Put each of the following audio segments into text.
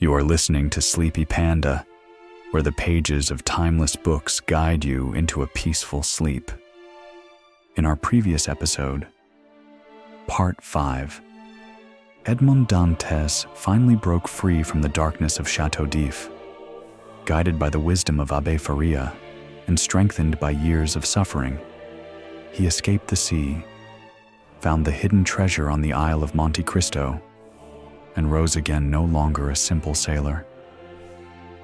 You are listening to SleepyPanda, where the pages of timeless books guide you into a peaceful sleep. In our previous episode, Part 5, Edmond Dantès finally broke free from the darkness of Château d'If. Guided by the wisdom of Abbé Faria and strengthened by years of suffering, he escaped the sea, found the hidden treasure on the Isle of Monte Cristo, and rose again no longer a simple sailor,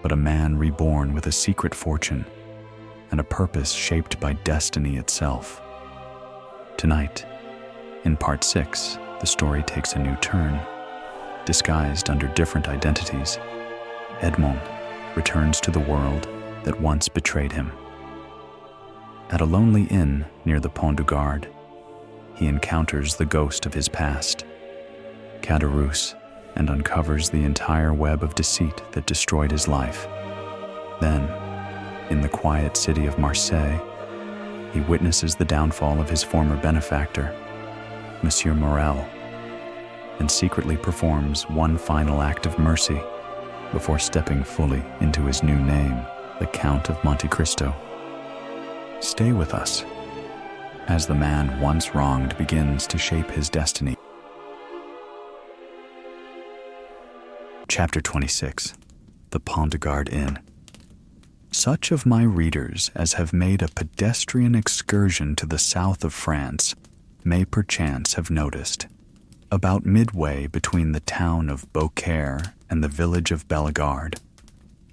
but a man reborn with a secret fortune and a purpose shaped by destiny itself. Tonight, in Part 6, the story takes a new turn. Disguised under different identities, Edmond returns to the world that once betrayed him. At a lonely inn near the Pont du Gard, he encounters the ghost of his past, Caderousse, and uncovers the entire web of deceit that destroyed his life. Then, in the quiet city of Marseilles, he witnesses the downfall of his former benefactor, Monsieur Morrel, and secretly performs one final act of mercy before stepping fully into his new name, the Count of Monte Cristo. Stay with us as the man once wronged begins to shape his destiny. Chapter 26, The Pont du Gard Inn. Such of my readers as have made a pedestrian excursion to the south of France may perchance have noticed, about midway between the town of Beaucaire and the village of Bellegarde,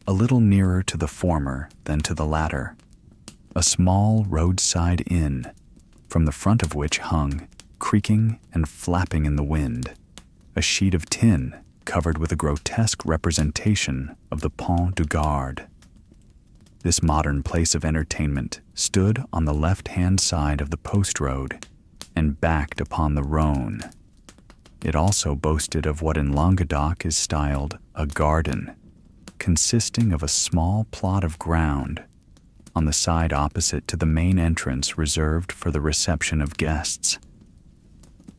a little nearer to the former than to the latter, a small roadside inn, from the front of which hung, creaking and flapping in the wind, a sheet of tin covered with a grotesque representation of the Pont du Gard. This modern place of entertainment stood on the left-hand side of the post road and backed upon the Rhône. It also boasted of what in Languedoc is styled a garden, consisting of a small plot of ground on the side opposite to the main entrance reserved for the reception of guests.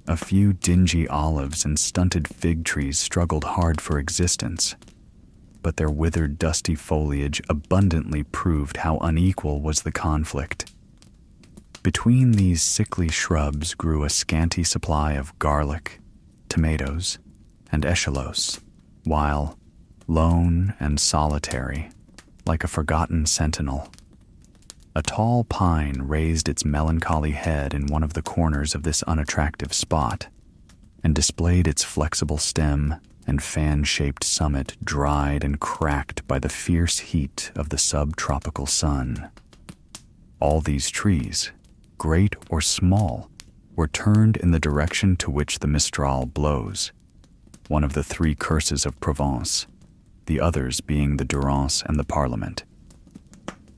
A few dingy olives and stunted fig trees struggled hard for existence, but their withered, dusty foliage abundantly proved how unequal was the conflict. Between these sickly shrubs grew a scanty supply of garlic, tomatoes, and echalos, while, lone and solitary, like a forgotten sentinel, a tall pine raised its melancholy head in one of the corners of this unattractive spot, and displayed its flexible stem and fan-shaped summit dried and cracked by the fierce heat of the subtropical sun. All these trees, great or small, were turned in the direction to which the mistral blows, one of the three curses of Provence, the others being the Durance and the Parliament.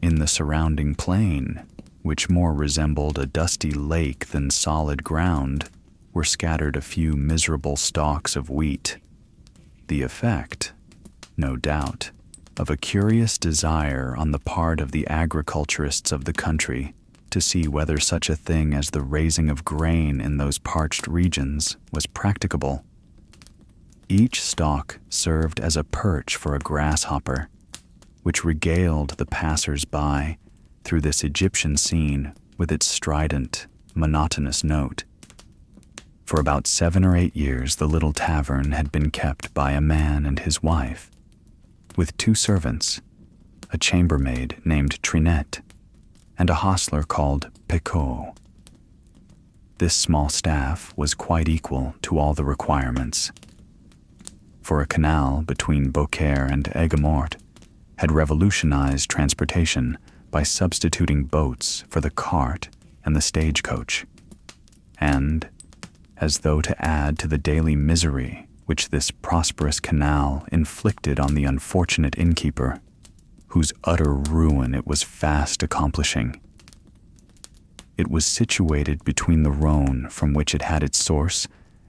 In the surrounding plain, which more resembled a dusty lake than solid ground, were scattered a few miserable stalks of wheat, the effect, no doubt, of a curious desire on the part of the agriculturists of the country to see whether such a thing as the raising of grain in those parched regions was practicable. Each stalk served as a perch for a grasshopper, which regaled the passers-by through this Egyptian scene with its strident, monotonous note. For about 7 or 8 years the little tavern had been kept by a man and his wife, with 2 servants, a chambermaid named Trinette, and a hostler called Picot. This small staff was quite equal to all the requirements, for a canal between Beaucaire and Aigues-Mortes had revolutionized transportation by substituting boats for the cart and the stagecoach, and, as though to add to the daily misery which this prosperous canal inflicted on the unfortunate innkeeper, whose utter ruin it was fast accomplishing, it was situated between the Rhône from which it had its source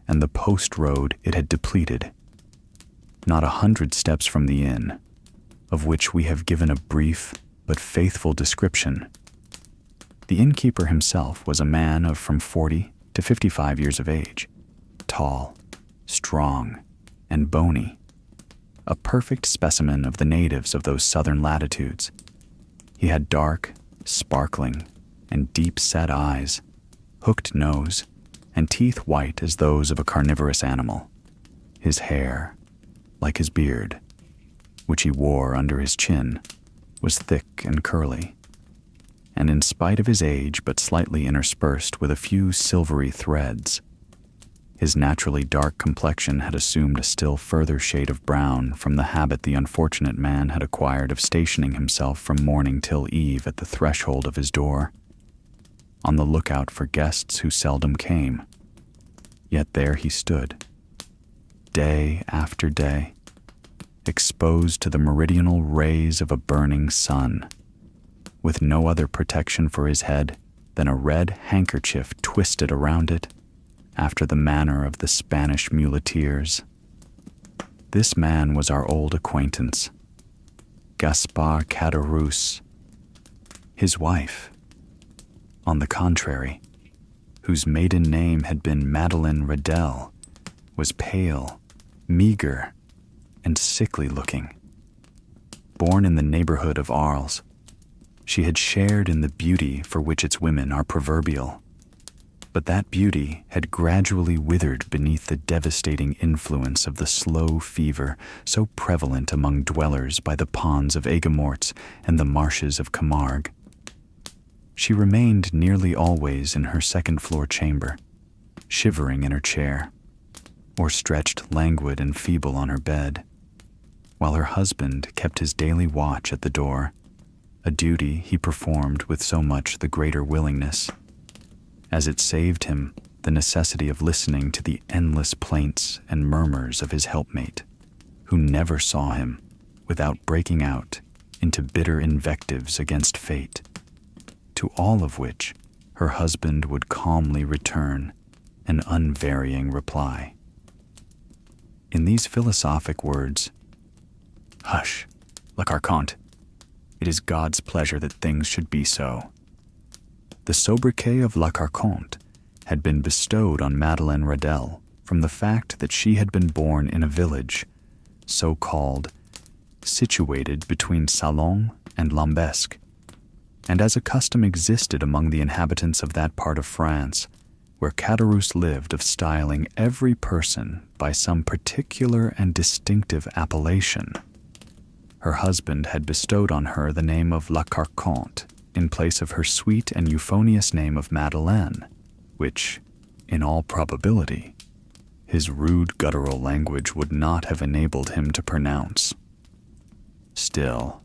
and the post road it had depleted, not 100 steps from the inn, of which we have given a brief but faithful description. The innkeeper himself was a man of from 40 to 55 years of age, tall, strong, and bony, a perfect specimen of the natives of those southern latitudes. He had dark, sparkling, and deep-set eyes, hooked nose, and teeth white as those of a carnivorous animal. His hair, like his beard, which he wore under his chin, was thick and curly, and in spite of his age but slightly interspersed with a few silvery threads. His naturally dark complexion had assumed a still further shade of brown from the habit the unfortunate man had acquired of stationing himself from morning till eve at the threshold of his door, on the lookout for guests who seldom came. Yet there he stood, day after day, exposed to the meridional rays of a burning sun, with no other protection for his head than a red handkerchief twisted around it, after the manner of the Spanish muleteers. This man was our old acquaintance, Gaspard Caderousse. His wife, on the contrary, whose maiden name had been Madeleine Radel, was pale, meager, and sickly-looking. Born in the neighborhood of Arles, she had shared in the beauty for which its women are proverbial, but that beauty had gradually withered beneath the devastating influence of the slow fever so prevalent among dwellers by the ponds of Aigues-Mortes and the marshes of Camargue. She remained nearly always in her second-floor chamber, shivering in her chair, or stretched languid and feeble on her bed, while her husband kept his daily watch at the door, a duty he performed with so much the greater willingness, as it saved him the necessity of listening to the endless plaints and murmurs of his helpmate, who never saw him without breaking out into bitter invectives against fate, to all of which her husband would calmly return an unvarying reply. In these philosophic words, "Hush, Le Carconte, it is God's pleasure that things should be so." The sobriquet of La Carconte had been bestowed on Madeleine Radel from the fact that she had been born in a village, so called, situated between Salon and Lambesc, and as a custom existed among the inhabitants of that part of France where Caderousse lived of styling every person by some particular and distinctive appellation, her husband had bestowed on her the name of La Carconte in place of her sweet and euphonious name of Madeleine, which, in all probability, his rude guttural language would not have enabled him to pronounce. Still,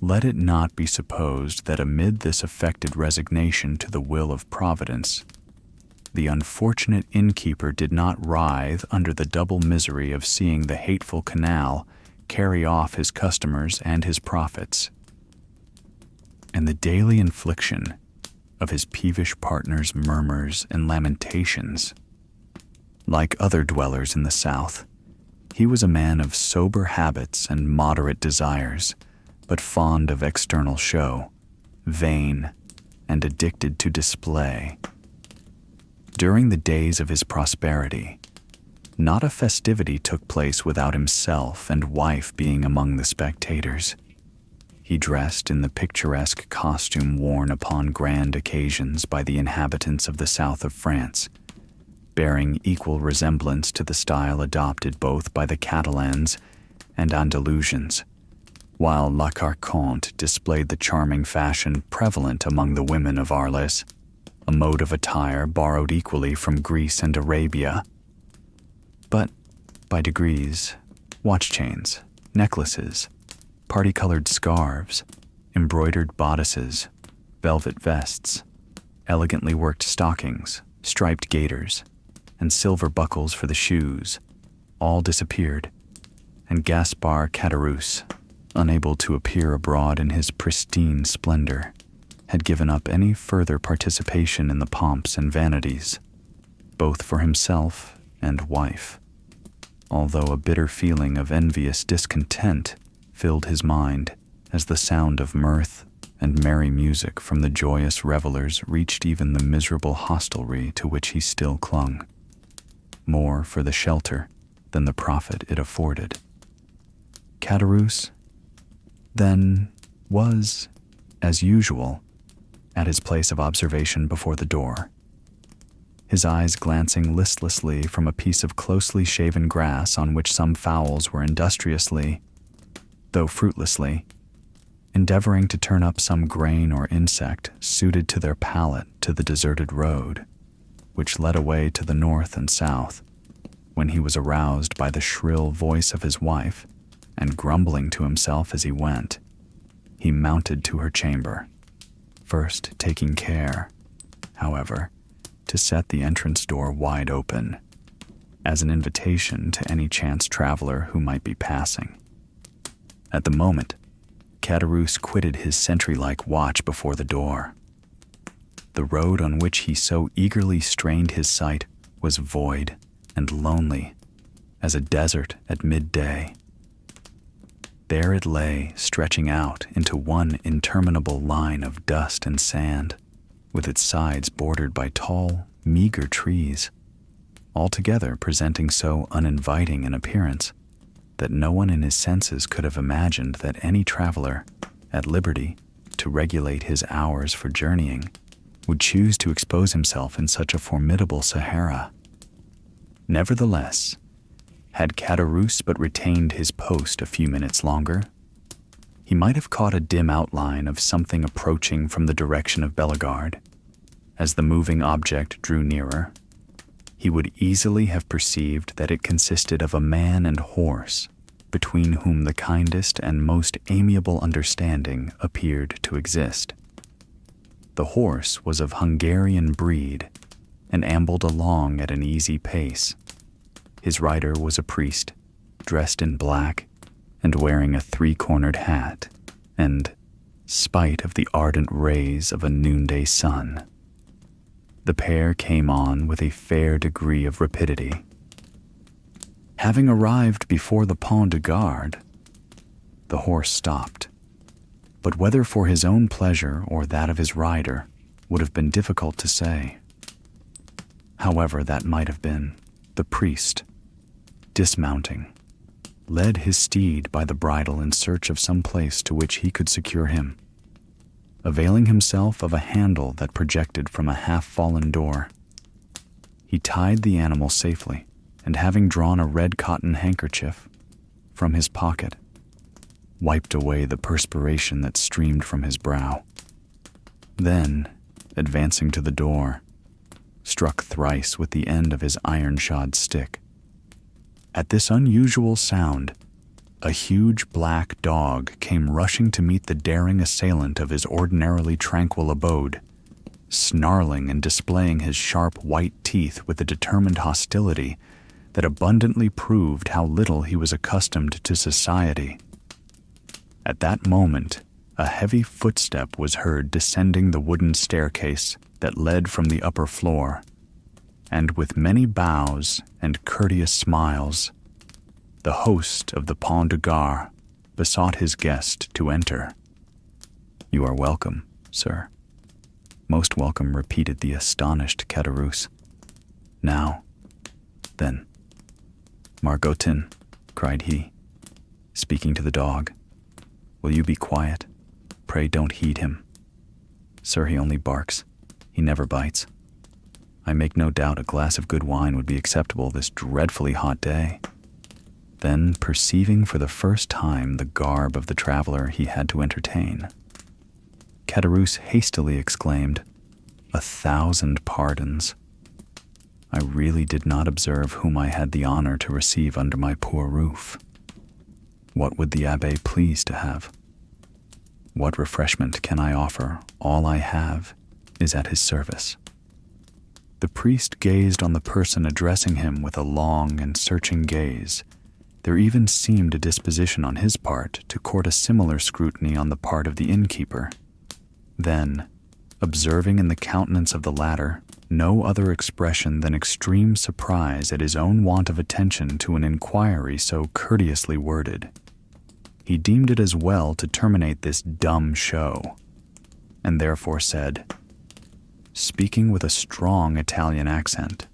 let it not be supposed that amid this affected resignation to the will of Providence, the unfortunate innkeeper did not writhe under the double misery of seeing the hateful canal carry off his customers and his profits, and the daily infliction of his peevish partner's murmurs and lamentations. Like other dwellers in the South, he was a man of sober habits and moderate desires, but fond of external show, vain, and addicted to display. During the days of his prosperity, not a festivity took place without himself and wife being among the spectators. He dressed in the picturesque costume worn upon grand occasions by the inhabitants of the south of France, bearing equal resemblance to the style adopted both by the Catalans and Andalusians, while La Carconte displayed the charming fashion prevalent among the women of Arles, a mode of attire borrowed equally from Greece and Arabia. But, by degrees, watch chains, necklaces, party-colored scarves, embroidered bodices, velvet vests, elegantly worked stockings, striped gaiters, and silver buckles for the shoes, all disappeared, and Gaspard Caderousse, unable to appear abroad in his pristine splendor, had given up any further participation in the pomps and vanities, both for himself and wife, although a bitter feeling of envious discontent filled his mind as the sound of mirth and merry music from the joyous revelers reached even the miserable hostelry to which he still clung, more for the shelter than the profit it afforded. Caderousse, then, was, as usual, at his place of observation before the door, his eyes glancing listlessly from a piece of closely shaven grass on which some fowls were industriously, though fruitlessly, endeavoring to turn up some grain or insect suited to their palate to the deserted road, which led away to the north and south, when he was aroused by the shrill voice of his wife, and grumbling to himself as he went, he mounted to her chamber, first taking care, however, to set the entrance door wide open, as an invitation to any chance traveler who might be passing. At the moment, Caderousse quitted his sentry-like watch before the door. The road on which he so eagerly strained his sight was void and lonely as a desert at midday. There it lay, stretching out into one interminable line of dust and sand, with its sides bordered by tall, meager trees, altogether presenting so uninviting an appearance that no one in his senses could have imagined that any traveler, at liberty to regulate his hours for journeying, would choose to expose himself in such a formidable Sahara. Nevertheless, had Caderousse but retained his post a few minutes longer, he might have caught a dim outline of something approaching from the direction of Bellegarde. As the moving object drew nearer, he would easily have perceived that it consisted of a man and horse, between whom the kindest and most amiable understanding appeared to exist. The horse was of Hungarian breed, and ambled along at an easy pace. His rider was a priest, dressed in black and wearing a three-cornered hat, and, spite of the ardent rays of a noonday sun, the pair came on with a fair degree of rapidity. Having arrived before the Pont du Gard, the horse stopped, but whether for his own pleasure or that of his rider would have been difficult to say. However that might have been, the priest, dismounting, led his steed by the bridle in search of some place to which he could secure him. Availing himself of a handle that projected from a half-fallen door, he tied the animal safely, and having drawn a red cotton handkerchief from his pocket, wiped away the perspiration that streamed from his brow. Then, advancing to the door, struck thrice with the end of his iron-shod stick. At this unusual sound, a huge black dog came rushing to meet the daring assailant of his ordinarily tranquil abode, snarling and displaying his sharp white teeth with a determined hostility that abundantly proved how little he was accustomed to society. At that moment, a heavy footstep was heard descending the wooden staircase that led from the upper floor, and with many bows and courteous smiles, the host of the Pont du Gard besought his guest to enter. "You are welcome, sir." "Most welcome," repeated the astonished Caderousse. "Now, then, Margotin," cried he, speaking to the dog, "will you be quiet? Pray don't heed him. Sir, he only barks. He never bites. I make no doubt a glass of good wine would be acceptable this dreadfully hot day." Then, perceiving for the first time the garb of the traveler he had to entertain, Caderousse hastily exclaimed, "1,000 pardons. I really did not observe whom I had the honor to receive under my poor roof. What would the abbé please to have? What refreshment can I offer? All I have is at his service." The priest gazed on the person addressing him with a long and searching gaze. There even seemed a disposition on his part to court a similar scrutiny on the part of the innkeeper. Then, observing in the countenance of the latter no other expression than extreme surprise at his own want of attention to an inquiry so courteously worded, he deemed it as well to terminate this dumb show, and therefore said, speaking with a strong Italian accent,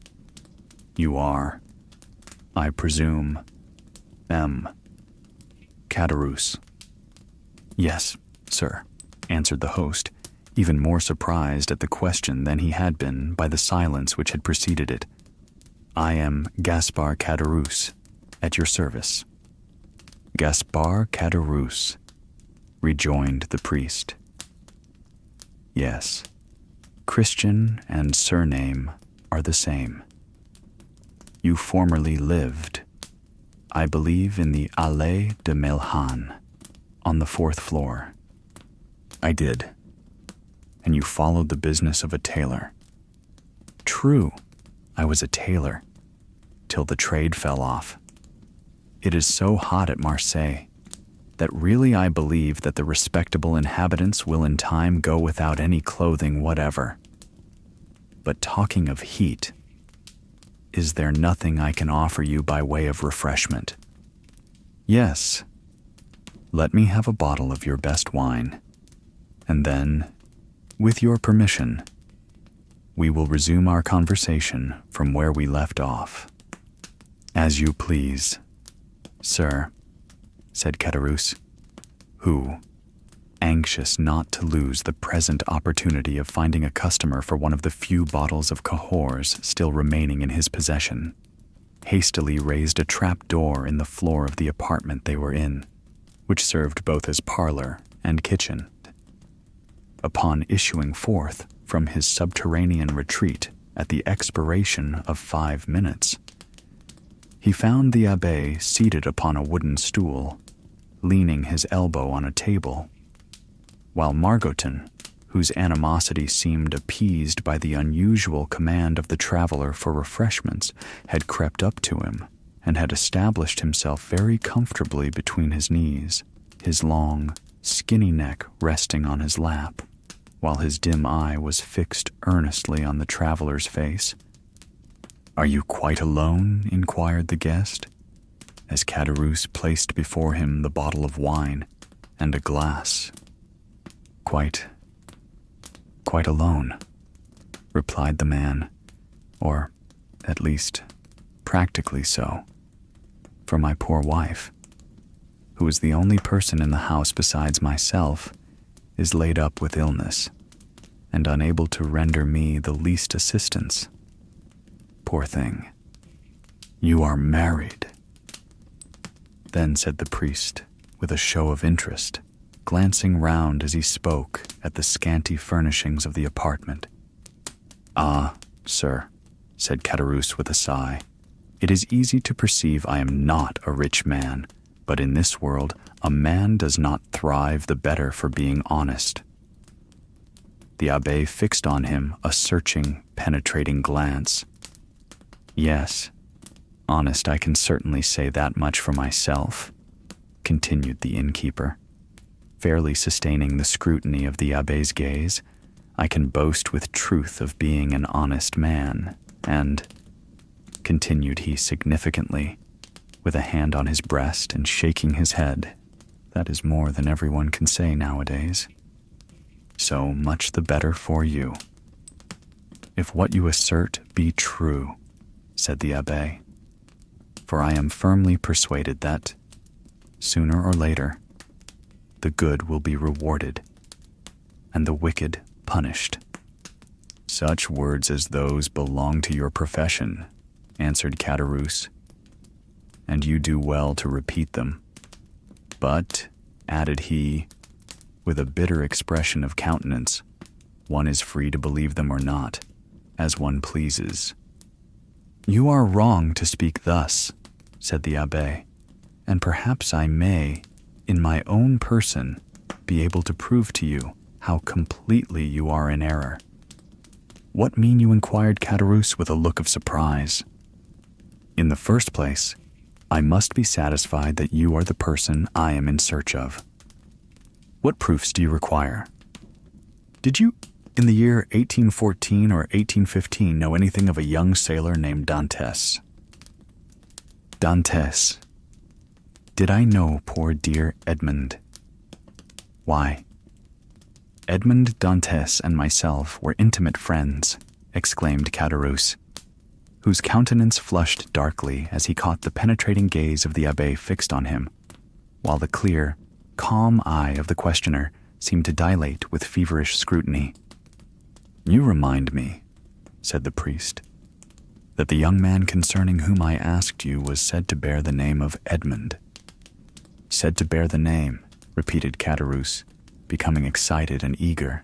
"You are I presume, M. Caderousse. Yes, sir, answered the host, even more surprised at the question than he had been by the silence which had preceded it. I am Gaspard Caderousse, at your service. Gaspard Caderousse, rejoined the priest. Yes, Christian and surname are the same. You formerly lived, I believe, in the Allée de Melhan, on the 4th floor. I did. And you followed the business of a tailor. True, I was a tailor, till the trade fell off. It is so hot at Marseilles that really I believe that the respectable inhabitants will in time go without any clothing whatever. But talking of heat, is there nothing I can offer you by way of refreshment? Yes. Let me have a bottle of your best wine, and then, with your permission, we will resume our conversation from where we left off. As you please, sir, said Caderousse, who, anxious not to lose the present opportunity of finding a customer for one of the few bottles of Cahors still remaining in his possession, hastily raised a trap door in the floor of the apartment they were in, which served both as parlor and kitchen. Upon issuing forth from his subterranean retreat at the expiration of 5 minutes, he found the abbé seated upon a wooden stool, leaning his elbow on a table, while Margoton, whose animosity seemed appeased by the unusual command of the traveler for refreshments, had crept up to him and had established himself very comfortably between his knees, his long, skinny neck resting on his lap, while his dim eye was fixed earnestly on the traveler's face. "Are you quite alone?" inquired the guest, as Caderousse placed before him the bottle of wine and a glass. Quite alone," replied the man, or, at least, practically so, for my poor wife, who is the only person in the house besides myself, is laid up with illness, and unable to render me the least assistance. Poor thing. "You are married," then said the priest, with a show of interest, glancing round as he spoke at the scanty furnishings of the apartment. "Ah, sir," said Caderousse with a sigh, "it is easy to perceive I am not a rich man, but in this world a man does not thrive the better for being honest." The abbé fixed on him a searching, penetrating glance. "Yes, honest, I can certainly say that much for myself," continued the innkeeper, fairly sustaining the scrutiny of the abbé's gaze. "I can boast with truth of being an honest man, and," continued he significantly, with a hand on his breast and shaking his head, "that is more than everyone can say nowadays. So much the better for you. If what you assert be true," said the abbé, "for I am firmly persuaded that, sooner or later, the good will be rewarded, and the wicked punished." "Such words as those belong to your profession," answered Caderousse, "and you do well to repeat them. But," added he, with a bitter expression of countenance, "one is free to believe them or not, as one pleases." "You are wrong to speak thus," said the abbé, "and perhaps I may, in my own person, be able to prove to you how completely you are in error." "What mean you?" inquired Caderousse with a look of surprise. "In the first place, I must be satisfied that you are the person I am in search of. What proofs do you require? Did you, in the year 1814 or 1815, know anything of a young sailor named Dantès?" "Dantès? Did I know poor dear Edmond? Why, Edmond Dantès and myself were intimate friends," exclaimed Caderousse. whose countenance flushed darkly as he caught the penetrating gaze of the abbé fixed on him, while the clear, calm eye of the questioner seemed to dilate with feverish scrutiny. "You remind me," said the priest, "that the young man concerning whom I asked you was said to bear the name of Edmond." "Said to bear the name," repeated Caderousse, becoming excited and eager.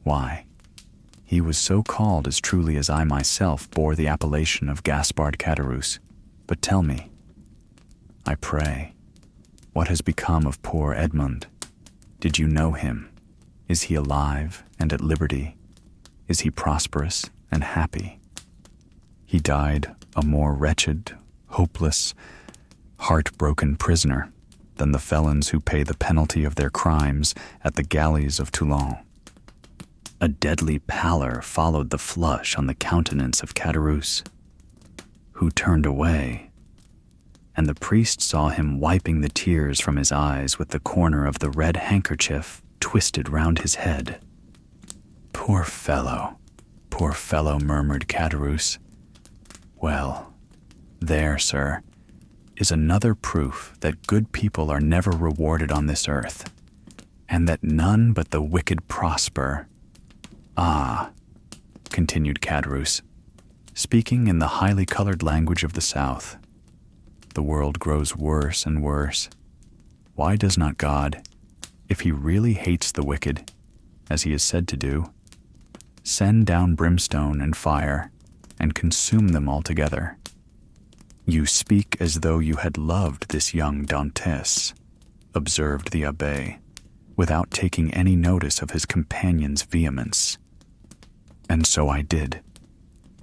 "Why, he was so called as truly as I myself bore the appellation of Gaspard Caderousse. But tell me, I pray, what has become of poor Edmond? Did you know him? Is he alive and at liberty? Is he prosperous and happy?" "He died a more wretched, hopeless, heartbroken prisoner than the felons who pay the penalty of their crimes at the galleys of Toulon." A deadly pallor followed the flush on the countenance of Caderousse, who turned away, and the priest saw him wiping the tears from his eyes with the corner of the red handkerchief twisted round his head. Poor fellow," murmured Caderousse. "Well, there, sir, is another proof that good people are never rewarded on this earth, and that none but the wicked prosper. Ah," continued Caderousse, speaking in the highly colored language of the South, "the world grows worse and worse. Why does not God, if he really hates the wicked, as he is said to do, send down brimstone and fire and consume them altogether?" "You speak as though you had loved this young Dantès," observed the abbé, without taking any notice of his companion's vehemence. "And so I did,"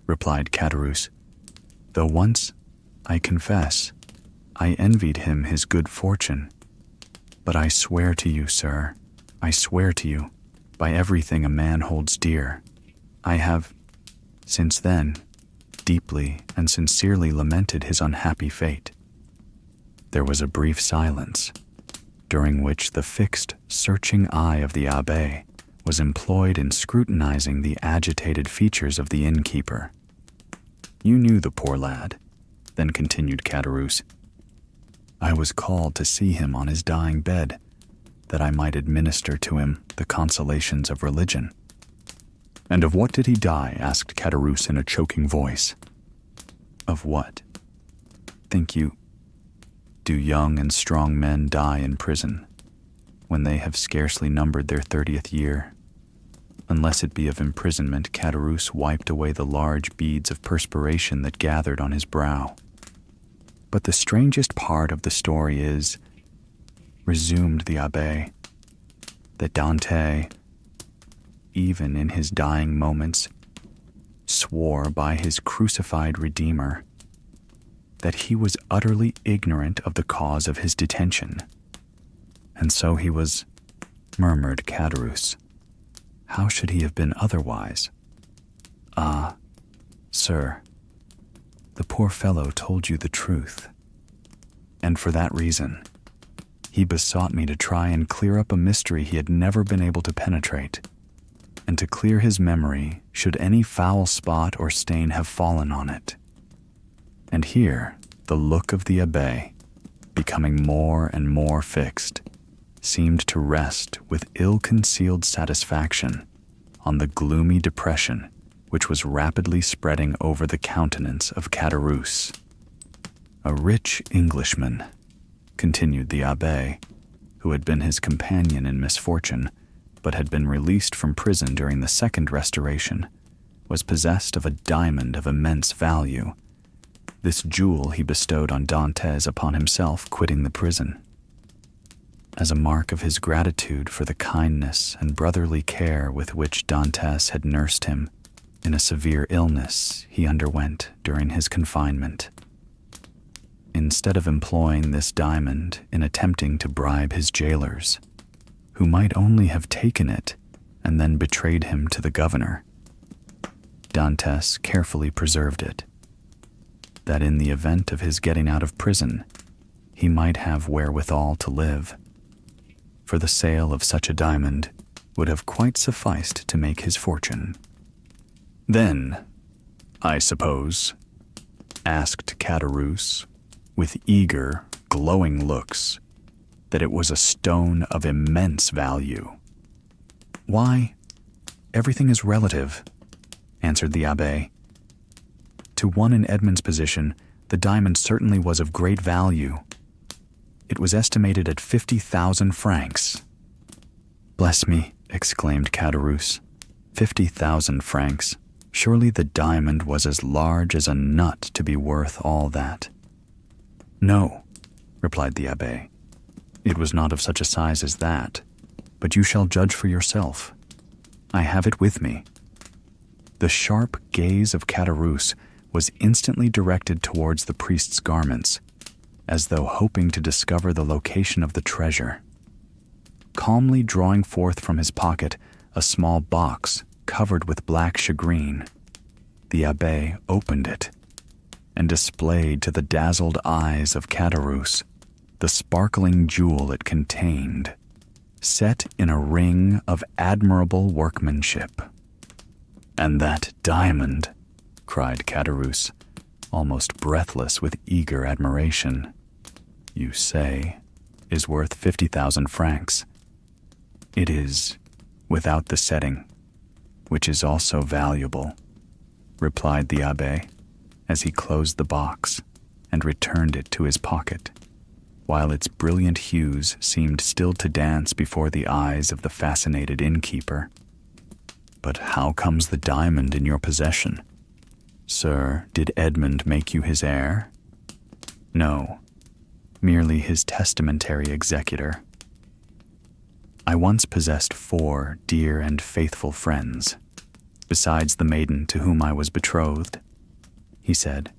replied Caderousse, "though once, I confess, I envied him his good fortune. But I swear to you, sir, I swear to you, by everything a man holds dear, I have, since then, deeply and sincerely lamented his unhappy fate." There was a brief silence, during which the fixed, searching eye of the abbé was employed in scrutinizing the agitated features of the innkeeper. "You knew the poor lad," then continued Caderousse. "I was called to see him on his dying bed, that I might administer to him the consolations of religion." "And of what did he die?" asked Caderousse in a choking voice. "Of what? Think you, do young and strong men die in prison, when they have scarcely numbered their 30th year? Unless it be of imprisonment." Caderousse wiped away the large beads of perspiration that gathered on his brow. "But the strangest part of the story is," resumed the abbé, "that Dantès, even in his dying moments, swore by his crucified Redeemer that he was utterly ignorant of the cause of his detention. And so he was," murmured Caderousse. "How should he have been otherwise?" "Ah, sir, the poor fellow told you the truth, and for that reason, he besought me to try and clear up a mystery he had never been able to penetrate, and to clear his memory should any foul spot or stain have fallen on it." And here the look of the abbé, becoming more and more fixed, seemed to rest with ill-concealed satisfaction on the gloomy depression which was rapidly spreading over the countenance of Caderousse. "A rich Englishman," continued the abbé, who had been his companion in misfortune, but had been released from prison during the second restoration, was possessed of a diamond of immense value. This jewel he bestowed on Dantès upon himself quitting the prison. As a mark of his gratitude for the kindness and brotherly care with which Dantès had nursed him in a severe illness he underwent during his confinement. Instead of employing this diamond in attempting to bribe his jailers, who might only have taken it and then betrayed him to the governor, Dantès carefully preserved it, that in the event of his getting out of prison, he might have wherewithal to live. For the sale of such a diamond would have quite sufficed to make his fortune. "Then, I suppose," asked Caderousse, with eager, glowing looks, that it was a stone of immense value. "Why, everything is relative," answered the abbé. "To one in Edmond's position, the diamond certainly was of great value. It was estimated at 50,000 francs. "Bless me," exclaimed Caderousse. 50,000 francs. Surely the diamond was as large as a nut to be worth all that. "No," replied the abbé. "It was not of such a size as that, but you shall judge for yourself. I have it with me." The sharp gaze of Caderousse was instantly directed towards the priest's garments, as though hoping to discover the location of the treasure. Calmly drawing forth from his pocket a small box covered with black shagreen, the abbé opened it and displayed to the dazzled eyes of Caderousse the sparkling jewel it contained, set in a ring of admirable workmanship. "And that diamond," cried Caderousse, almost breathless with eager admiration, "you say, is worth 50,000 francs. It is, without the setting, which is also valuable," replied the abbé, as he closed the box and returned it to his pocket, while its brilliant hues seemed still to dance before the eyes of the fascinated innkeeper. "But how comes the diamond in your possession? Sir, did Edmond make you his heir?" "No, merely his testamentary executor. I once possessed 4 dear and faithful friends, besides the maiden to whom I was betrothed," he said,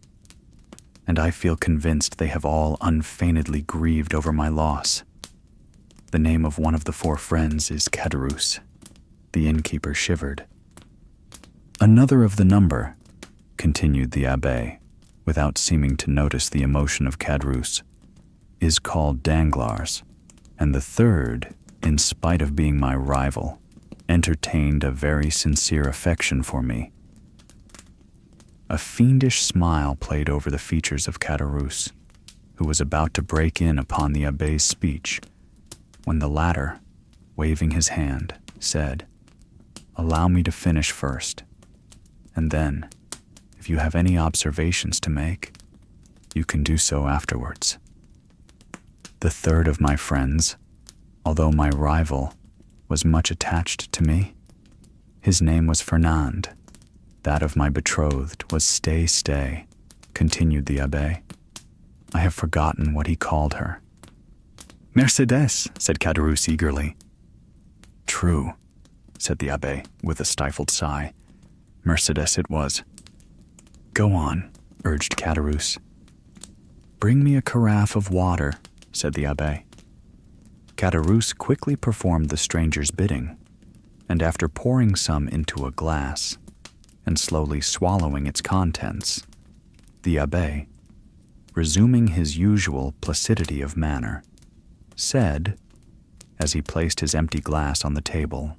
"and I feel convinced they have all unfeignedly grieved over my loss. The name of one of the 4 friends is Caderousse." The innkeeper shivered. "Another of the number," continued the abbé, without seeming to notice the emotion of Caderousse, "is called Danglars, and the third, in spite of being my rival, entertained a very sincere affection for me." A fiendish smile played over the features of Caderousse, who was about to break in upon the abbé's speech, when the latter, waving his hand, said, "Allow me to finish first, and then, if you have any observations to make, you can do so afterwards. The third of my friends, although my rival, was much attached to me. His name was Fernand. That of my betrothed was Stay, continued the abbé. I have forgotten what he called her. Mercédès, said Caderousse eagerly. True, said the abbé with a stifled sigh. Mercédès it was. Go on, urged Caderousse. Bring me a carafe of water, said the abbé. Caderousse quickly performed the stranger's bidding, and after pouring some into a glass and slowly swallowing its contents, the abbé, resuming his usual placidity of manner, said, as he placed his empty glass on the table,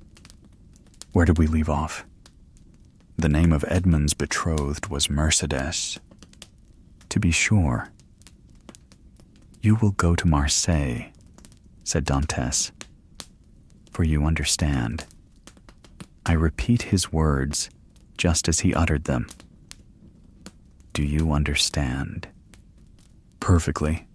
Where did we leave off? The name of Edmond's betrothed was Mercédès. To be sure. You will go to Marseilles, said Dantès, for you understand. I repeat his words just as he uttered them. Do you understand? Perfectly.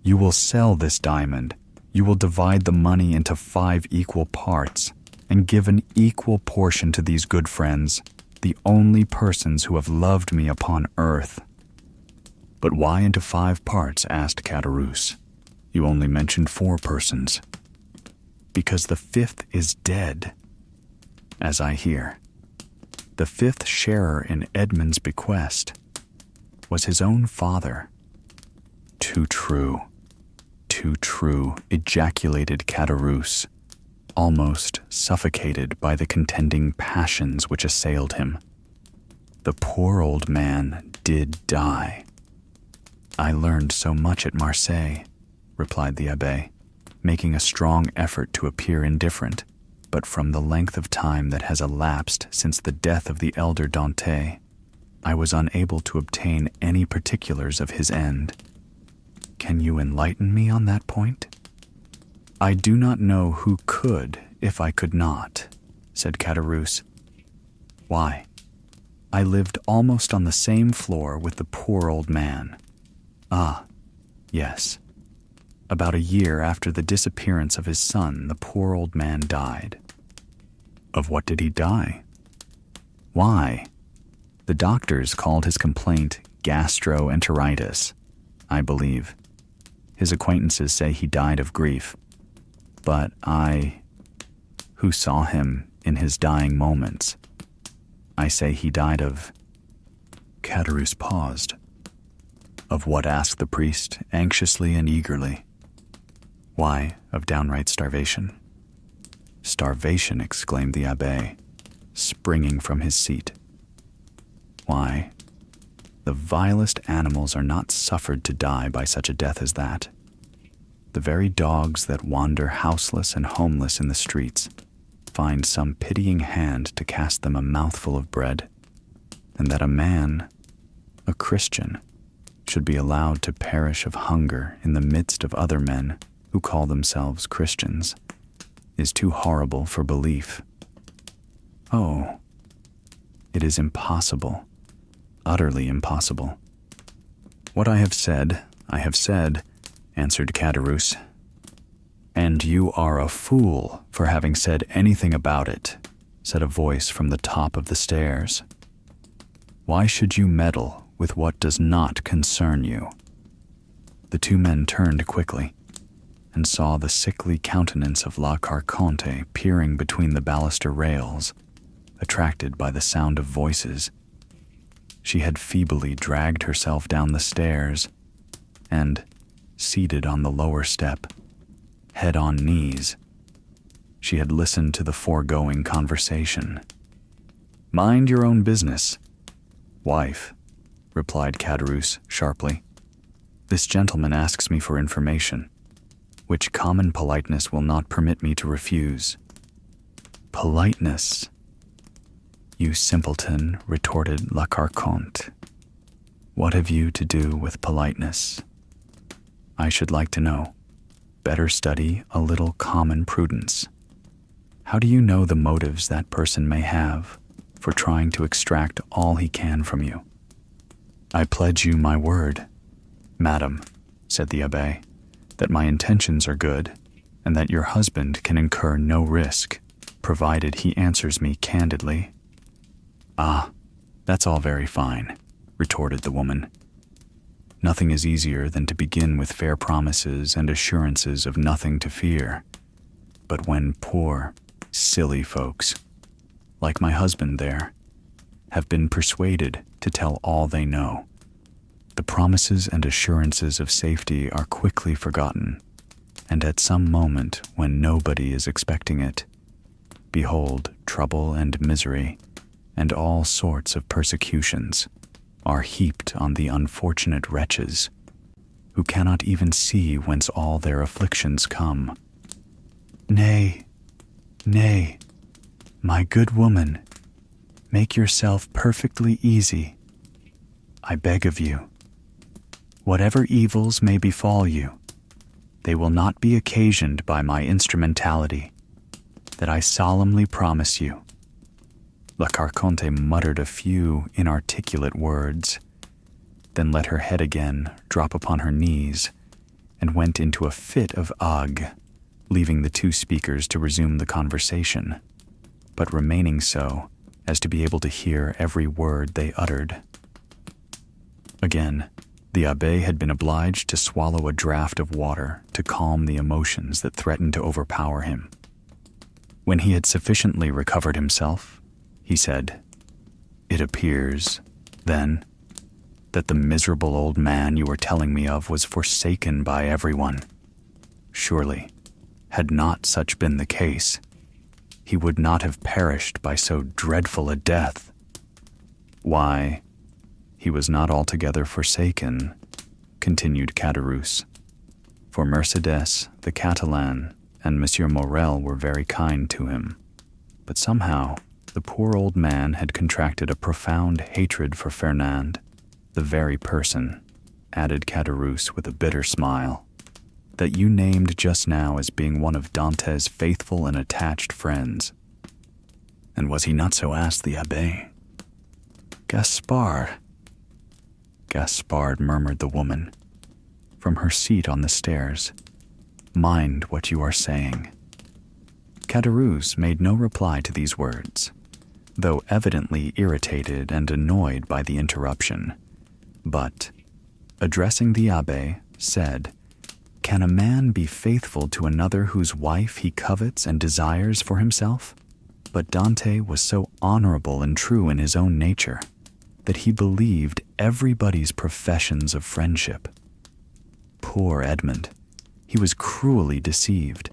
You will sell this diamond. You will divide the money into 5 equal parts and give an equal portion to these good friends, the only persons who have loved me upon earth. But why into 5 parts? Asked Caderousse. You only mentioned 4 persons. Because the 5th is dead, as I hear. The 5th sharer in Edmond's bequest was his own father. Too true, ejaculated Caderousse, almost suffocated by the contending passions which assailed him. The poor old man did die. I learned so much at Marseilles, replied the abbé, making a strong effort to appear indifferent, but from the length of time that has elapsed since the death of the elder Dantès, I was unable to obtain any particulars of his end. Can you enlighten me on that point? I do not know who could if I could not, said Caderousse. Why? I lived almost on the same floor with the poor old man. Ah, yes. About a year after the disappearance of his son, the poor old man died. Of what did he die? Why? The doctors called his complaint gastroenteritis, I believe. His acquaintances say he died of grief. But I, who saw him in his dying moments, I say he died of... Caderousse paused. Of what? Asked the priest, anxiously and eagerly. Why, of downright starvation. Starvation, exclaimed the abbé, springing from his seat. Why, the vilest animals are not suffered to die by such a death as that. The very dogs that wander houseless and homeless in the streets find some pitying hand to cast them a mouthful of bread, and that a man, a Christian, should be allowed to perish of hunger in the midst of other men who call themselves Christians, is too horrible for belief. Oh, it is impossible, utterly impossible. What I have said, answered Caderousse. And you are a fool for having said anything about it, said a voice from the top of the stairs. Why should you meddle with what does not concern you? The two men turned quickly and saw the sickly countenance of La Carconte peering between the baluster rails, attracted by the sound of voices. She had feebly dragged herself down the stairs, and, seated on the lower step, head on knees, she had listened to the foregoing conversation. Mind your own business, wife, replied Caderousse sharply. This gentleman asks me for information, which common politeness will not permit me to refuse. Politeness? You simpleton, retorted La Carconte. What have you to do with politeness? I should like to know. Better study a little common prudence. How do you know the motives that person may have for trying to extract all he can from you? I pledge you my word, madam, said the abbé, that my intentions are good, and that your husband can incur no risk, provided he answers me candidly. Ah, that's all very fine, retorted the woman. Nothing is easier than to begin with fair promises and assurances of nothing to fear. But when poor, silly folks, like my husband there, have been persuaded to tell all they know, the promises and assurances of safety are quickly forgotten, and at some moment when nobody is expecting it, behold, trouble and misery, and all sorts of persecutions, are heaped on the unfortunate wretches, who cannot even see whence all their afflictions come. Nay, nay, my good woman, make yourself perfectly easy, I beg of you. Whatever evils may befall you, they will not be occasioned by my instrumentality, that I solemnly promise you. La Carconte muttered a few inarticulate words, then let her head again drop upon her knees, and went into a fit of ague, leaving the two speakers to resume the conversation, but remaining so as to be able to hear every word they uttered. Again, the abbé had been obliged to swallow a draught of water to calm the emotions that threatened to overpower him. When he had sufficiently recovered himself, he said, It appears, then, that the miserable old man you were telling me of was forsaken by everyone. Surely, had not such been the case, he would not have perished by so dreadful a death. Why, he was not altogether forsaken, continued Caderousse, for Mercédès, the Catalan, and Monsieur Morrel were very kind to him, but somehow the poor old man had contracted a profound hatred for Fernand, the very person, added Caderousse with a bitter smile, that you named just now as being one of Dantès' faithful and attached friends. And was he not so? Asked the abbé. Gaspard, murmured the woman, from her seat on the stairs. Mind what you are saying. Caderousse made no reply to these words, though evidently irritated and annoyed by the interruption, but, addressing the abbé, said, Can a man be faithful to another whose wife he covets and desires for himself? But Dantès was so honorable and true in his own nature that he believed everybody's professions of friendship. Poor Edmond, he was cruelly deceived,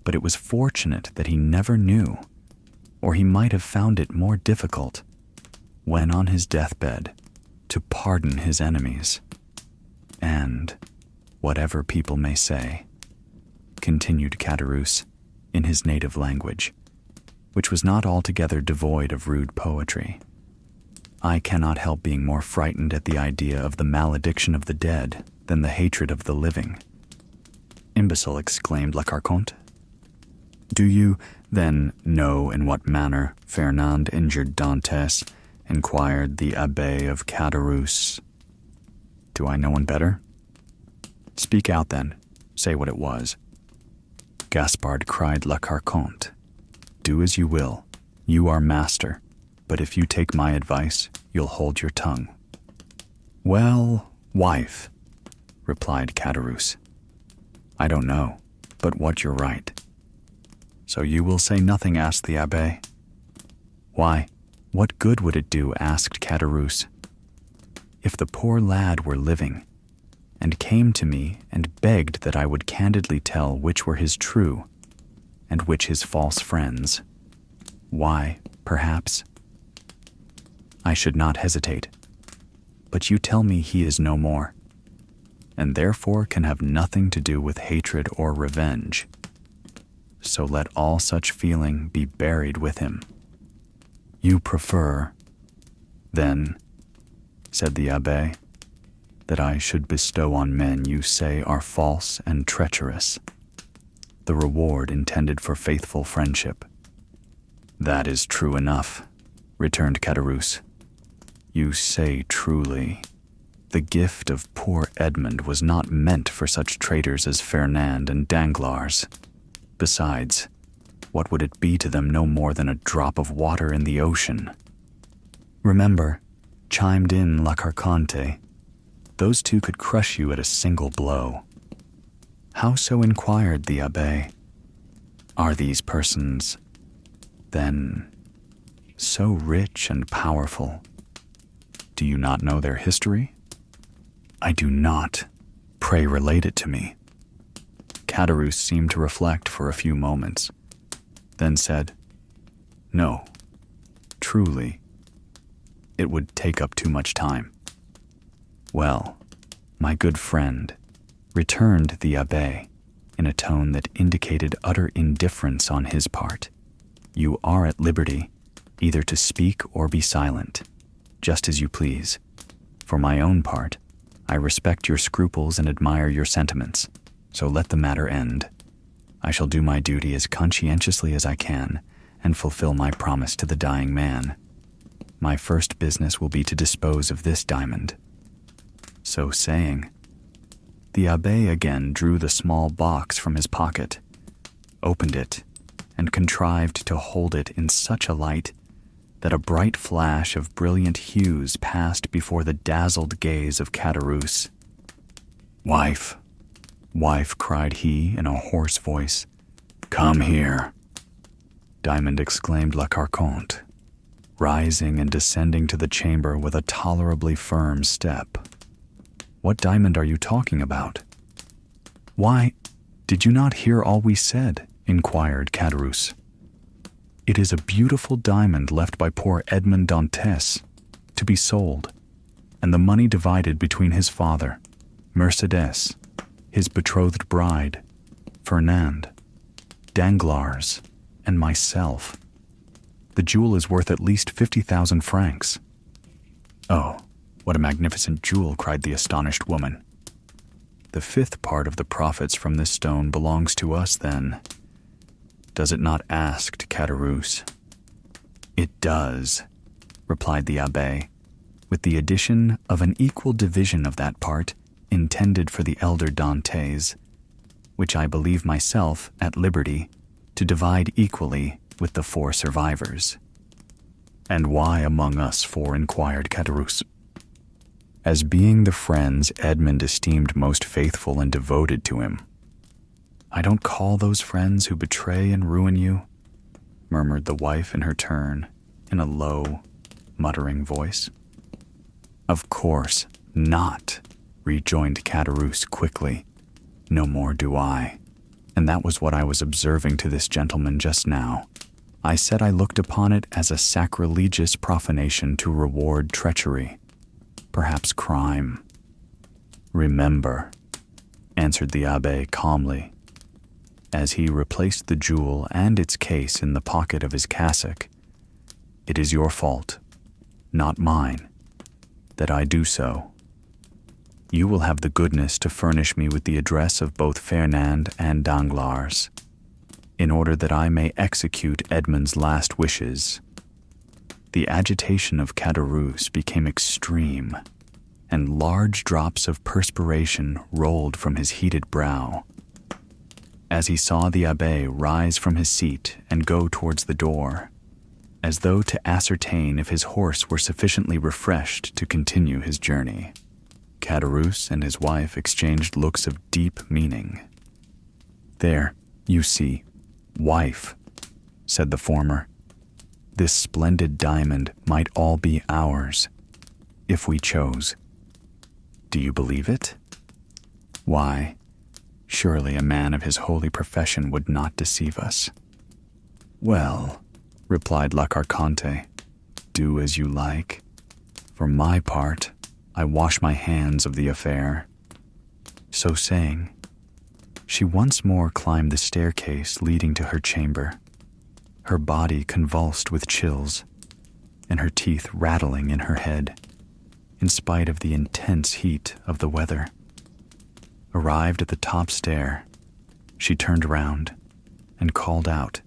but it was fortunate that he never knew, or he might have found it more difficult, when on his deathbed, to pardon his enemies. And, whatever people may say, continued Caderousse in his native language, which was not altogether devoid of rude poetry, I cannot help being more frightened at the idea of the malediction of the dead than the hatred of the living. Imbecile, exclaimed Le Carconte. Do you, then, know in what manner Fernand injured Dantès? Inquired the Abbé of Caderousse. Do I know one better? Speak out, then. Say what it was. Gaspard, cried Le Carconte. Do as you will. You are master. But if you take my advice, you'll hold your tongue. Well, wife, replied Caderousse. I don't know, but what you're right. So you will say nothing? Asked the abbé. Why, what good would it do? Asked Caderousse. If the poor lad were living, and came to me and begged that I would candidly tell which were his true, and which his false friends, why, perhaps, I should not hesitate. But you tell me he is no more, and therefore can have nothing to do with hatred or revenge. So let all such feeling be buried with him. You prefer, then, said the abbé, that I should bestow on men you say are false and treacherous the reward intended for faithful friendship. That is true enough, returned Caderousse. You say truly. The gift of poor Edmond was not meant for such traitors as Fernand and Danglars. Besides, what would it be to them? No more than a drop of water in the ocean. Remember, chimed in La Carconte, those two could crush you at a single blow. How so? Inquired the abbé. Are these persons, then, so rich and powerful? Do you not know their history? I do not. Pray relate it to me. Caderousse seemed to reflect for a few moments, then said, No, truly, it would take up too much time. Well, my good friend, returned the abbé, in a tone that indicated utter indifference on his part, you are at liberty either to speak or be silent, just as you please. For my own part, I respect your scruples and admire your sentiments, so let the matter end. I shall do my duty as conscientiously as I can and fulfill my promise to the dying man. My first business will be to dispose of this diamond. So saying, the abbé again drew the small box from his pocket, opened it, and contrived to hold it in such a light that a bright flash of brilliant hues passed before the dazzled gaze of Caderousse. Wife, cried he in a hoarse voice, come here. Diamond, exclaimed La Carconte, rising and descending to the chamber with a tolerably firm step. What diamond are you talking about? Why, did you not hear all we said? Inquired Caderousse. It is a beautiful diamond left by poor Edmond Dantès, to be sold, and the money divided between his father, Mercédès, his betrothed bride, Fernand, Danglars, and myself. The jewel is worth at least 50,000 francs. Oh, what a magnificent jewel, cried the astonished woman. The fifth part of the profits from this stone belongs to us, then. Does it not? Asked Caderousse. It does, replied the abbé, with the addition of an equal division of that part intended for the elder Dantès, which I believe myself at liberty to divide equally with the 4 survivors. And why among us 4? Inquired Caderousse. As being the friends Edmond esteemed most faithful and devoted to him. I don't call those friends who betray and ruin you, murmured the wife in her turn, in a low, muttering voice. Of course not, rejoined Caderousse quickly. No more do I. And that was what I was observing to this gentleman just now. I said I looked upon it as a sacrilegious profanation to reward treachery, perhaps crime. Remember, answered the abbé calmly, as he replaced the jewel and its case in the pocket of his cassock, it is your fault, not mine, that I do so. You will have the goodness to furnish me with the address of both Fernand and Danglars, in order that I may execute Edmond's last wishes. The agitation of Caderousse became extreme, and large drops of perspiration rolled from his heated brow. As he saw the abbé rise from his seat and go towards the door, as though to ascertain if his horse were sufficiently refreshed to continue his journey, Caderousse and his wife exchanged looks of deep meaning. There, you see, wife, said the former. This splendid diamond might all be ours, if we chose. Do you believe it? Why, surely a man of his holy profession would not deceive us. Well, replied La Carconte, do as you like. For my part, I wash my hands of the affair. So saying, she once more climbed the staircase leading to her chamber, her body convulsed with chills, and her teeth rattling in her head, in spite of the intense heat of the weather. Arrived at the top stair, she turned round and called out,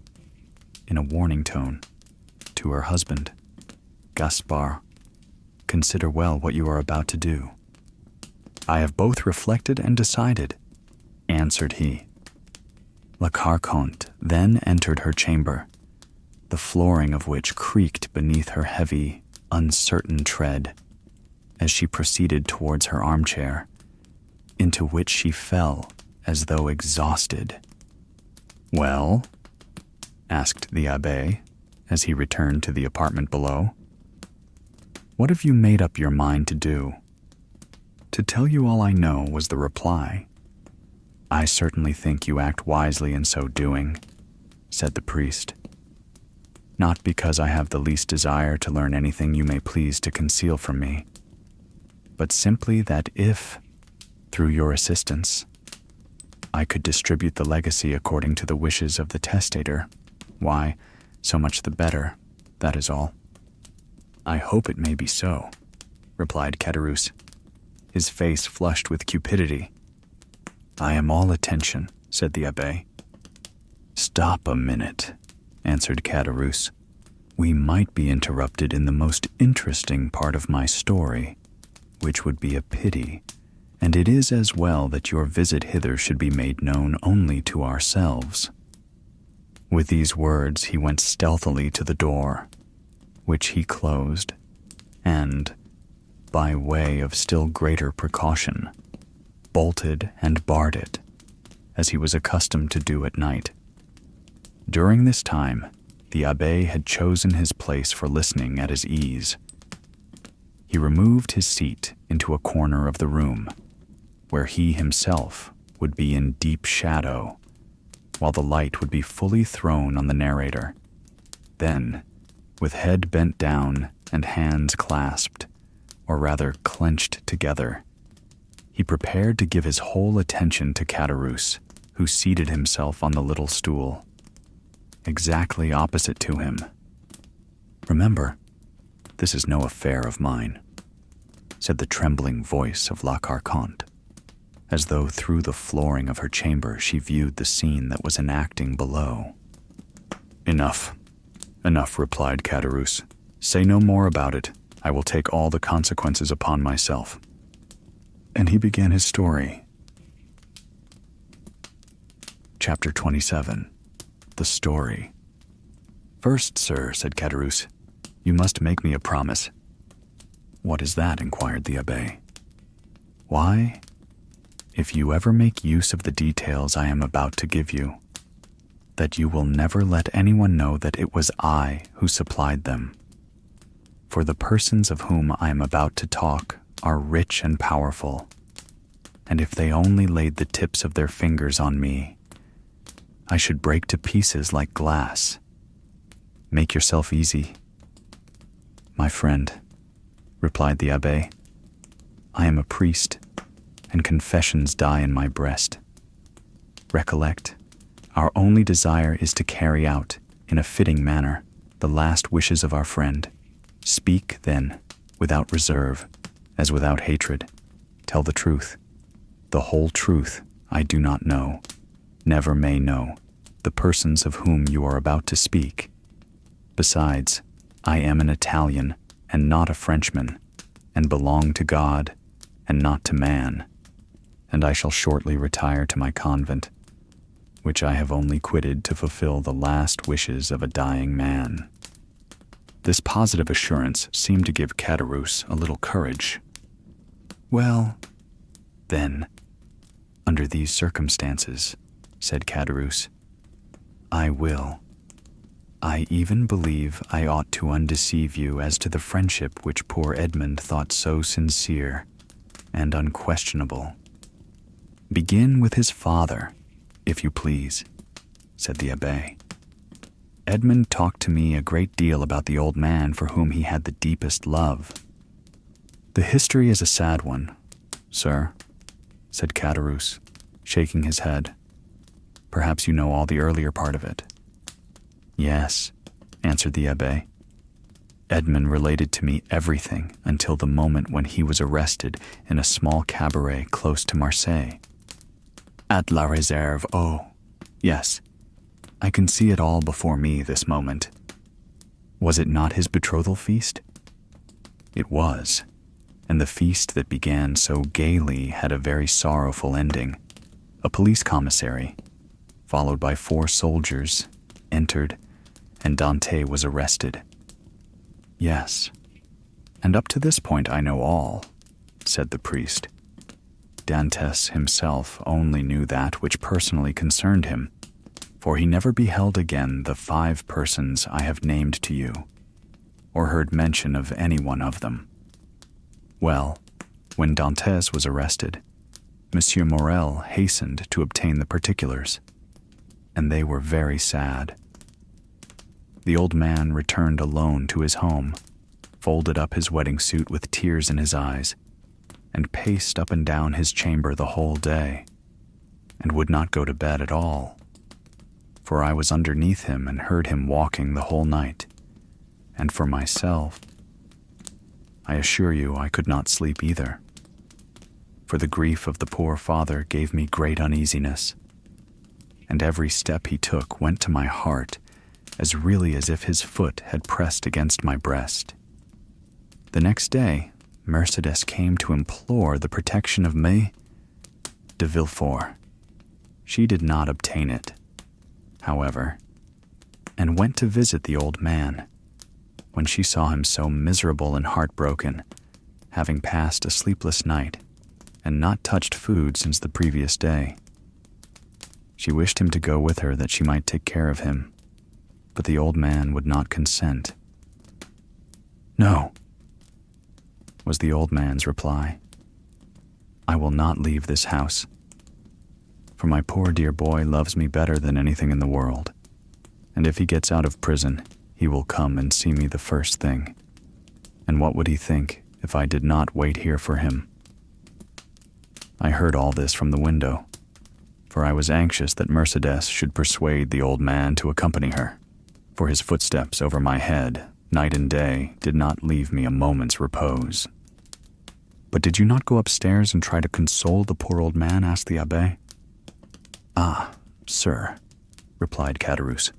in a warning tone, to her husband, Gaspard, consider well what you are about to do. I have both reflected and decided, answered he. La Carconte then entered her chamber, the flooring of which creaked beneath her heavy, uncertain tread, as she proceeded towards her armchair, into which she fell as though exhausted. Well? Asked the abbé, as he returned to the apartment below. What have you made up your mind to do? To tell you all I know, was the reply. I certainly think you act wisely in so doing, said the priest. Not because I have the least desire to learn anything you may please to conceal from me, but simply that if, through your assistance, I could distribute the legacy according to the wishes of the testator, why, so much the better, that is all. I hope it may be so, replied Caderousse, his face flushed with cupidity. I am all attention, said the abbé. Stop a minute, answered Caderousse. We might be interrupted in the most interesting part of my story, which would be a pity, and it is as well that your visit hither should be made known only to ourselves. With these words he went stealthily to the door, which he closed, and, by way of still greater precaution, bolted and barred it, as he was accustomed to do at night. During this time, the abbé had chosen his place for listening at his ease. He removed his seat into a corner of the room, where he himself would be in deep shadow, while the light would be fully thrown on the narrator. Then, with head bent down and hands clasped, or rather clenched together, he prepared to give his whole attention to Caderousse, who seated himself on the little stool, exactly opposite to him, Remember, this is no affair of mine," said the trembling voice of La Carconte, as though through the flooring of her chamber she viewed the scene that was enacting below. "Enough, enough," replied Caderousse. "Say no more about it. I will take all the consequences upon myself." And he began his story. Chapter 27. The Story. "First, sir," said Caderousse, "you must make me a promise." "What is that?" inquired the abbé. "Why, if you ever make use of the details I am about to give you, that you will never let anyone know that it was I who supplied them. For the persons of whom I am about to talk are rich and powerful, and if they only laid the tips of their fingers on me, I should break to pieces like glass. Make yourself easy." "My friend," replied the abbé, "I am a priest, and confessions die in my breast. Recollect, our only desire is to carry out, in a fitting manner, the last wishes of our friend. Speak, then, without reserve, as without hatred. Tell the truth. The whole truth I do not know, never may know, the persons of whom you are about to speak. Besides, I am an Italian and not a Frenchman, and belong to God and not to man, and I shall shortly retire to my convent, which I have only quitted to fulfill the last wishes of a dying man." This positive assurance seemed to give Caderousse a little courage. "Well, then, under these circumstances," said Caderousse, "I will. I even believe I ought to undeceive you as to the friendship which poor Edmond thought so sincere and unquestionable. Begin with his father, if you please," said the abbé. "Edmond talked to me a great deal about the old man for whom he had the deepest love." "The history is a sad one, sir," said Caderousse, shaking his head. "Perhaps you know all the earlier part of it." "Yes," answered the abbé. "Edmond related to me everything until the moment when he was arrested in a small cabaret close to Marseilles. At La Réserve, oh, yes, I can see it all before me this moment. Was it not his betrothal feast? It was, and the feast that began so gaily had a very sorrowful ending. A police commissary, followed by 4 soldiers, entered, and Dantès was arrested." "Yes, and up to this point I know all," said the priest. "Dantès himself only knew that which personally concerned him, for he never beheld again the 5 persons I have named to you, or heard mention of any one of them. Well, when Dantès was arrested, Monsieur Morrel hastened to obtain the particulars, and they were very sad. The old man returned alone to his home, folded up his wedding suit with tears in his eyes, and paced up and down his chamber the whole day, and would not go to bed at all, for I was underneath him and heard him walking the whole night, and for myself, I assure you I could not sleep either, for the grief of the poor father gave me great uneasiness, and every step he took went to my heart as really as if his foot had pressed against my breast. The next day, Mercédès came to implore the protection of me, de Villefort. She did not obtain it, however, and went to visit the old man, when she saw him so miserable and heartbroken, having passed a sleepless night and not touched food since the previous day. She wished him to go with her that she might take care of him, but the old man would not consent. "No," was the old man's reply. "I will not leave this house, for my poor dear boy loves me better than anything in the world, and if he gets out of prison, he will come and see me the first thing. And what would he think if I did not wait here for him?" I heard all this from the window, for I was anxious that Mercédès should persuade the old man to accompany her, for his footsteps over my head night and day, did not leave me a moment's repose. But did you not go upstairs and try to console the poor old man? Asked the abbé. Ah, sir, replied Caderousse,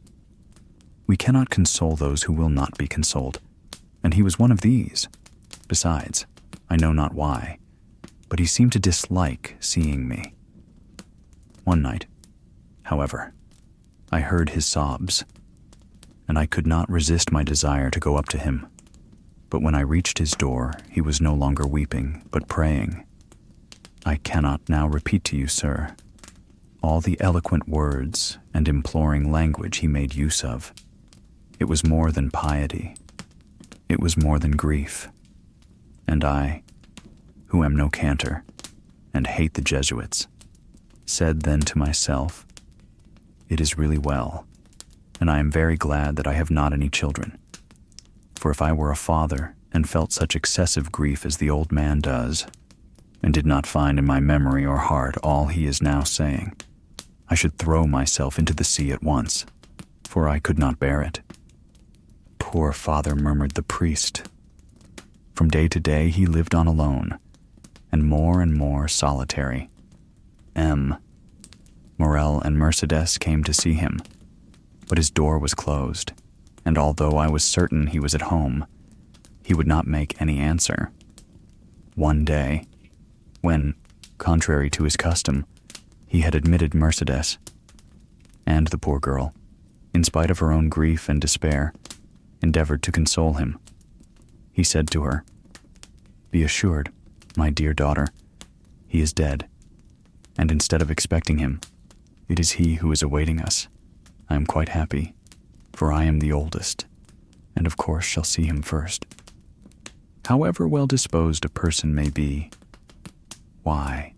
we cannot console those who will not be consoled, and he was one of these. Besides, I know not why, but he seemed to dislike seeing me. One night, however, I heard his sobs, and I could not resist my desire to go up to him. But when I reached his door, he was no longer weeping, but praying. I cannot now repeat to you, sir, all the eloquent words and imploring language he made use of. It was more than piety. It was more than grief. And I, who am no cantor, and hate the Jesuits, said then to myself, it is really well, and I am very glad that I have not any children. For if I were a father and felt such excessive grief as the old man does, and did not find in my memory or heart all he is now saying, I should throw myself into the sea at once, for I could not bear it. Poor father, murmured the priest. From day to day he lived on alone, and more solitary. Morrel and Mercédès came to see him, but his door was closed, and although I was certain he was at home, he would not make any answer. One day, when, contrary to his custom, he had admitted Mercédès, and the poor girl, in spite of her own grief and despair, endeavored to console him, he said to her, be assured, my dear daughter, he is dead, and instead of expecting him, it is he who is awaiting us. I am quite happy, for I am the oldest, and of course shall see him first. However well disposed a person may be, why?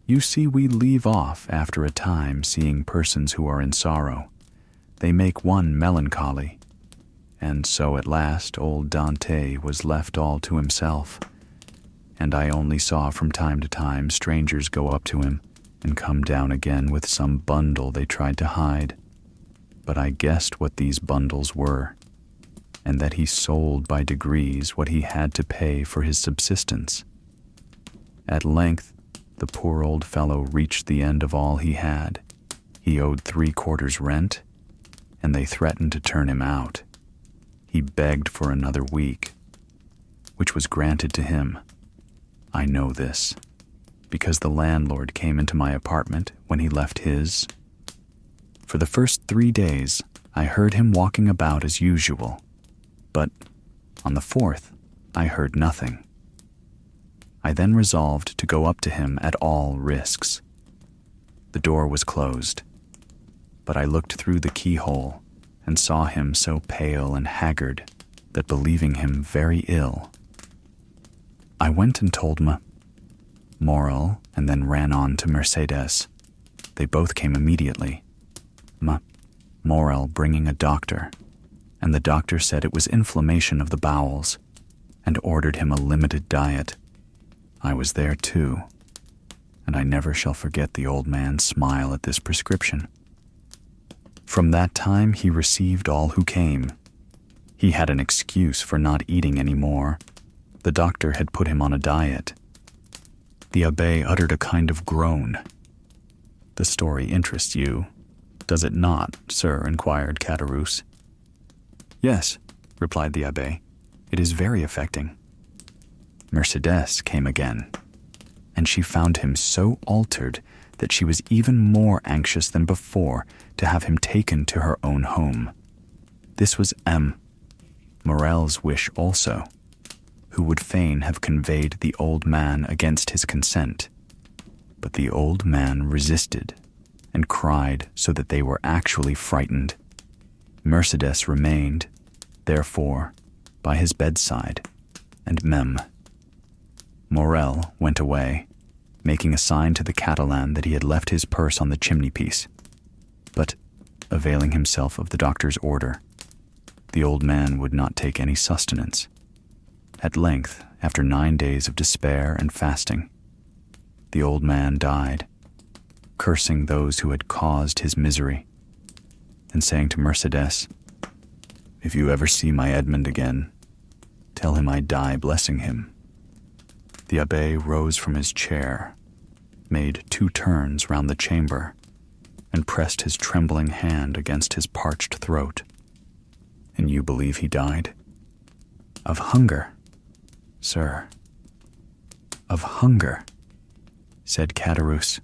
You see, we leave off after a time seeing persons who are in sorrow. They make one melancholy, and so at last old Dantès was left all to himself, and I only saw from time to time strangers go up to him and come down again with some bundle they tried to hide. But I guessed what these bundles were, and that he sold by degrees what he had to pay for his subsistence. At length, the poor old fellow reached the end of all he had. He owed 3 quarters rent, and they threatened to turn him out. He begged for another week, which was granted to him. I know this, because the landlord came into my apartment when he left his. For the first 3 days, I heard him walking about as usual, but on the 4th, I heard nothing. I then resolved to go up to him at all risks. The door was closed, but I looked through the keyhole and saw him so pale and haggard that, believing him very ill, I went and told Morrel, and then ran on to Mercédès. They both came immediately, Morrel bringing a doctor, and the doctor said it was inflammation of the bowels, and ordered him a limited diet. I was there too, and I never shall forget the old man's smile at this prescription. From that time he received all who came. He had an excuse for not eating any more. The doctor had put him on a diet. The abbé uttered a kind of groan. The story interests you, does it not, sir? Inquired Caderousse. Yes, replied the abbé. It is very affecting. Mercédès came again, and she found him so altered that she was even more anxious than before to have him taken to her own home. This was Morrel's wish also, who would fain have conveyed the old man against his consent. But the old man resisted and cried so that they were actually frightened. Mercédès remained, therefore, by his bedside, and Morrel went away, making a sign to the Catalan that he had left his purse on the chimney-piece. But, availing himself of the doctor's order, the old man would not take any sustenance. At length, after 9 days of despair and fasting, the old man died, cursing those who had caused his misery, and saying to Mercédès, if you ever see my Edmond again, tell him I die blessing him." The abbé rose from his chair, made 2 turns round the chamber, and pressed his trembling hand against his parched throat. "And you believe he died?" "Of hunger, sir." "Of hunger," said Caderousse.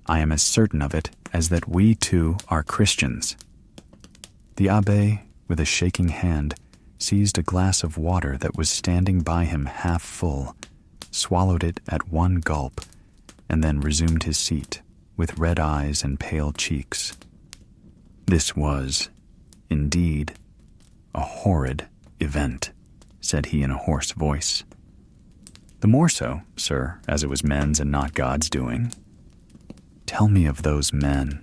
"I am as certain of it as that we too are Christians." The abbé, with a shaking hand, seized a glass of water that was standing by him half full, swallowed it at one gulp, and then resumed his seat, with red eyes and pale cheeks. "This was, indeed, a horrid event," said he in a hoarse voice. "The more so, sir, as it was men's and not God's doing." "Tell me of those men,"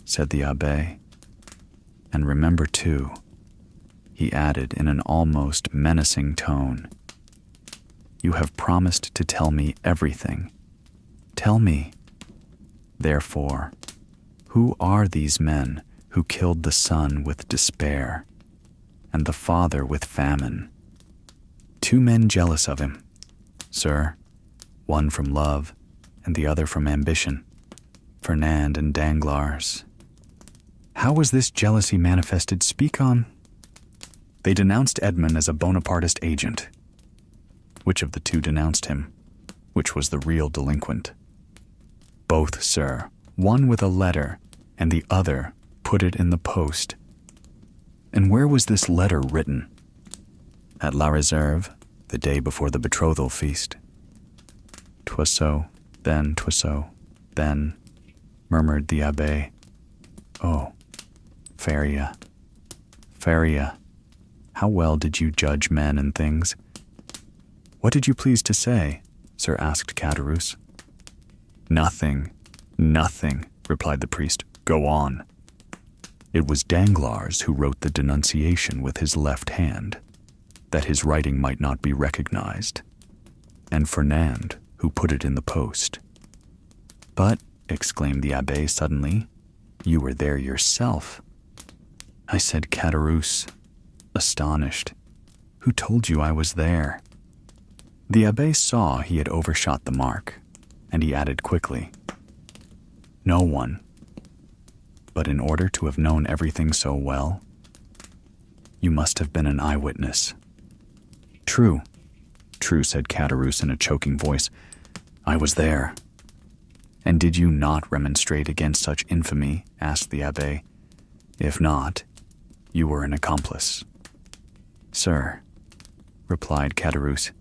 said the abbé. "And remember, too," he added in an almost menacing tone, "you have promised to tell me everything. Tell me, therefore, who are these men who killed the son with despair and the father with famine? 2 men jealous of him, sir, one from love and the other from ambition, Fernand and Danglars. How was this jealousy manifested? Speak on." "They denounced Edmond as a Bonapartist agent." "Which of the 2 denounced him? Which was the real delinquent?" "Both, sir, one with a letter, and the other put it in the post." "And where was this letter written?" "At La Réserve, the day before the betrothal feast." "'Twas so, then, 'twas so, then," murmured the abbé. "Oh, Faria, Faria, how well did you judge men and things?" "What did you please to say?" sir asked Caderousse. "Nothing, nothing," replied the priest. "Go on." "It was Danglars who wrote the denunciation with his left hand, that his writing might not be recognized, and Fernand who put it in the post." "But," exclaimed the abbé suddenly, "you were there yourself." "I," said Caderousse, astonished. "Who told you I was there?" The abbé saw he had overshot the mark, and he added quickly, "No one. But in order to have known everything so well, you must have been an eyewitness." "True, true," said Caderousse in a choking voice. "I was there." "And did you not remonstrate against such infamy?" asked the abbé. "If not, you were an accomplice." "Sir," replied Caderousse,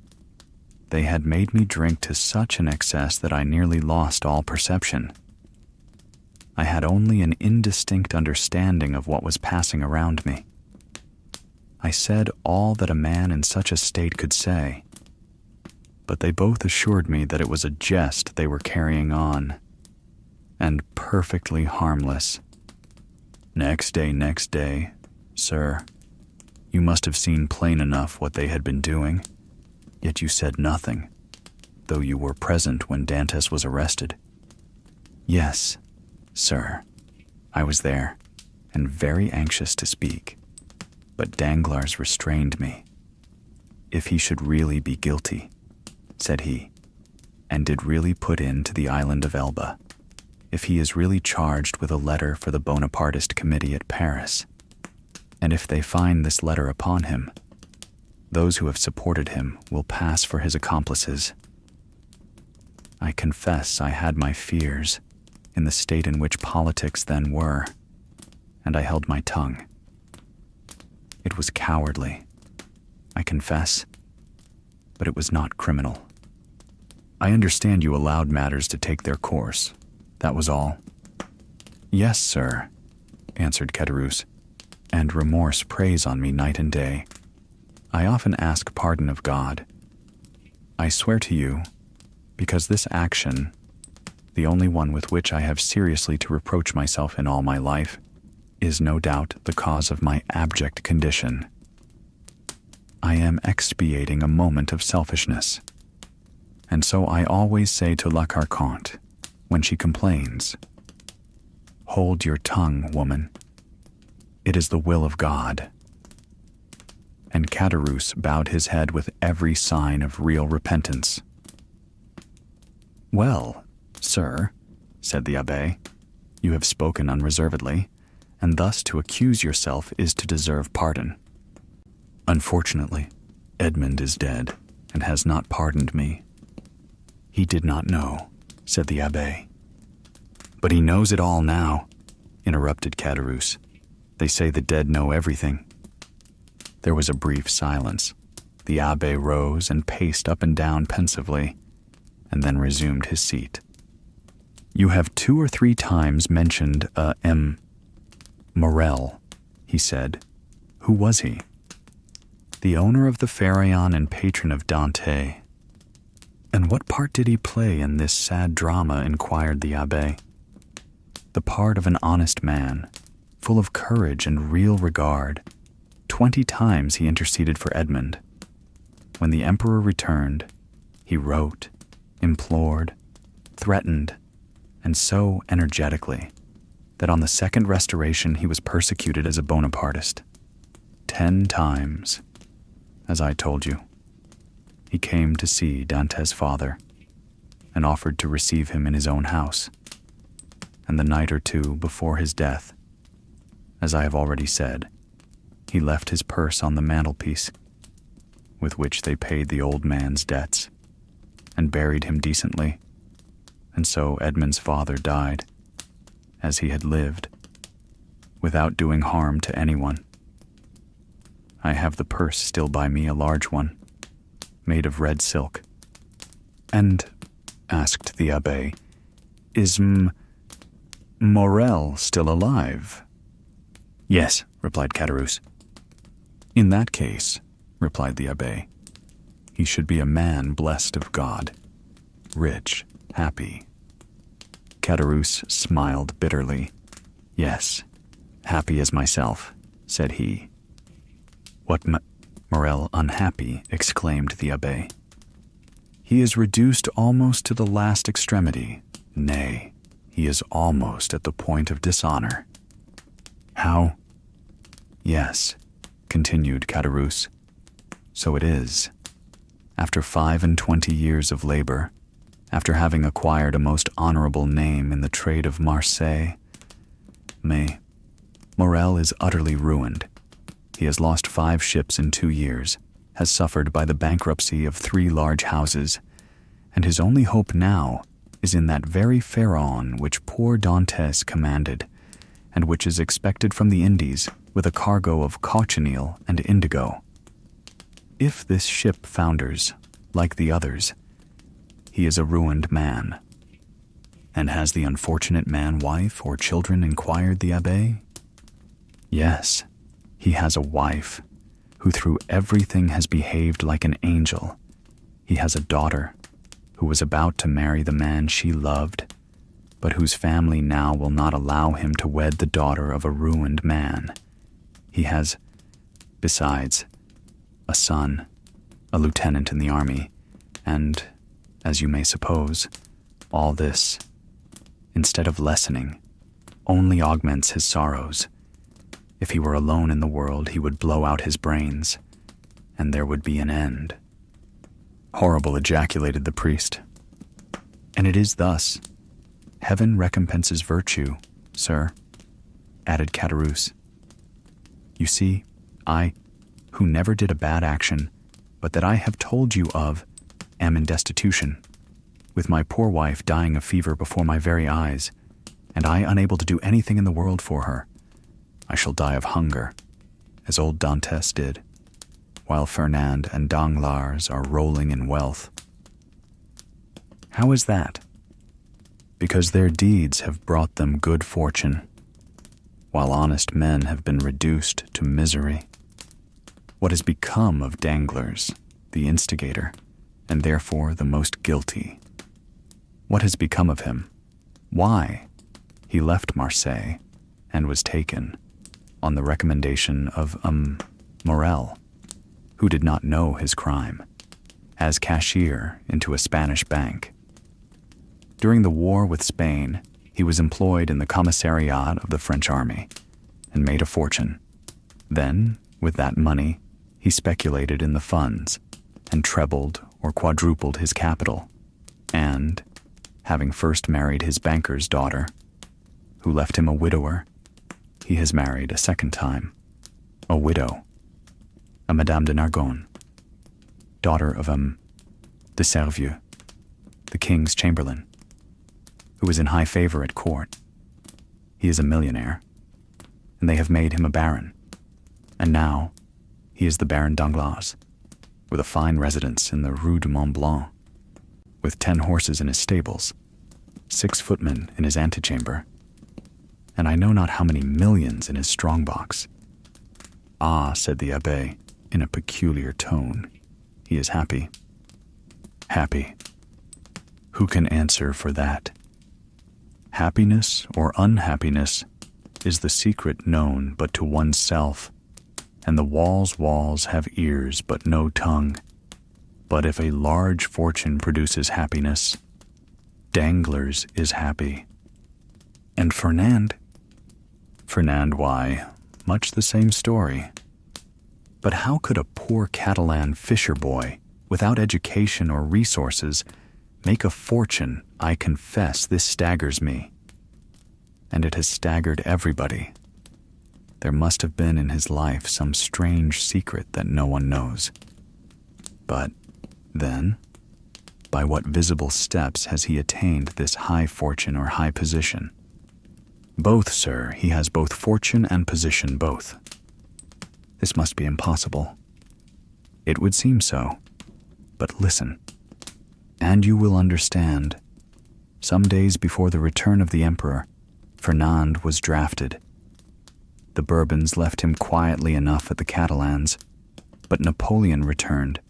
"they had made me drink to such an excess that I nearly lost all perception. I had only an indistinct understanding of what was passing around me. I said all that a man in such a state could say, but they both assured me that it was a jest they were carrying on, and perfectly harmless. Next day, sir, you must have seen plain enough what they had been doing, yet you said nothing, though you were present when Dantès was arrested." "Yes, sir, I was there, and very anxious to speak, but Danglars restrained me. 'If he should really be guilty,' said he, 'and did really put in to the island of Elba, if he is really charged with a letter for the Bonapartist committee at Paris, and if they find this letter upon him, those who have supported him will pass for his accomplices.' I confess I had my fears, in the state in which politics then were, and I held my tongue. It was cowardly, I confess, but it was not criminal. I understand you allowed matters to take their course. That was all." "Yes, sir," answered Caderousse, "and remorse preys on me night and day. I often ask pardon of God. I swear to you, because this action, the only one with which I have seriously to reproach myself in all my life, is no doubt the cause of my abject condition. I am expiating a moment of selfishness, and so I always say to La Carconte, when she complains, 'Hold your tongue, woman. It is the will of God." And Caderousse bowed his head with every sign of real repentance. "Well, sir," said the abbé, "you have spoken unreservedly, and thus to accuse yourself is to deserve pardon. Unfortunately, Edmond is dead and has not pardoned me." "He did not know," said the abbé. "But he knows it all now," interrupted Caderousse. "They say the dead know everything." There was a brief silence. The abbé rose and paced up and down pensively, and then resumed his seat. "You have 2 or 3 times mentioned Morrel," he said. "Who was he?" "The owner of the Pharaon and patron of Dantès." "And what part did he play in this sad drama?" inquired the abbé. "The part of an honest man, full of courage and real regard. 20 times he interceded for Edmond. When the emperor returned, he wrote, implored, threatened, and so energetically that on the second restoration he was persecuted as a Bonapartist. 10 times, as I told you, he came to see Dantès' father and offered to receive him in his own house. And the night or 2 before his death, as I have already said, he left his purse on the mantelpiece, with which they paid the old man's debts, and buried him decently, and so Edmond's father died, as he had lived, without doing harm to anyone. I have the purse still by me, a large one, made of red silk." "And," asked the abbé, "is Morrel still alive?" "Yes," replied Caderousse. "In that case," replied the abbé, "he should be a man blessed of God, rich, happy." Caderousse smiled bitterly. "Yes, happy as myself," said he. "What Morrel unhappy?" exclaimed the abbé. "He is reduced almost to the last extremity. Nay, he is almost at the point of dishonor." "How?" "Yes," continued Caderousse, "so it is. After 25 years of labor, after having acquired a most honorable name in the trade of Marseilles, Morrel is utterly ruined. He has lost 5 ships in 2 years, has suffered by the bankruptcy of 3 large houses, and his only hope now is in that very Pharaon which poor Dantès commanded, and which is expected from the Indies with a cargo of cochineal and indigo. If this ship founders, like the others, he is a ruined man." "And has the unfortunate man wife or children?" inquired the abbé. "Yes, he has a wife, who through everything has behaved like an angel. He has a daughter, who was about to marry the man she loved, but whose family now will not allow him to wed the daughter of a ruined man. He has, besides, a son, a lieutenant in the army, and, as you may suppose, all this, instead of lessening, only augments his sorrows. If he were alone in the world, he would blow out his brains, and there would be an end." "Horrible," ejaculated the priest. "And it is thus. Heaven recompenses virtue, sir," added Caderousse. "You see, I, who never did a bad action, but that I have told you of, am in destitution, with my poor wife dying of fever before my very eyes, and I unable to do anything in the world for her. I shall die of hunger, as old Dantès did, while Fernand and Danglars are rolling in wealth." "How is that?" "Because their deeds have brought them good fortune, while honest men have been reduced to misery. What has become of Danglars, the instigator, and therefore the most guilty? What has become of him? Why? He left Marseilles and was taken, on the recommendation of Morrel, who did not know his crime, as cashier into a Spanish bank. During the war with Spain, he was employed in the commissariat of the French army, and made a fortune. Then, with that money, he speculated in the funds and trebled or quadrupled his capital, and, having first married his banker's daughter, who left him a widower, he has married a second time, a widow, a Madame de Nargonne, daughter of de Servieux, the king's chamberlain, who is in high favor at court. He is a millionaire, and they have made him a baron, and now he is the Baron Danglars, with a fine residence in the Rue du Mont Blanc, with 10 horses in his stables, 6 footmen in his antechamber, and I know not how many millions in his strong-box. Ah, said the abbé, in a peculiar tone, he is happy. Happy. Who can answer for that? Happiness or unhappiness is the secret known but to oneself, and the walls have ears but no tongue. But if a large fortune produces happiness, Danglars is happy. And Fernand? Fernand, why, much the same story. But how could a poor Catalan fisher boy, without education or resources, make a fortune? I confess this staggers me. And it has staggered everybody. There must have been in his life some strange secret that no one knows. But then, by what visible steps has he attained this high fortune or high position? Both, sir, he has both fortune and position, both. This must be impossible. It would seem so. But listen, and you will understand. Some days before the return of the emperor, Fernand was drafted. The Bourbons left him quietly enough at the Catalans, but Napoleon returned.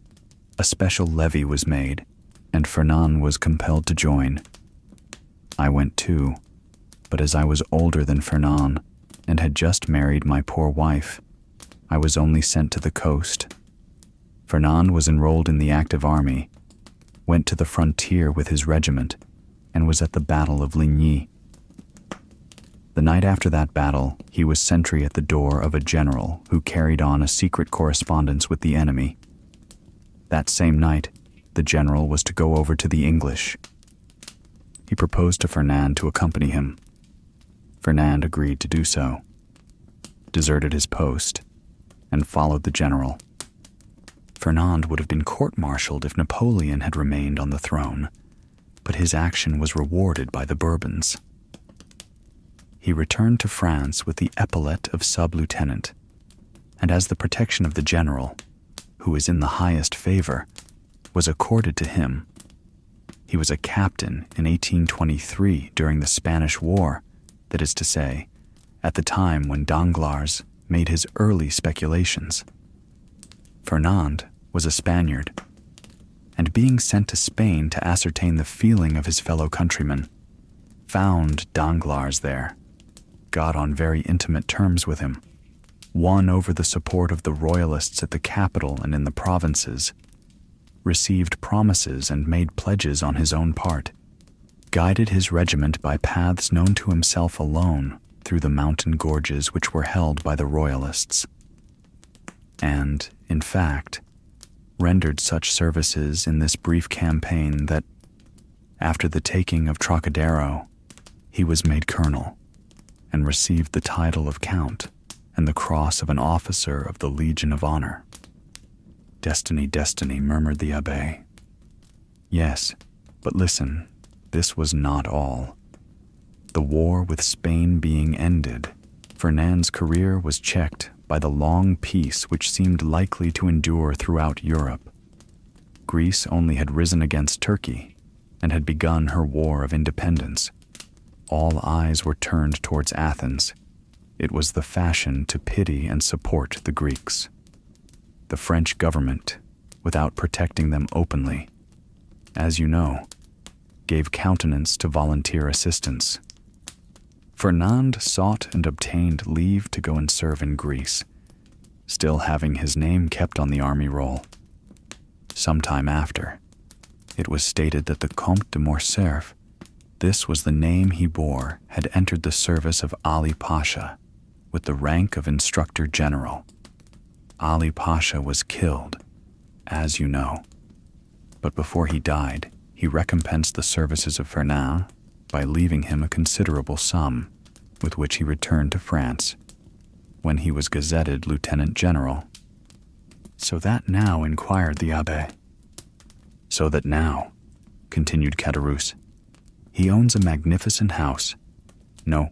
A special levy was made, and Fernand was compelled to join. I went too, but as I was older than Fernand and had just married my poor wife, I was only sent to the coast. Fernand was enrolled in the active army, went to the frontier with his regiment, and was at the Battle of Ligny. The night after that battle, he was sentry at the door of a general who carried on a secret correspondence with the enemy. That same night, the general was to go over to the English. He proposed to Fernand to accompany him. Fernand agreed to do so, deserted his post, and followed the general. Fernand would have been court-martialed if Napoleon had remained on the throne, but his action was rewarded by the Bourbons. He returned to France with the epaulet of sub-lieutenant, and as the protection of the general, who is in the highest favor, was accorded to him. He was a captain in 1823 during the Spanish War, that is to say, at the time when Danglars made his early speculations. Fernand was a Spaniard, and being sent to Spain to ascertain the feeling of his fellow countrymen, found Danglars there, got on very intimate terms with him, won over the support of the royalists at the capital and in the provinces, received promises and made pledges on his own part, guided his regiment by paths known to himself alone through the mountain gorges which were held by the royalists, and, in fact, rendered such services in this brief campaign that, after the taking of Trocadero, he was made colonel and received the title of count and the cross of an officer of the Legion of Honor. Destiny, destiny, murmured the abbé. Yes, but listen, this was not all. The war with Spain being ended, Fernand's career was checked by the long peace which seemed likely to endure throughout Europe. Greece only had risen against Turkey and had begun her war of independence. All eyes were turned towards Athens. It was the fashion to pity and support the Greeks. The French government, without protecting them openly, as you know, gave countenance to volunteer assistance. Fernand sought and obtained leave to go and serve in Greece, still having his name kept on the army roll. Some time after, it was stated that the Comte de Morcerf, this was the name he bore, had entered the service of Ali Pasha, with the rank of Instructor General. Ali Pasha was killed, as you know. But before he died, he recompensed the services of Fernand by leaving him a considerable sum, with which he returned to France, when he was gazetted Lieutenant General. So that now, inquired the Abbé. So that now, continued Caderousse, he owns a magnificent house. No,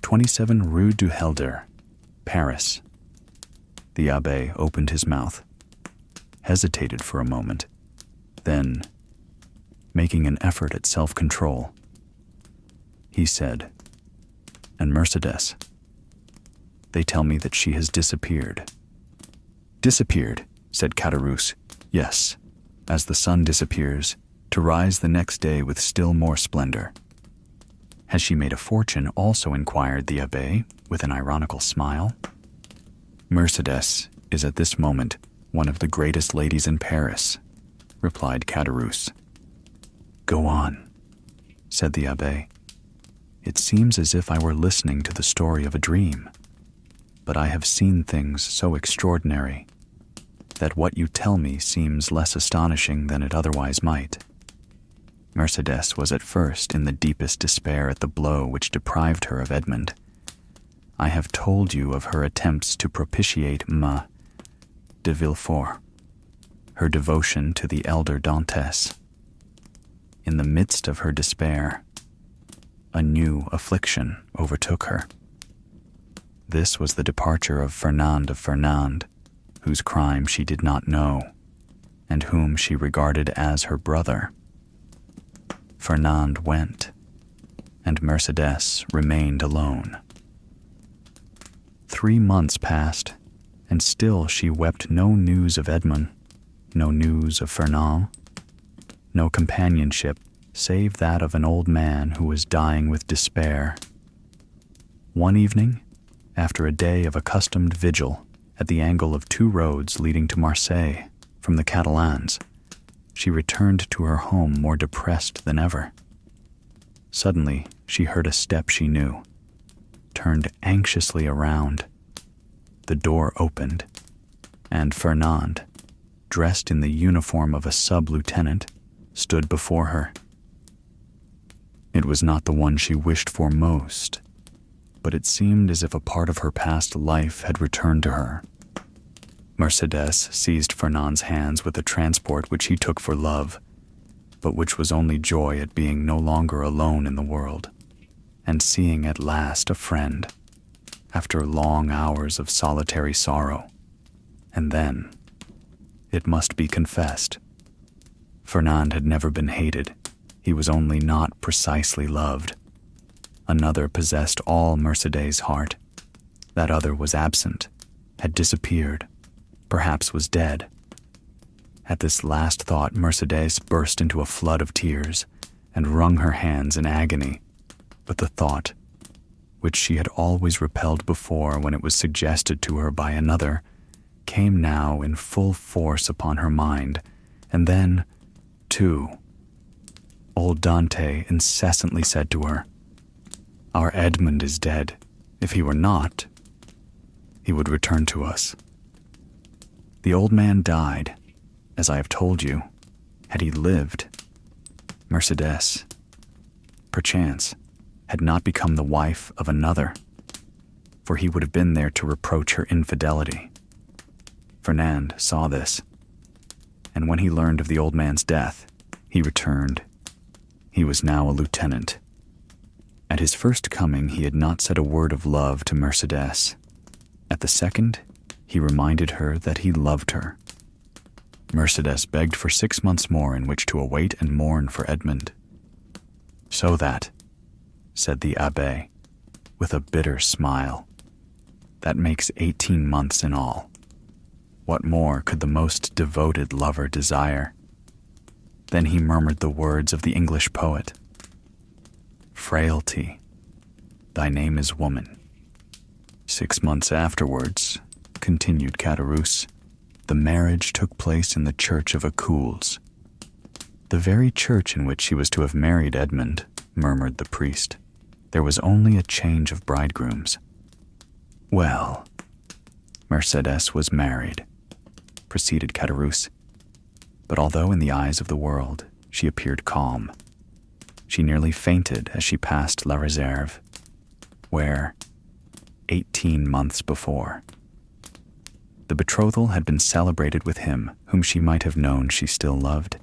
27 Rue du Helder, Paris. The Abbé opened his mouth, hesitated for a moment, then, making an effort at self-control, he said, "And Mercédès? They tell me that she has disappeared." "Disappeared," said Caderousse. "Yes, as the sun disappears, to rise the next day with still more splendor." "Has she made a fortune also?" inquired the Abbé, with an ironical smile. "Mercédès is at this moment one of the greatest ladies in Paris," replied Caderousse. "Go on," said the Abbé. "It seems as if I were listening to the story of a dream, but I have seen things so extraordinary that what you tell me seems less astonishing than it otherwise might. Mercédès was at first in the deepest despair at the blow which deprived her of Edmond. I have told you of her attempts to propitiate M. de Villefort, her devotion to the elder Dantès. In the midst of her despair, a new affliction overtook her. This was the departure of Fernand, whose crime she did not know, and whom she regarded as her brother. Fernand went, and Mercédès remained alone. 3 months passed, and still she wept no news of Edmond, no news of Fernand, no companionship save that of an old man who was dying with despair. One evening, after a day of accustomed vigil at the angle of 2 roads leading to Marseilles from the Catalans, she returned to her home more depressed than ever. Suddenly, she heard a step she knew, turned anxiously around. The door opened, and Fernand, dressed in the uniform of a sub-lieutenant, stood before her. It was not the one she wished for most, but it seemed as if a part of her past life had returned to her. Mercédès seized Fernand's hands with a transport which he took for love, but which was only joy at being no longer alone in the world, and seeing at last a friend, after long hours of solitary sorrow. And then, it must be confessed, Fernand had never been hated. He was only not precisely loved. Another possessed all Mercédès' heart. That other was absent, had disappeared, perhaps was dead. At this last thought, Mercédès burst into a flood of tears and wrung her hands in agony. But the thought, which she had always repelled before when it was suggested to her by another, came now in full force upon her mind, and then, too, old Dante incessantly said to her, "Our Edmond is dead. If he were not, he would return to us." The old man died, as I have told you. Had he lived, Mercédès, perchance, had not become the wife of another, for he would have been there to reproach her infidelity. Fernand saw this, and when he learned of the old man's death, he returned. He was now a lieutenant. At his first coming, he had not said a word of love to Mercédès. At the second, he reminded her that he loved her. Mercédès begged for 6 months more in which to await and mourn for Edmond. "So that," said the Abbé, with a bitter smile, "that makes 18 months in all. What more could the most devoted lover desire?" Then he murmured the words of the English poet, "Frailty, thy name is woman." 6 months afterwards, continued Caderousse, the marriage took place in the church of Écoules. "The very church in which she was to have married Edmond," murmured the priest. "There was only a change of bridegrooms." Well, Mercédès was married, proceeded Caderousse. But although in the eyes of the world she appeared calm, she nearly fainted as she passed La Réserve, where, 18 months before, the betrothal had been celebrated with him whom she might have known she still loved,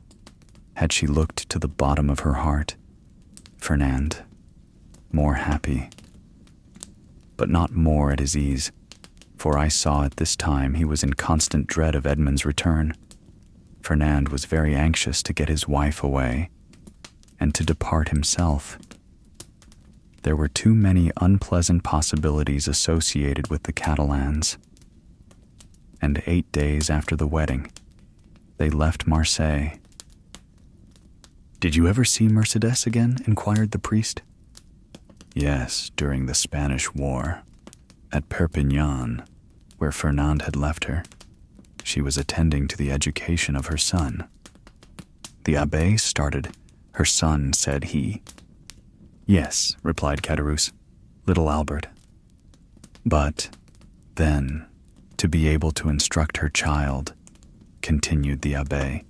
had she looked to the bottom of her heart, Fernand, more happy, but not more at his ease, for I saw at this time he was in constant dread of Edmond's return. Fernand was very anxious to get his wife away, and to depart himself. There were too many unpleasant possibilities associated with the Catalans, and 8 days after the wedding, they left Marseilles. "Did you ever see Mercédès again?" inquired the priest. "Yes, during the Spanish War, at Perpignan, where Fernand had left her. She was attending to the education of her son." The abbé started. "Her son," said he. "Yes," replied Caderousse, "little Albert. But, then, to be able to instruct her child," continued the abbé,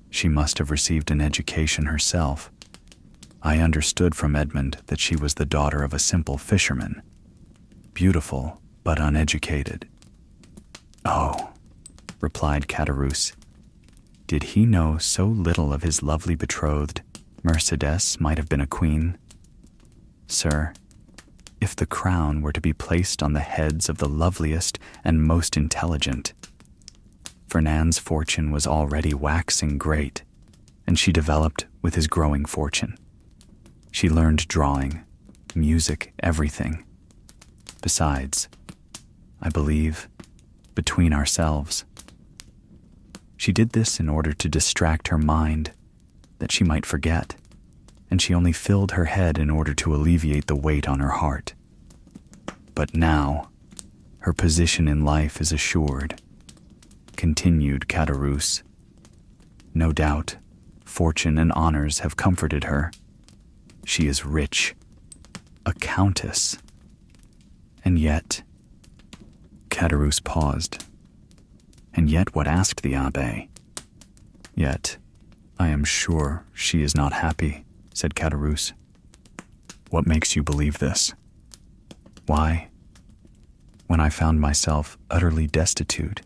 "she must have received an education herself. I understood from Edmond that she was the daughter of a simple fisherman, beautiful but uneducated." "Oh," replied Caderousse, "did he know so little of his lovely betrothed, Mercédès might have been a queen? Sir, if the crown were to be placed on the heads of the loveliest and most intelligent, Fernand's fortune was already waxing great, and she developed with his growing fortune. She learned drawing, music, everything. Besides, I believe, between ourselves, she did this in order to distract her mind, that she might forget, and she only filled her head in order to alleviate the weight on her heart. But now, her position in life is assured," continued Caderousse. "No doubt, fortune and honors have comforted her. She is rich, a countess. And yet," Caderousse paused. "And yet what?" asked the abbé. "Yet, I am sure she is not happy," said Caderousse. "What makes you believe this?" "Why, when I found myself utterly destitute,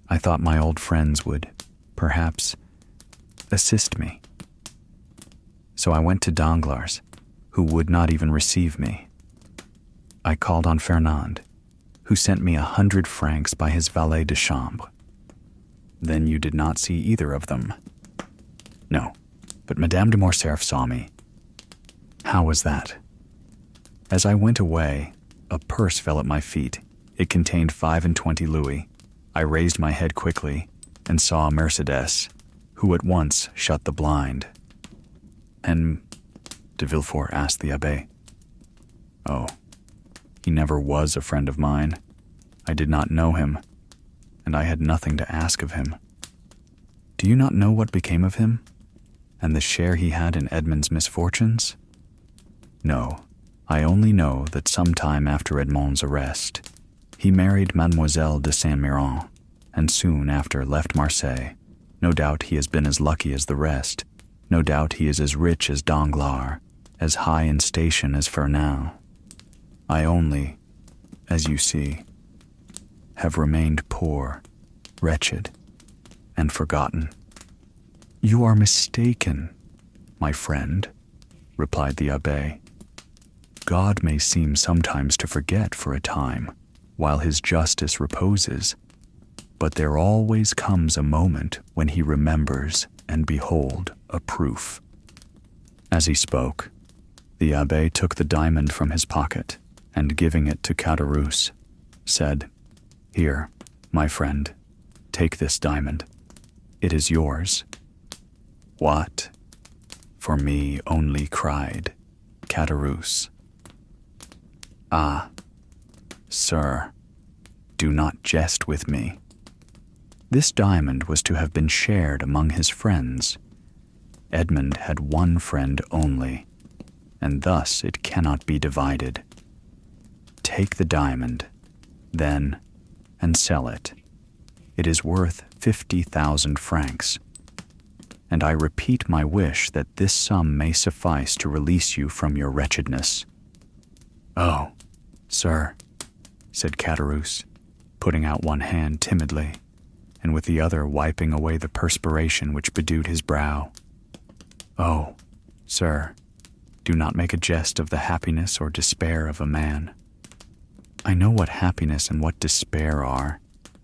I thought my old friends would, perhaps, assist me. So I went to Danglars, who would not even receive me. I called on Fernand, who sent me 100 francs by his valet de chambre." "Then you did not see either of them?" "No, but Madame de Morcerf saw me." "How was that?" "As I went away, a purse fell at my feet. It contained 25 louis. I raised my head quickly and saw Mercédès, who at once shut the blind." "And de Villefort?" asked the abbé. "Oh, he never was a friend of mine. I did not know him, and I had nothing to ask of him." "Do you not know what became of him, and the share he had in Edmond's misfortunes?" "No, I only know that some time after Edmond's arrest, he married Mademoiselle de Saint-Méran, and soon after left Marseilles. No doubt he has been as lucky as the rest. No doubt he is as rich as Danglars, as high in station as Fernand. I only, as you see, have remained poor, wretched, and forgotten." "You are mistaken, my friend," replied the abbé. "God may seem sometimes to forget for a time, while his justice reposes, but there always comes a moment when he remembers, and behold, a proof." As he spoke, the abbé took the diamond from his pocket, and giving it to Caderousse, said, "Here, my friend, take this diamond. It is yours." "What? For me only," cried Caderousse. "Ah, sir, do not jest with me. This diamond was to have been shared among his friends. Edmond had one friend only, and thus it cannot be divided. take the diamond, then, and sell it. It is worth 50,000 francs. And I repeat my wish that this sum may suffice to release you from your wretchedness." "Oh, sir," said Caderousse, putting out one hand timidly, and with the other wiping away the perspiration which bedewed his brow. "Oh, sir, do not make a jest of the happiness or despair of a man. I know what happiness and what despair are,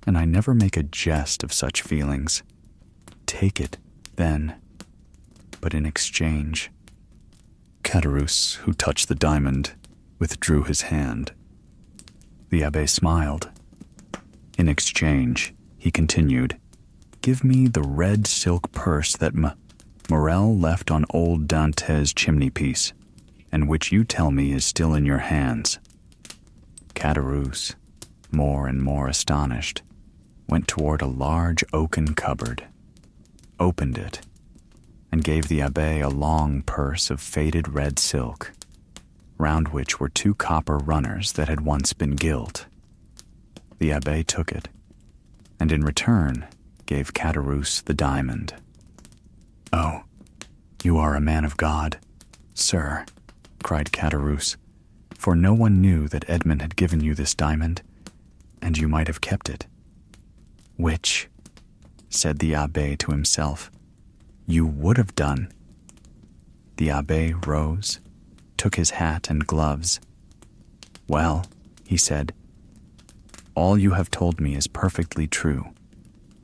and I never make a jest of such feelings. Take it, then, but in exchange." Caderousse, who touched the diamond, withdrew his hand. The abbé smiled. "In exchange," he continued, "give me the red silk purse that Morrel left on old Dantès' chimney-piece, and which you tell me is still in your hands." Caderousse, more and more astonished, went toward a large oaken cupboard, opened it, and gave the abbé a long purse of faded red silk, round which were 2 copper runners that had once been gilt. The abbé took it, and in return gave Caderousse the diamond. "Oh, you are a man of God, sir," cried Caderousse, "for no one knew that Edmond had given you this diamond, and you might have kept it." "Which," said the abbé to himself, "you would have done." The abbé rose, took his hat and gloves. "Well," he said, "all you have told me is perfectly true,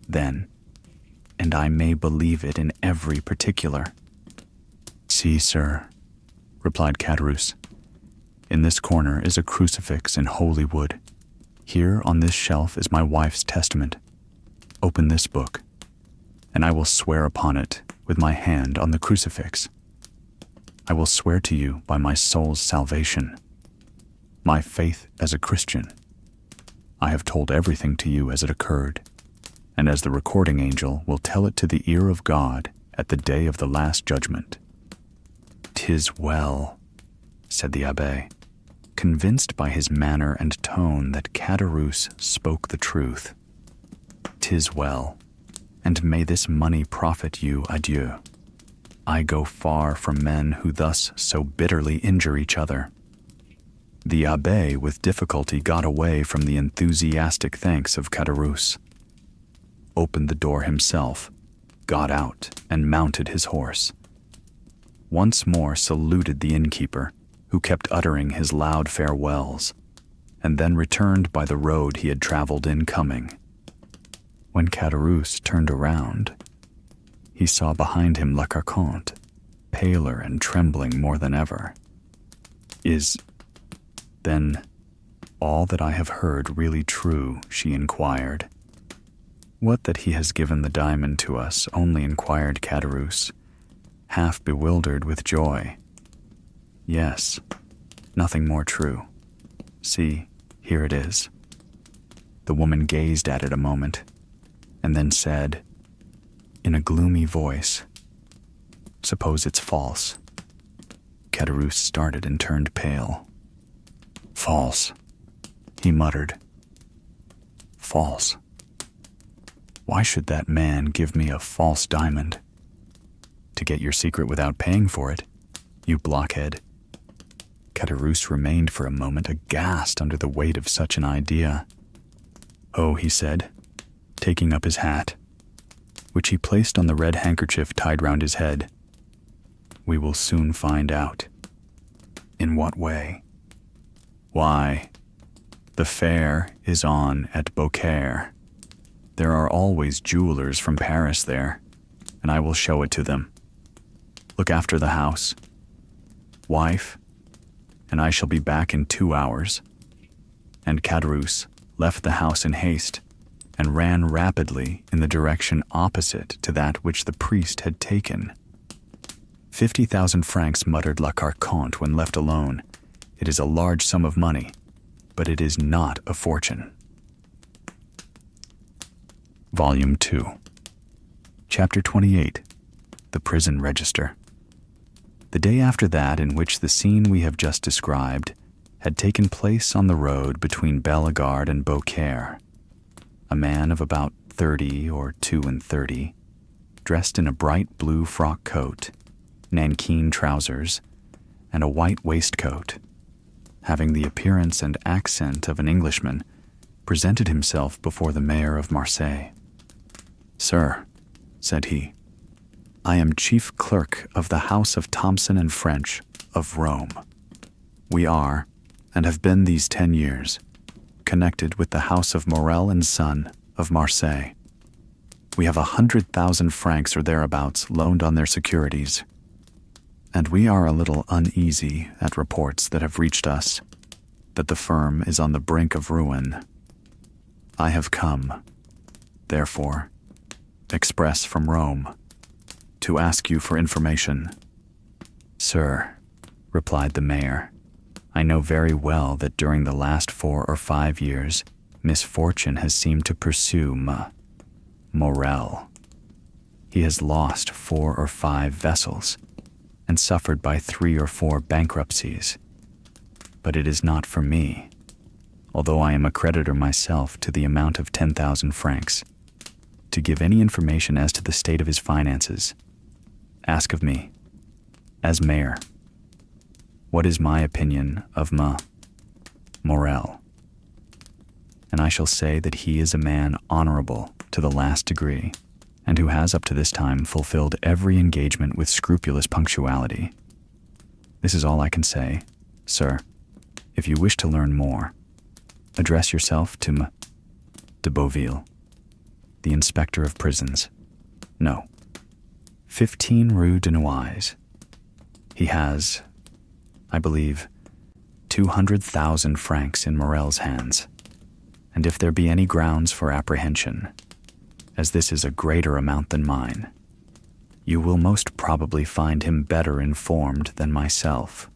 then, and I may believe it in every particular." "See, sir," replied Caderousse, "in this corner is a crucifix in holy wood. Here on this shelf is my wife's testament. Open this book, and I will swear upon it with my hand on the crucifix. I will swear to you by my soul's salvation, my faith as a Christian. I have told everything to you as it occurred, and as the recording angel will tell it to the ear of God at the day of the last judgment." "'Tis well," said the abbé, convinced by his manner and tone that Caderousse spoke the truth. "'Tis well, and may this money profit you. Adieu. I go far from men who thus so bitterly injure each other." The abbé with difficulty got away from the enthusiastic thanks of Caderousse, opened the door himself, got out, and mounted his horse. Once more saluted the innkeeper, who kept uttering his loud farewells, and then returned by the road he had traveled in coming. When Caderousse turned around, he saw behind him La Carconte, paler and trembling more than ever. "Is, then, all that I have heard really true?" she inquired. "What, that he has given the diamond to us only?" inquired Caderousse, half bewildered with joy. "Yes, nothing more true. See, here it is." The woman gazed at it a moment, and then said, in a gloomy voice, "Suppose it's false." Caderousse started and turned pale. "False," he muttered. "False. Why should that man give me a false diamond? To get your secret without paying for it, you blockhead." Caderousse remained for a moment aghast under the weight of such an idea. "Oh," he said, taking up his hat, which he placed on the red handkerchief tied round his head, "we will soon find out." "In what way?" "Why, the fair is on at Beaucaire. There are always jewelers from Paris there, and I will show it to them. Look after the house, wife, and I shall be back in 2 hours." And Caderousse left the house in haste and ran rapidly in the direction opposite to that which the priest had taken. 50,000 francs, muttered La Carconte when left alone. "It is a large sum of money, but it is not a fortune." Volume 2. Chapter 28. The Prison Register. The day after that in which the scene we have just described had taken place on the road between Bellegarde and Beaucaire. A man of about 30 or 32, dressed in a bright blue frock coat, nankeen trousers, and a white waistcoat, having the appearance and accent of an Englishman, presented himself before the mayor of Marseilles. "Sir," said he, "I am chief clerk of the House of Thomson and French of Rome. We are, and have been these 10 years, connected with the House of Morrel and Son of Marseilles. We have 100,000 francs or thereabouts loaned on their securities, and we are a little uneasy at reports that have reached us that the firm is on the brink of ruin. I have come, therefore, express from Rome, to ask you for information." "Sir," replied the mayor, "I know very well that during the last 4 or 5 years, misfortune has seemed to pursue Morrel. He has lost 4 or 5 vessels, and suffered by 3 or 4 bankruptcies. But it is not for me, although I am a creditor myself to the amount of 10,000 francs, to give any information as to the state of his finances. Ask of me, as mayor, what is my opinion of Morrel, and I shall say that he is a man honorable to the last degree, and who has up to this time fulfilled every engagement with scrupulous punctuality. This is all I can say, sir. If you wish to learn more, address yourself to de Beauville, the inspector of prisons. No, 15 Rue de Noailles. He has, I believe, 200,000 francs in Morrel's hands, and if there be any grounds for apprehension, as this is a greater amount than mine, you will most probably find him better informed than myself."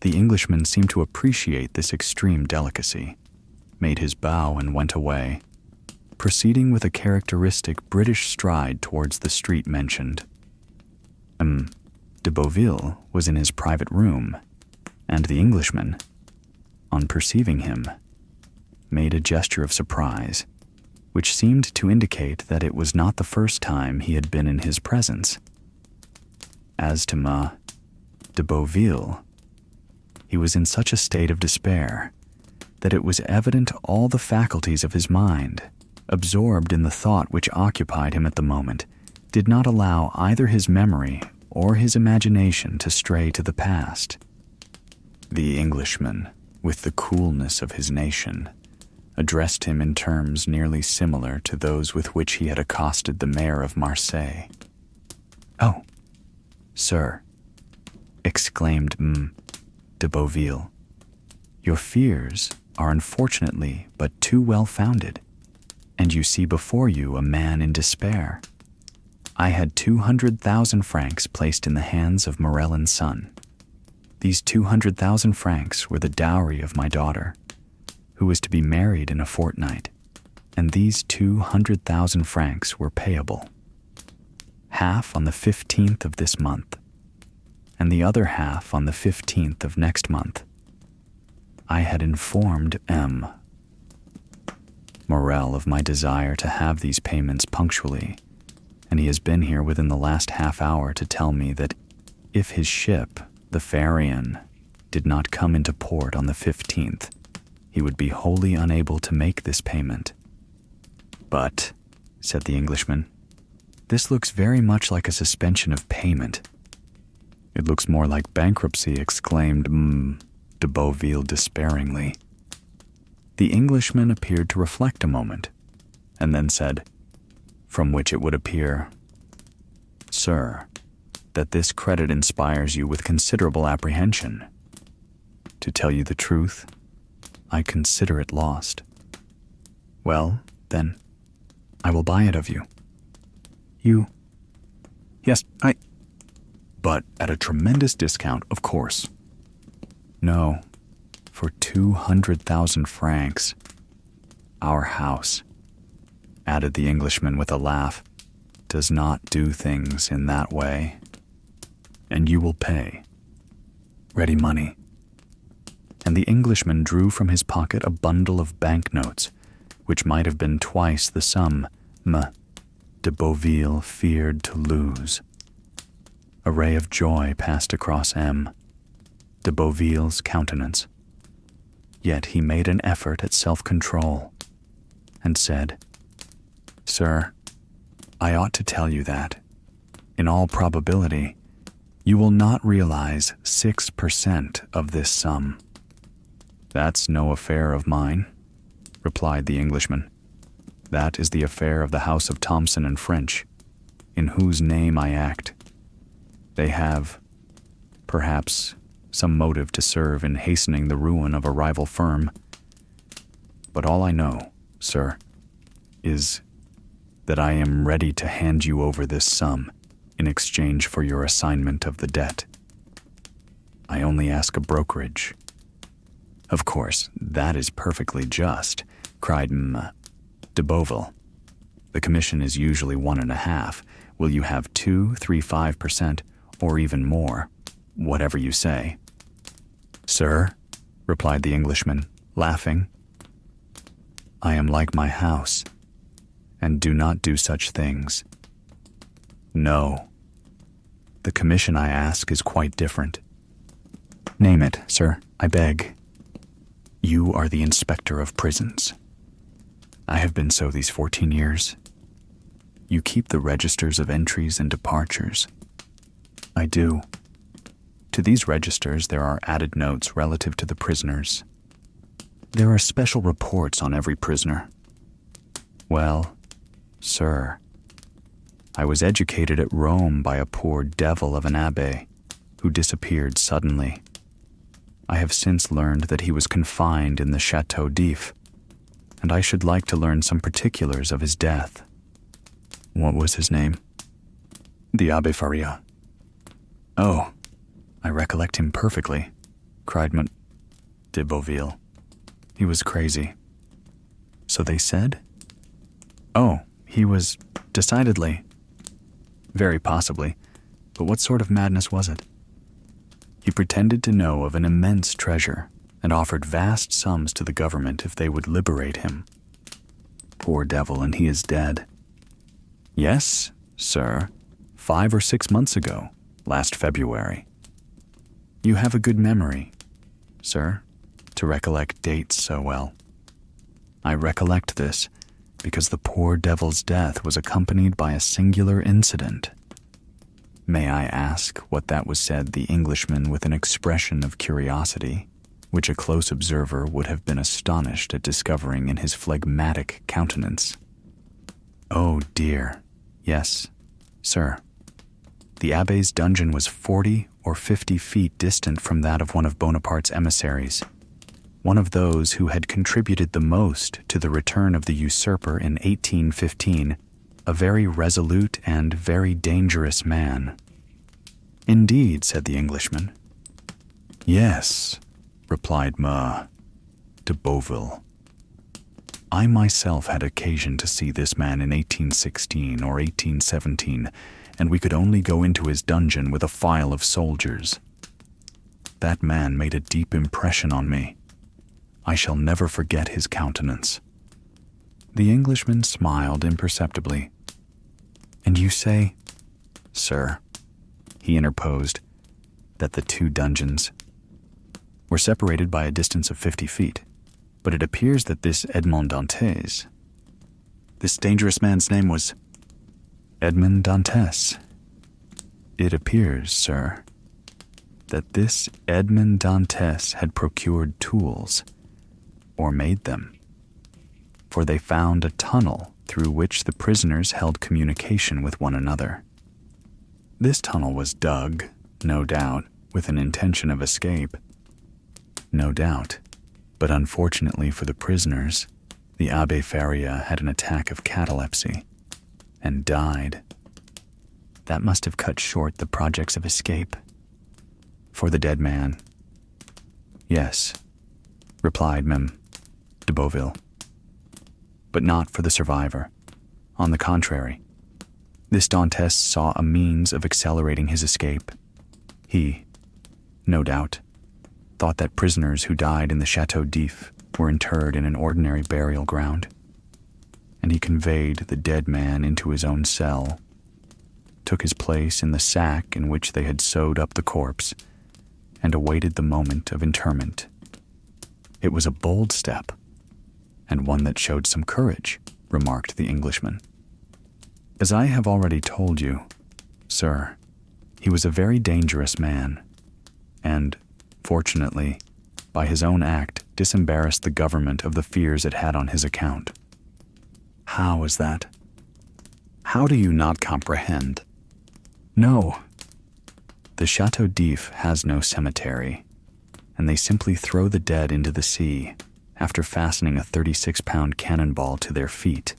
The Englishman seemed to appreciate this extreme delicacy, made his bow and went away, proceeding with a characteristic British stride towards the street mentioned. De Beauville was in his private room, and the Englishman, on perceiving him, made a gesture of surprise, which seemed to indicate that it was not the first time he had been in his presence. As to de Beauville, he was in such a state of despair that it was evident all the faculties of his mind, absorbed in the thought which occupied him at the moment, did not allow either his memory or his imagination to stray to the past. The Englishman, with the coolness of his nation, addressed him in terms nearly similar to those with which he had accosted the mayor of Marseilles. "Oh, sir," exclaimed de Beauville, "your fears are unfortunately but too well founded, and you see before you a man in despair. I had 200,000 francs placed in the hands of Morrel and Son. These 200,000 francs were the dowry of my daughter, who was to be married in a fortnight, and these 200,000 francs were payable, half on the 15th of this month, and the other half on the 15th of next month. I had informed M. Morrel of my desire to have these payments punctually, and he has been here within the last half hour to tell me that if his ship, the Pharian, did not come into port on the 15th, he would be wholly unable to make this payment." "But," said the Englishman, "this looks very much like a suspension of payment." "It looks more like bankruptcy," exclaimed de Beauville despairingly. The Englishman appeared to reflect a moment, and then said, "From which it would appear, sir, that this credit inspires you with considerable apprehension. To tell you the truth, I consider it lost." "Well, then, I will buy it of you." "You?" "Yes, but at a tremendous discount, of course." "No, for 200,000 francs. Our house," added the Englishman with a laugh, "does not do things in that way. And you will pay. Ready money. and the Englishman drew from his pocket a bundle of banknotes, which might have been twice the sum M. de Beauville feared to lose. A ray of joy passed across M. de Beauville's countenance. Yet he made an effort at self-control, and said, "Sir, I ought to tell you that, in all probability, you will not realize 6% of this sum." "That's no affair of mine," replied the Englishman. "That is the affair of the house of Thomson and French, in whose name I act. They have, perhaps, some motive to serve in hastening the ruin of a rival firm. But all I know, sir, is that I am ready to hand you over this sum in exchange for your assignment of the debt. I only ask a brokerage." "Of course, that is perfectly just," cried M. de Beauville. "The commission is usually 1.5. Will you have 2, 3, 5%, or even more? Whatever you say." "Sir," replied the Englishman, laughing, "I am like my house, and do not do such things. No. The commission I ask is quite different." "Name it, sir, I beg." "You are the inspector of prisons." "I have been so these 14 years." "You keep the registers of entries and departures." "I do." "To these registers there are added notes relative to the prisoners." "There are special reports on every prisoner." "Well, sir, I was educated at Rome by a poor devil of an abbé who disappeared suddenly. I have since learned that he was confined in the Château d'If, and I should like to learn some particulars of his death." "What was his name?" "The Abbé Faria." "Oh, I recollect him perfectly," cried M. de Beauville. "He was crazy." "So they said?" "Oh, he was, decidedly." "Very possibly, but what sort of madness was it?" "He pretended to know of an immense treasure, and offered vast sums to the government if they would liberate him." "Poor devil, and he is dead." "Yes, sir, 5 or 6 months ago, last February." "You have a good memory, sir, to recollect dates so well." "I recollect this because the poor devil's death was accompanied by a singular incident." "May I ask what that was?" said the Englishman with an expression of curiosity, which a close observer would have been astonished at discovering in his phlegmatic countenance. "Oh dear, yes, sir. The abbé's dungeon was 40 or 50 feet distant from that of one of Bonaparte's emissaries, one of those who had contributed the most to the return of the usurper in 1815, a very resolute and very dangerous man." "Indeed," said the Englishman. "Yes," replied M. de Beauville. "I myself had occasion to see this man in 1816 or 1817, and we could only go into his dungeon with a file of soldiers. That man made a deep impression on me. I shall never forget his countenance." The Englishman smiled imperceptibly. "And you say, sir," he interposed, "that the 2 dungeons were separated by a distance of 50 feet. But it appears that this Edmond Dantès, this dangerous man's name was—" "Edmond Dantès. It appears, sir, that this Edmond Dantès had procured tools, or made them, for they found a tunnel through which the prisoners held communication with one another. This tunnel was dug, no doubt, with an intention of escape." "No doubt, but unfortunately for the prisoners, the Abbé Faria had an attack of catalepsy, and died." "That must have cut short the projects of escape." "For the dead man, yes," replied M. de Beauville, "but not for the survivor. On the contrary, this Dantès saw a means of accelerating his escape. He, no doubt, thought that prisoners who died in the Château d'If were interred in an ordinary burial ground, and he conveyed the dead man into his own cell, took his place in the sack in which they had sewed up the corpse, and awaited the moment of interment. It was a bold step, and one that showed some courage, remarked the Englishman. As I have already told you, sir, he was a very dangerous man, and, fortunately, by his own act, disembarrassed the government of the fears it had on his account. How is that? How do you not comprehend? No. The Château d'If has no cemetery, and they simply throw the dead into the sea after fastening a 36-pound cannonball to their feet.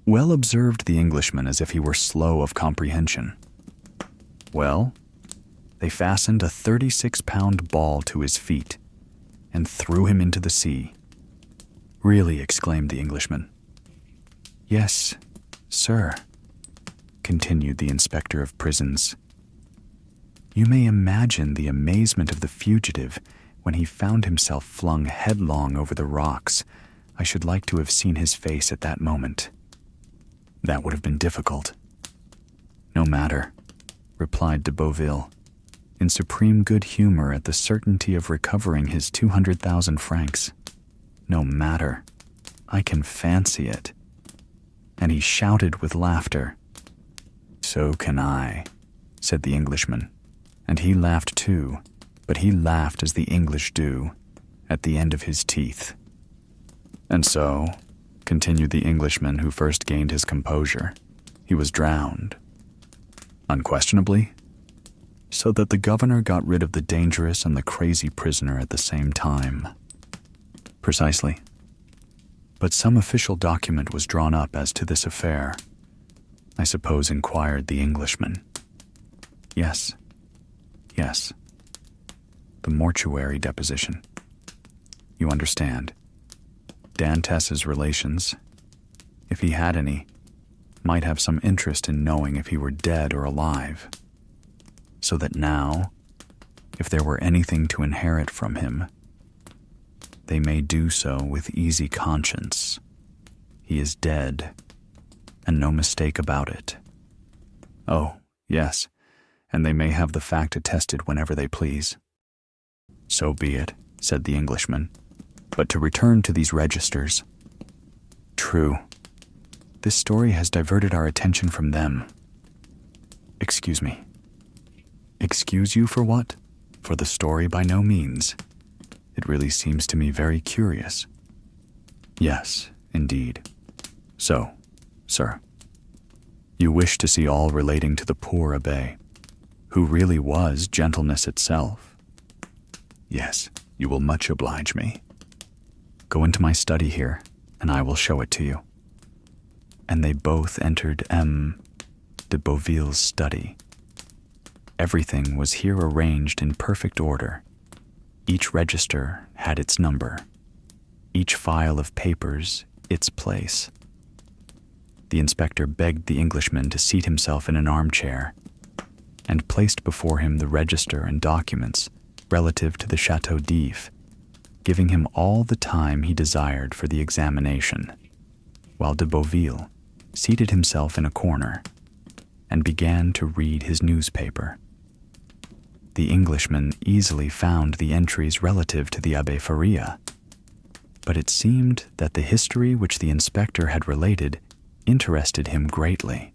Well, observed the Englishman as if he were slow of comprehension. Well, they fastened a 36-pound ball to his feet and threw him into the sea. Really, exclaimed the Englishman. Yes, sir, continued the inspector of prisons. You may imagine the amazement of the fugitive when he found himself flung headlong over the rocks. I should like to have seen his face at that moment. That would have been difficult. No matter, replied de Beauville, in supreme good humor at the certainty of recovering his 200,000 francs. No matter, I can fancy it. And he shouted with laughter. So can I, said the Englishman, and he laughed too, but he laughed as the English do, at the end of his teeth. And so, continued the Englishman who first gained his composure, he was drowned. Unquestionably, so that the governor got rid of the dangerous and the crazy prisoner at the same time. Precisely. But some official document was drawn up as to this affair, I suppose, inquired the Englishman. Yes. Yes. The mortuary deposition. You understand. Dantès' relations, if he had any, might have some interest in knowing if he were dead or alive, so that now, if there were anything to inherit from him, they may do so with easy conscience. He is dead, and no mistake about it. Oh, yes, and they may have the fact attested whenever they please. So be it, said the Englishman. But to return to these registers. True. This story has diverted our attention from them. Excuse me. Excuse you for what? For the story? By no means. It really seems to me very curious. Yes, indeed. So, sir, you wish to see all relating to the poor abbé, who really was gentleness itself? Yes, you will much oblige me. Go into my study here, and I will show it to you. And they both entered M. de Beauville's study. Everything was here arranged in perfect order. Each register had its number, each file of papers its place. The inspector begged the Englishman to seat himself in an armchair, and placed before him the register and documents relative to the Château d'If, giving him all the time he desired for the examination, while de Beauville seated himself in a corner and began to read his newspaper. The Englishman easily found the entries relative to the Abbé Faria, but it seemed that the history which the inspector had related interested him greatly.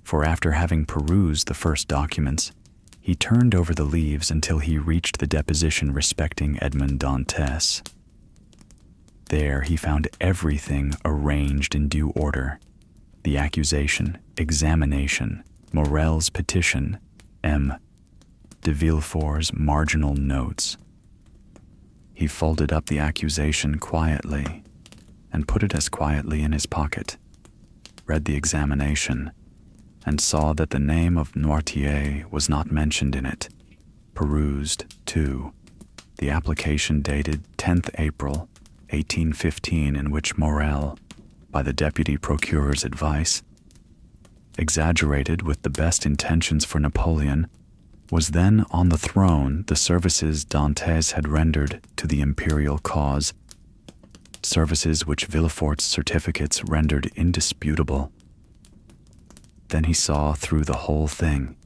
For after having perused the first documents, he turned over the leaves until he reached the deposition respecting Edmond Dantès. There he found everything arranged in due order: the accusation, examination, Morrel's petition, M. de Villefort's marginal notes. He folded up the accusation quietly and put it as quietly in his pocket, read the examination, and saw that the name of Noirtier was not mentioned in it. Perused, too, the application dated 10th April, 1815, in which Morrel, by the deputy procuror's advice, exaggerated with the best intentions for Napoleon, Was then on the throne the services Dantès had rendered to the imperial cause, services which Villefort's certificates rendered indisputable. Then he saw through the whole thing.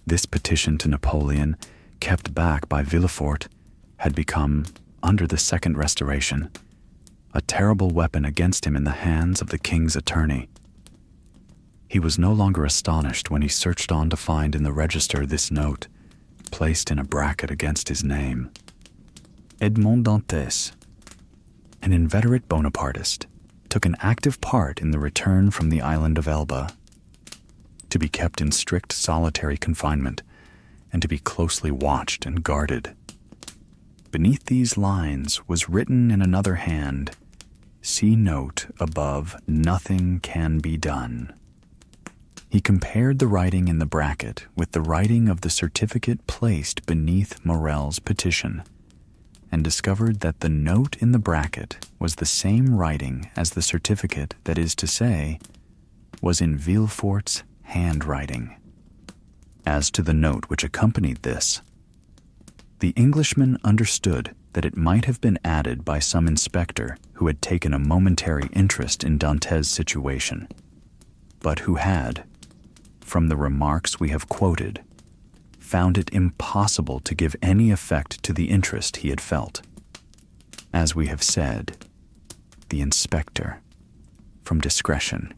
This petition to Napoleon, kept back by Villefort, had become, under the Second Restoration, a terrible weapon against him in the hands of the king's attorney. He was no longer astonished when he searched on to find in the register this note, placed in a bracket against his name. Edmond Dantès, an inveterate Bonapartist, took an active part in the return from the island of Elba, to be kept in strict solitary confinement, and to be closely watched and guarded. Beneath these lines was written in another hand, "See note above, nothing can be done." He compared the writing in the bracket with the writing of the certificate placed beneath Morrel's petition, and discovered that the note in the bracket was the same writing as the certificate, that is to say, was in Villefort's handwriting. As to the note which accompanied this, the Englishman understood that it might have been added by some inspector who had taken a momentary interest in Dantès' situation, but who had, from the remarks we have quoted, found it impossible to give any effect to the interest he had felt. As we have said, the inspector, from discretion,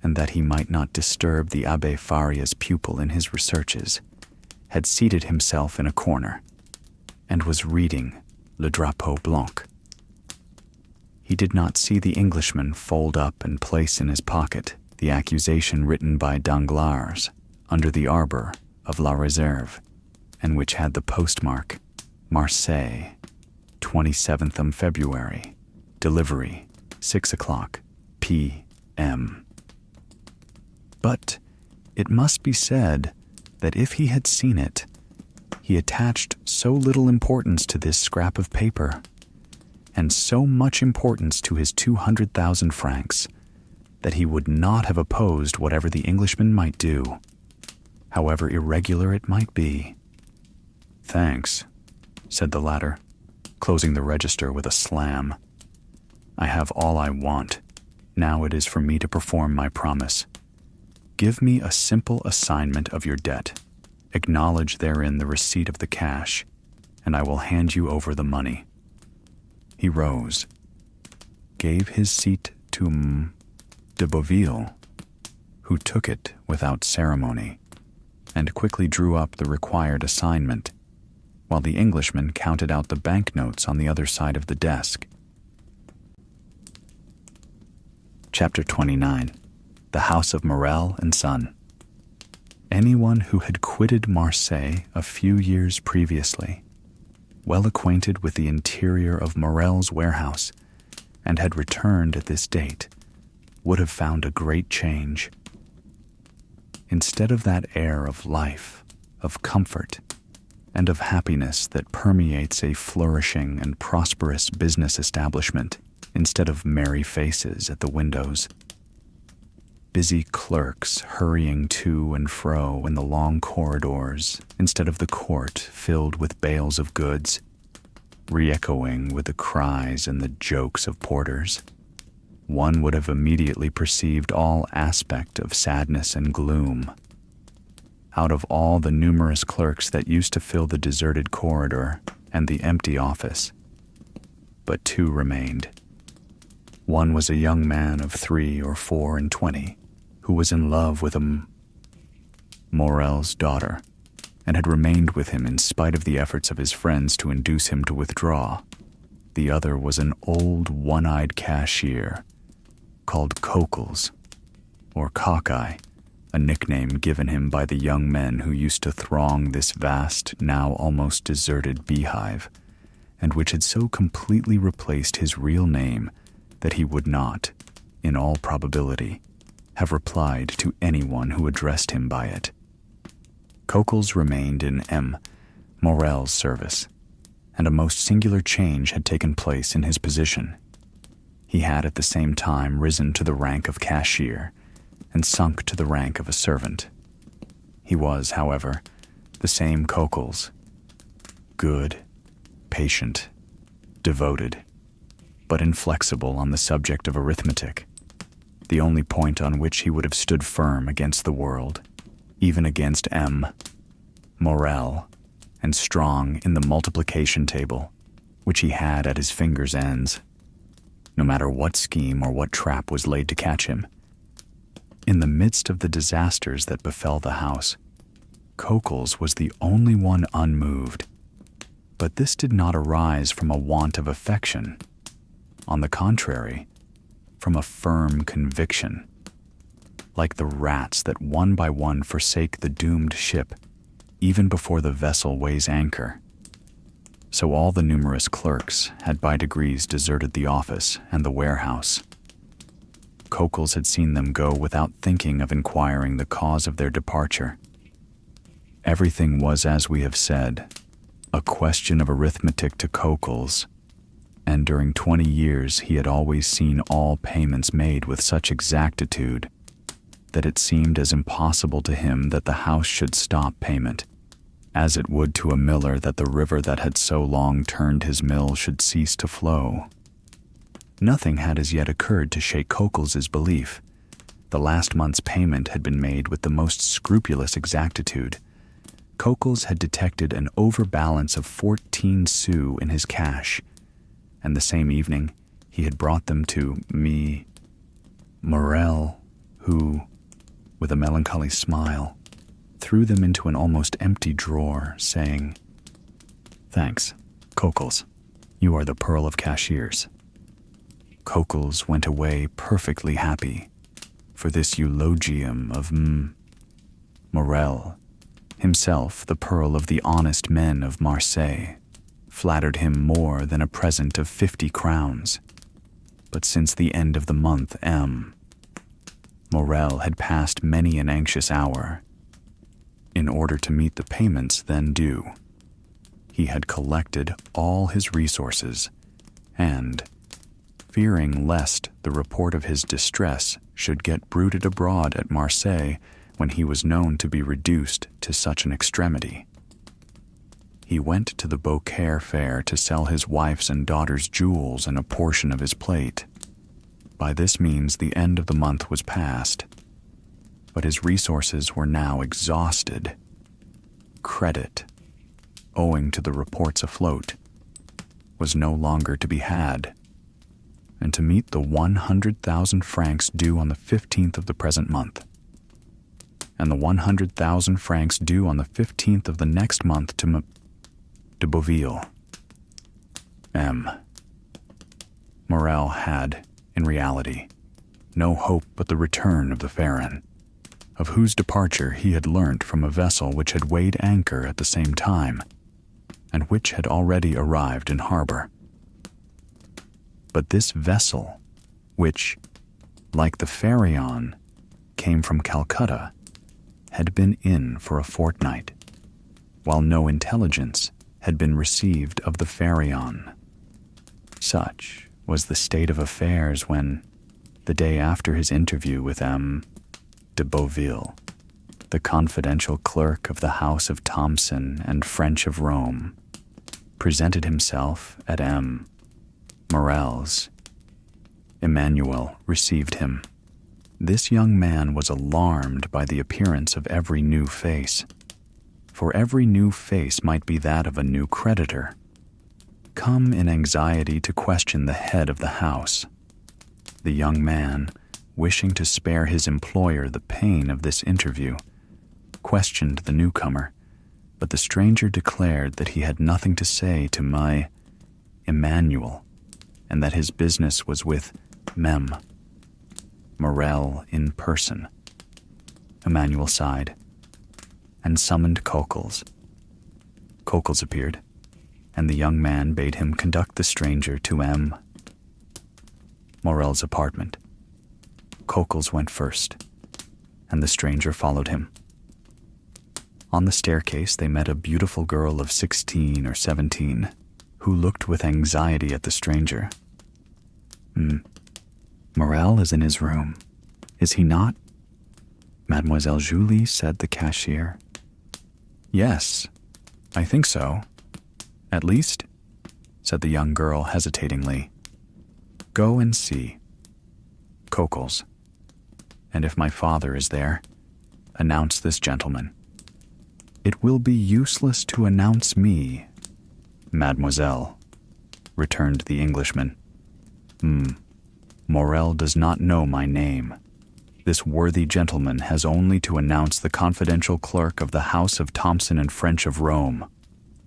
and that he might not disturb the Abbé Faria's pupil in his researches, had seated himself in a corner, and was reading Le Drapeau Blanc. He did not see the Englishman fold up and place in his pocket the accusation written by Danglars under the arbor of La Réserve, and which had the postmark Marseilles, 27th February, delivery 6 o'clock p.m. But it must be said that if he had seen it, he attached so little importance to this scrap of paper, and so much importance to his 200,000 francs, that he would not have opposed whatever the Englishman might do, however irregular it might be. "Thanks," said the latter, closing the register with a slam. "I have all I want. Now it is for me to perform my promise. Give me a simple assignment of your debt. Acknowledge therein the receipt of the cash, and I will hand you over the money." He rose, gave his seat to M. de Beauville, who took it without ceremony, and quickly drew up the required assignment, while the Englishman counted out the banknotes on the other side of the desk. Chapter 29. The House of Morrel and Son. Anyone who had quitted Marseilles a few years previously, well acquainted with the interior of Morrel's warehouse, and had returned at this date, would have found a great change. Instead of that air of life, of comfort, and of happiness that permeates a flourishing and prosperous business establishment, instead of merry faces at the windows, busy clerks hurrying to and fro in the long corridors, instead of the court filled with bales of goods, re-echoing with the cries and the jokes of porters, one would have immediately perceived all aspect of sadness and gloom. Out of all the numerous clerks that used to fill the deserted corridor and the empty office, but two remained. One was a young man of 3 or 24, who was in love with Morrel's daughter, and had remained with him in spite of the efforts of his friends to induce him to withdraw. The other was an old one-eyed cashier, called Coquels, or Cockeye, a nickname given him by the young men who used to throng this vast, now almost deserted beehive, and which had so completely replaced his real name that he would not, in all probability, have replied to anyone who addressed him by it. Coquels remained in M. Morrel's service, and a most singular change had taken place in his position. He had at the same time risen to the rank of cashier and sunk to the rank of a servant. He was, however, The same Coquels. Good, patient, devoted, but inflexible on the subject of arithmetic, the only point on which he would have stood firm against the world, even against M. Morrel, and strong in the multiplication table, which he had at his fingers' ends, no matter what scheme or what trap was laid to catch him. In the midst of the disasters that befell the house, Coquels was the only one unmoved. But this did not arise from a want of affection. On the contrary, from a firm conviction. Like the rats that one by one forsake the doomed ship, even before the vessel weighs anchor. So all the numerous clerks had by degrees deserted the office and the warehouse. Coquels had seen them go without thinking of inquiring the cause of their departure. Everything was, as we have said, a question of arithmetic to Coquels, and during 20 years he had always seen all payments made with such exactitude that it seemed as impossible to him that the house should stop payment, as it would to a miller that the river that had so long turned his mill should cease to flow. Nothing had as yet occurred to shake Coquels's belief. The last month's payment had been made with the most scrupulous exactitude. Coquels had detected an overbalance of 14 sous in his cash, and the same evening he had brought them to me, Morrel, who, with a melancholy smile, threw them into an almost empty drawer, saying, "Thanks, Coquels, you are the pearl of cashiers." Coquels went away perfectly happy, for this eulogium of Morrel, himself the pearl of the honest men of Marseilles, flattered him more than a present of 50 crowns. But since the end of the month, Morrel had passed many an anxious hour. In order to meet the payments then due, he had collected all his resources, and, fearing lest the report of his distress should get bruited abroad at Marseilles when he was known to be reduced to such an extremity, he went to the Beaucaire fair to sell his wife's and daughter's jewels and a portion of his plate. By this means the end of the month was past, but his resources were now exhausted. Credit, owing to the reports afloat, was no longer to be had, and to meet the 100,000 francs due on the 15th of the present month, and the 100,000 francs due on the 15th of the next month to de Beauville. Morrel had, in reality, no hope but the return of the Pharaon, of whose departure he had learnt from a vessel which had weighed anchor at the same time, and which had already arrived in harbor. But this vessel, which, like the Pharaon, came from Calcutta, had been in for a fortnight, while no intelligence had been received of the Pharaon. Such was the state of affairs when, the day after his interview with M. de Beauville, the confidential clerk of the house of Thomson and French of Rome, presented himself at M. Morrel's. Emmanuel received him. This young man was alarmed by the appearance of every new face, for every new face might be that of a new creditor, come in anxiety to question the head of the house. The young man, wishing to spare his employer the pain of this interview, questioned the newcomer, but the stranger declared that he had nothing to say to my Emmanuel, and that his business was with Mem. Morrel in person. Emmanuel sighed, and summoned Coquels. Coquels appeared, and the young man bade him conduct the stranger to M. Morrel's apartment. Coquels went first, and the stranger followed him. On the staircase they met a beautiful girl of 16 or 17, who looked with anxiety at the stranger. Morrel is in his room, is he not? Mademoiselle Julie, said the cashier. Yes, I think so. At least, said the young girl hesitatingly. Go and see. Cockles. And if my father is there, announce this gentleman. It will be useless to announce me, mademoiselle, returned the Englishman. Morrel does not know my name. This worthy gentleman has only to announce the confidential clerk of the house of Thomson and French of Rome,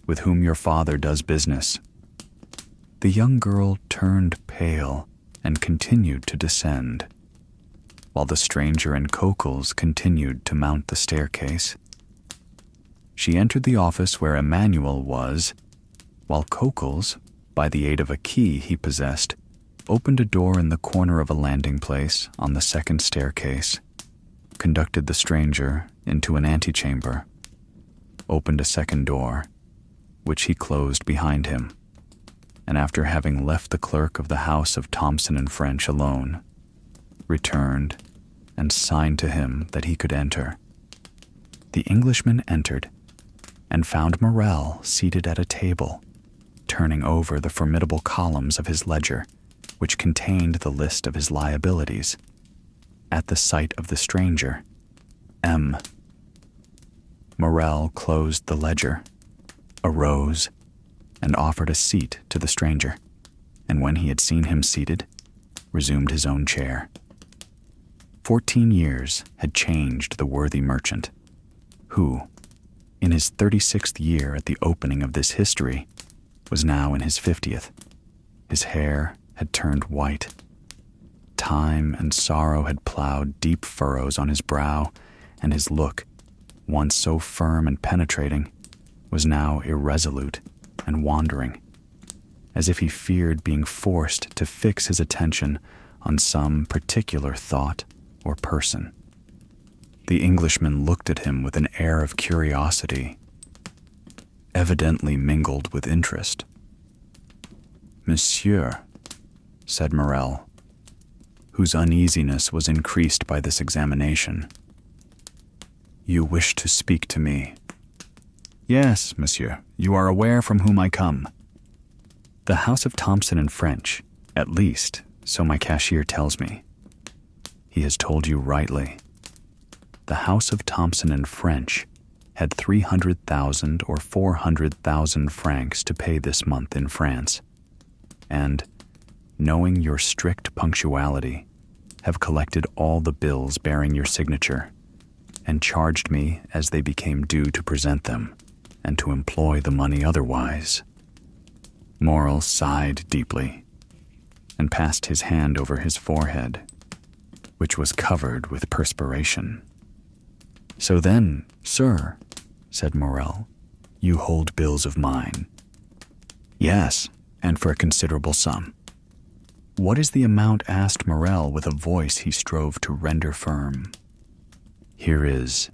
with whom your father does business. The young girl turned pale and continued to descend, while the stranger and Cockles continued to mount the staircase. She entered the office where Emmanuel was, while Cockles, by the aid of a key he possessed, opened a door in the corner of a landing place on the second staircase, conducted the stranger into an antechamber, opened a second door, which he closed behind him, and after having left the clerk of the house of Thomson and French alone, returned and signed to him that he could enter. The Englishman entered and found Morrel seated at a table, turning over the formidable columns of his ledger, which contained the list of his liabilities. At the sight of the stranger, Morrel closed the ledger, arose, and offered a seat to the stranger, and when he had seen him seated, resumed his own chair. 14 years had changed the worthy merchant, who, in his 36th year at the opening of this history, was now in his 50th. His hair had turned white. Time and sorrow had plowed deep furrows on his brow, and his look, once so firm and penetrating, was now irresolute and wandering, as if he feared being forced to fix his attention on some particular thought or person. The Englishman looked at him with an air of curiosity, evidently mingled with interest. Monsieur, said Morrel, whose uneasiness was increased by this examination, you wish to speak to me. Yes, monsieur, you are aware from whom I come. The house of Thomson and French, at least, so my cashier tells me. He has told you rightly. The house of Thomson and French had 300,000 or 400,000 francs to pay this month in France, and, knowing your strict punctuality, have collected all the bills bearing your signature, and charged me as they became due to present them, and to employ the money otherwise. Morrel sighed deeply, and passed his hand over his forehead, which was covered with perspiration. So then, sir, said Morrel, you hold bills of mine. Yes, and for a considerable sum. What is the amount? Asked Morrel with a voice he strove to render firm. Here is,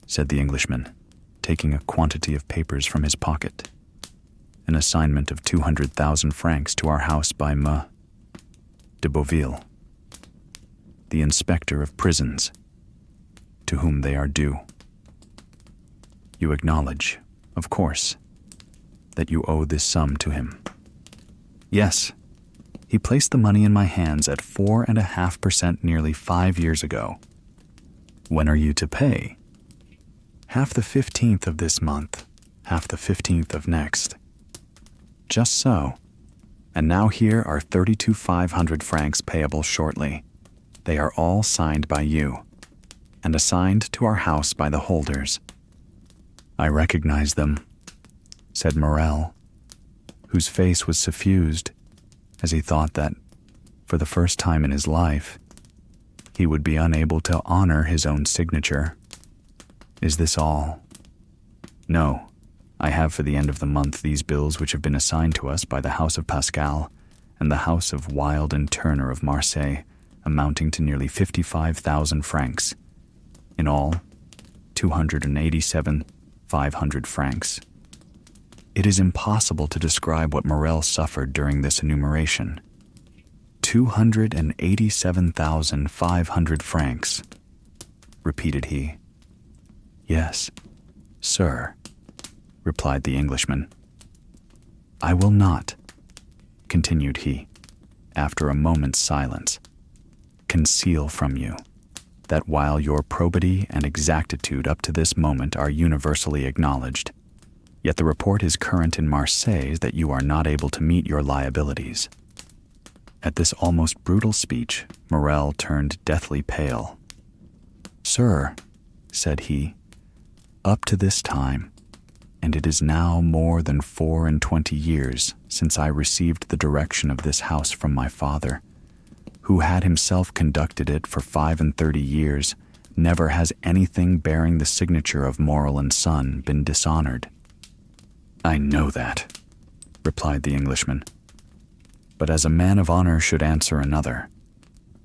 said the Englishman, taking a quantity of papers from his pocket. An assignment of 200,000 francs to our house by M. de Beauville, the inspector of prisons, to whom they are due. You acknowledge, of course, that you owe this sum to him. Yes, he placed the money in my hands at 4.5% nearly 5 years ago. When are you to pay? Half the 15th of this month, half the 15th of next. Just so. And now here are 32,500 francs payable shortly. They are all signed by you, and assigned to our house by the holders. I recognize them, said Morrel, whose face was suffused as he thought that, for the first time in his life, he would be unable to honor his own signature. Is this all? No, I have for the end of the month these bills which have been assigned to us by the house of Pascal and the house of Wild and Turner of Marseilles, amounting to nearly 55,000 francs. In all, 287,500 francs. It is impossible to describe what Morrel suffered during this enumeration. 287,500 francs, repeated he. Yes, "Sir," replied the Englishman. "I will not," continued he, after a moment's silence, "conceal from you that while your probity and exactitude up to this moment are universally acknowledged, yet the report is current in Marseilles that you are not able to meet your liabilities." At this almost brutal speech, Morrel turned deathly pale. "Sir," said he, "up to this time, and it is now more than 24 years since I received the direction of this house from my father, who had himself conducted it for 35 years, never has anything bearing the signature of Morrel and Son been dishonored." "I know that," replied the Englishman. "But as a man of honor should answer another,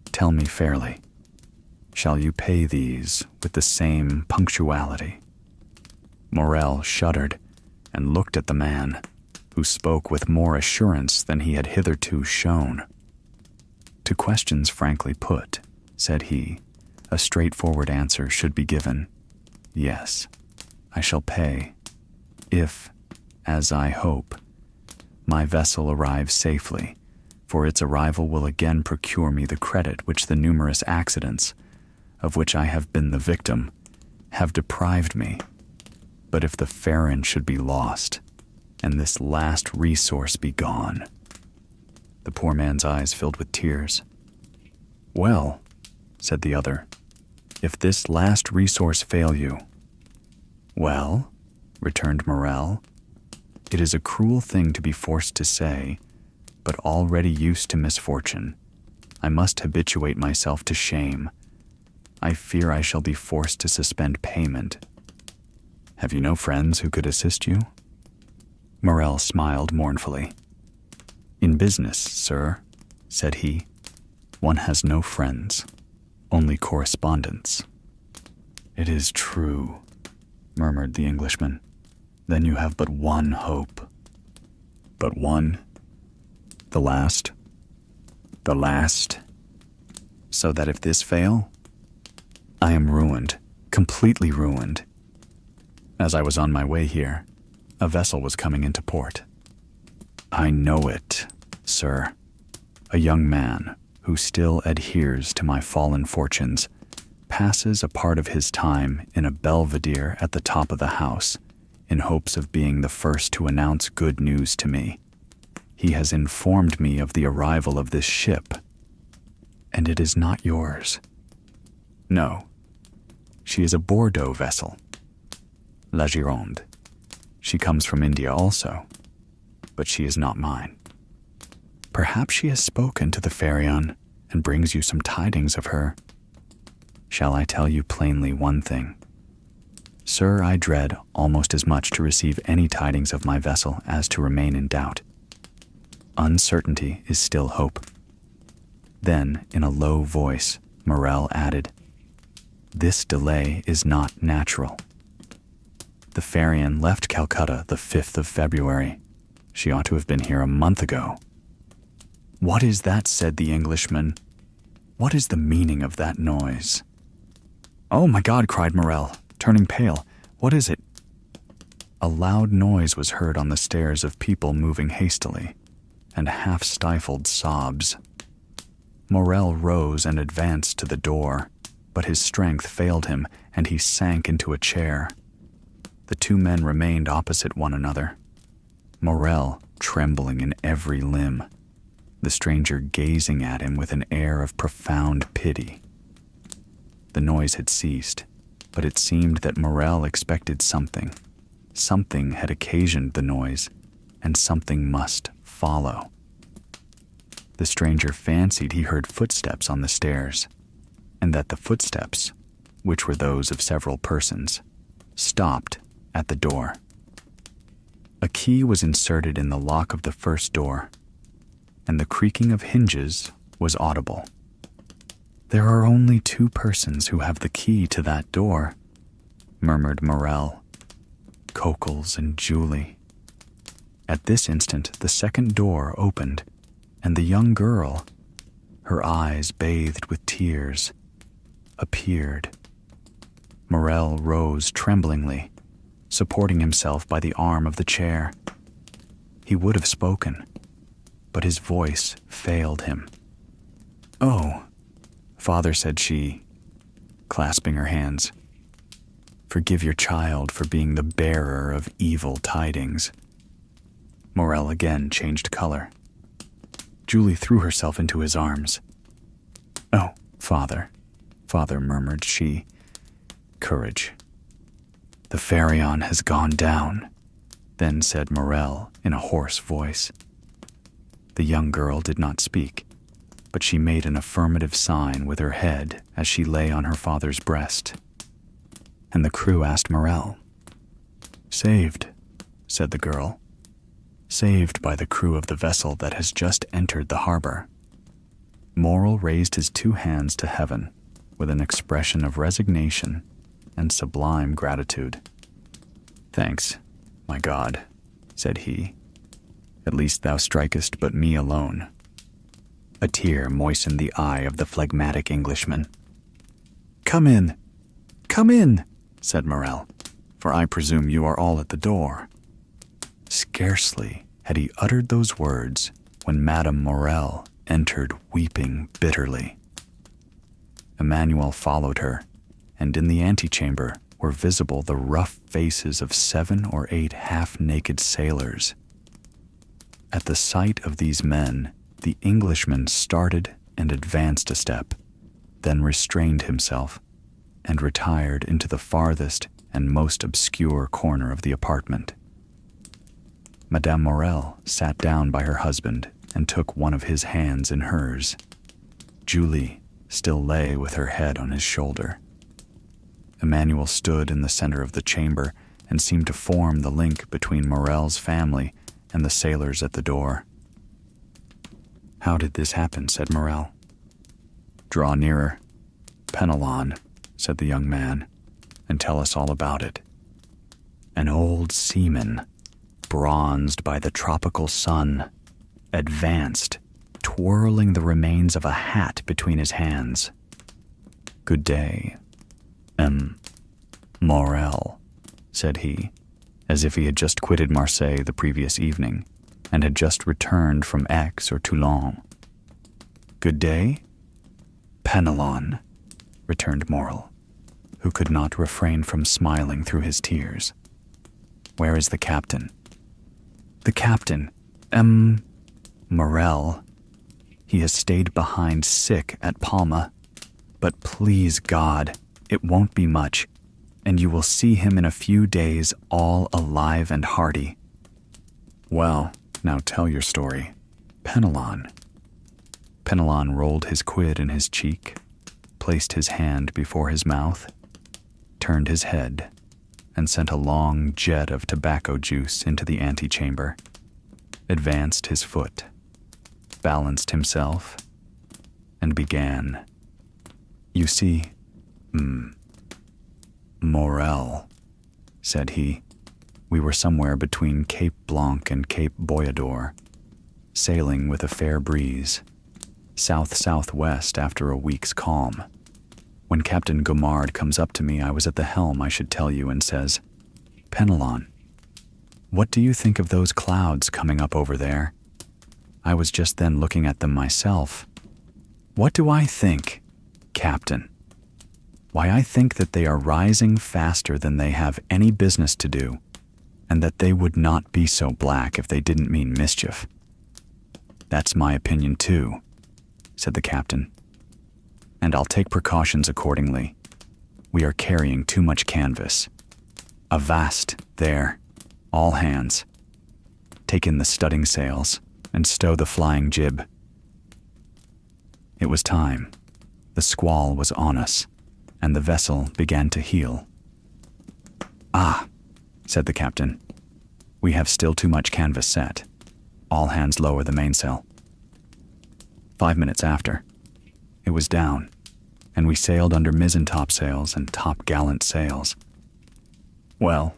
tell me fairly, shall you pay these with the same punctuality?" Morrel shuddered and looked at the man, who spoke with more assurance than he had hitherto shown. "To questions frankly put," said he, "a straightforward answer should be given. Yes, I shall pay, if, as I hope, my vessel arrives safely, for its arrival will again procure me the credit which the numerous accidents, of which I have been the victim, have deprived me. But if the Pharaon should be lost, and this last resource be gone—" The poor man's eyes filled with tears. "Well," said the other, "if this last resource fail you—" "Well," returned Morrel, "it is a cruel thing to be forced to say, but already used to misfortune, I must habituate myself to shame. I fear I shall be forced to suspend payment. Have you no friends who could assist you?" Morrel smiled mournfully. "In business, sir," said he, "one has no friends, only correspondents." "It is true," murmured the Englishman. "Then you have but one hope." "But one? The last?" "The last. So that if this fail, I am ruined, completely ruined. As I was on my way here, a vessel was coming into port. I know it, sir. A young man who still adheres to my fallen fortunes passes a part of his time in a belvedere at the top of the house in hopes of being the first to announce good news to me. He has informed me of the arrival of this ship. And it is not yours. No. She is a Bordeaux vessel, La Gironde. She comes from India also, but she is not mine. Perhaps she has spoken to the Pharaon and brings you some tidings of her. Shall I tell you plainly one thing? Sir, I dread almost as much to receive any tidings of my vessel as to remain in doubt. Uncertainty is still hope. Then, in a low voice, Morrel added, "This delay is not natural. The Pharaon left Calcutta the 5th of February. She ought to have been here a month ago." "What is that?" said the Englishman. "What is the meaning of that noise?" "Oh, my God!" cried Morrel, turning pale. "What is it?" A loud noise was heard on the stairs of people moving hastily, and half-stifled sobs. Morrel rose and advanced to the door, but his strength failed him, and he sank into a chair. The two men remained opposite one another, Morrel trembling in every limb, the stranger gazing at him with an air of profound pity. The noise had ceased, but it seemed that Morrel expected something. Something had occasioned the noise, and something must follow. The stranger fancied he heard footsteps on the stairs, and that the footsteps, which were those of several persons, stopped at the door. A key was inserted in the lock of the first door, and the creaking of hinges was audible. "There are only 2 persons who have the key to that door," murmured Morrel, "Coquels and Julie." At this instant the second door opened, and the young girl, her eyes bathed with tears, appeared. Morrel rose tremblingly, supporting himself by the arm of the chair. He would have spoken, but his voice failed him. "Oh," Father, said she, clasping her hands. "Forgive your child for being the bearer of evil tidings." Morrel again changed color. Julie threw herself into his arms. "Oh, Father," murmured she. "Courage. The Pharaon has gone down," then said Morrel in a hoarse voice. The young girl did not speak, but she made an affirmative sign with her head as she lay on her father's breast. And the crew asked Morrel. "Saved," said the girl. "Saved by the crew of the vessel that has just entered the harbor." Morrel raised his two hands to heaven with an expression of resignation and sublime gratitude. "Thanks, my God," said he. "At least thou strikest but me alone." A tear moistened the eye of the phlegmatic Englishman. Come in," said Morrel, "for I presume you are all at the door." Scarcely had he uttered those words when Madame Morrel entered weeping bitterly. Emmanuel followed her, and in the antechamber were visible the rough faces of 7 or 8 half-naked sailors. At the sight of these men, the Englishman started and advanced a step, then restrained himself and retired into the farthest and most obscure corner of the apartment. Madame Morrel sat down by her husband and took one of his hands in hers. Julie still lay with her head on his shoulder. Emmanuel stood in the center of the chamber and seemed to form the link between Morrel's family and the sailors at the door. "How did this happen?" said Morrel. "Draw nearer. Penelon," said the young man, "and tell us all about it." An old seaman, bronzed by the tropical sun, advanced, twirling the remains of a hat between his hands. "Good day, Morrel," said he, as if he had just quitted Marseilles the previous evening and had just returned from Aix or Toulon. "Good day, Penelon," returned Morrel, who could not refrain from smiling through his tears. "Where is the captain?" "The captain, Morrel. He has stayed behind sick at Palma, but please God, it won't be much, and you will see him in a few days all alive and hearty." "Well, now tell your story. Penelon." Penelon rolled his quid in his cheek, placed his hand before his mouth, turned his head, and sent a long jet of tobacco juice into the antechamber, advanced his foot, balanced himself, and began. "You see, Morrel," said he, "we were somewhere between Cape Blanc and Cape Boyador, sailing with a fair breeze, south-southwest after a week's calm. When Captain Gaumard comes up to me, I was at the helm, I should tell you, and says, 'Penelon, what do you think of those clouds coming up over there?' I was just then looking at them myself. 'What do I think, Captain? Why, I think that they are rising faster than they have any business to do, and that they would not be so black if they didn't mean mischief.' 'That's my opinion too,' said the captain, 'and I'll take precautions accordingly. We are carrying too much canvas. Avast there, all hands. Take in the studding sails and stow the flying jib.' It was time. The squall was on us, and the vessel began to heel. 'Ah,' said the captain, 'we have still too much canvas set. All hands lower the mainsail.' 5 minutes after, it was down, and we sailed under mizzen topsails and top-gallant sails. 'Well,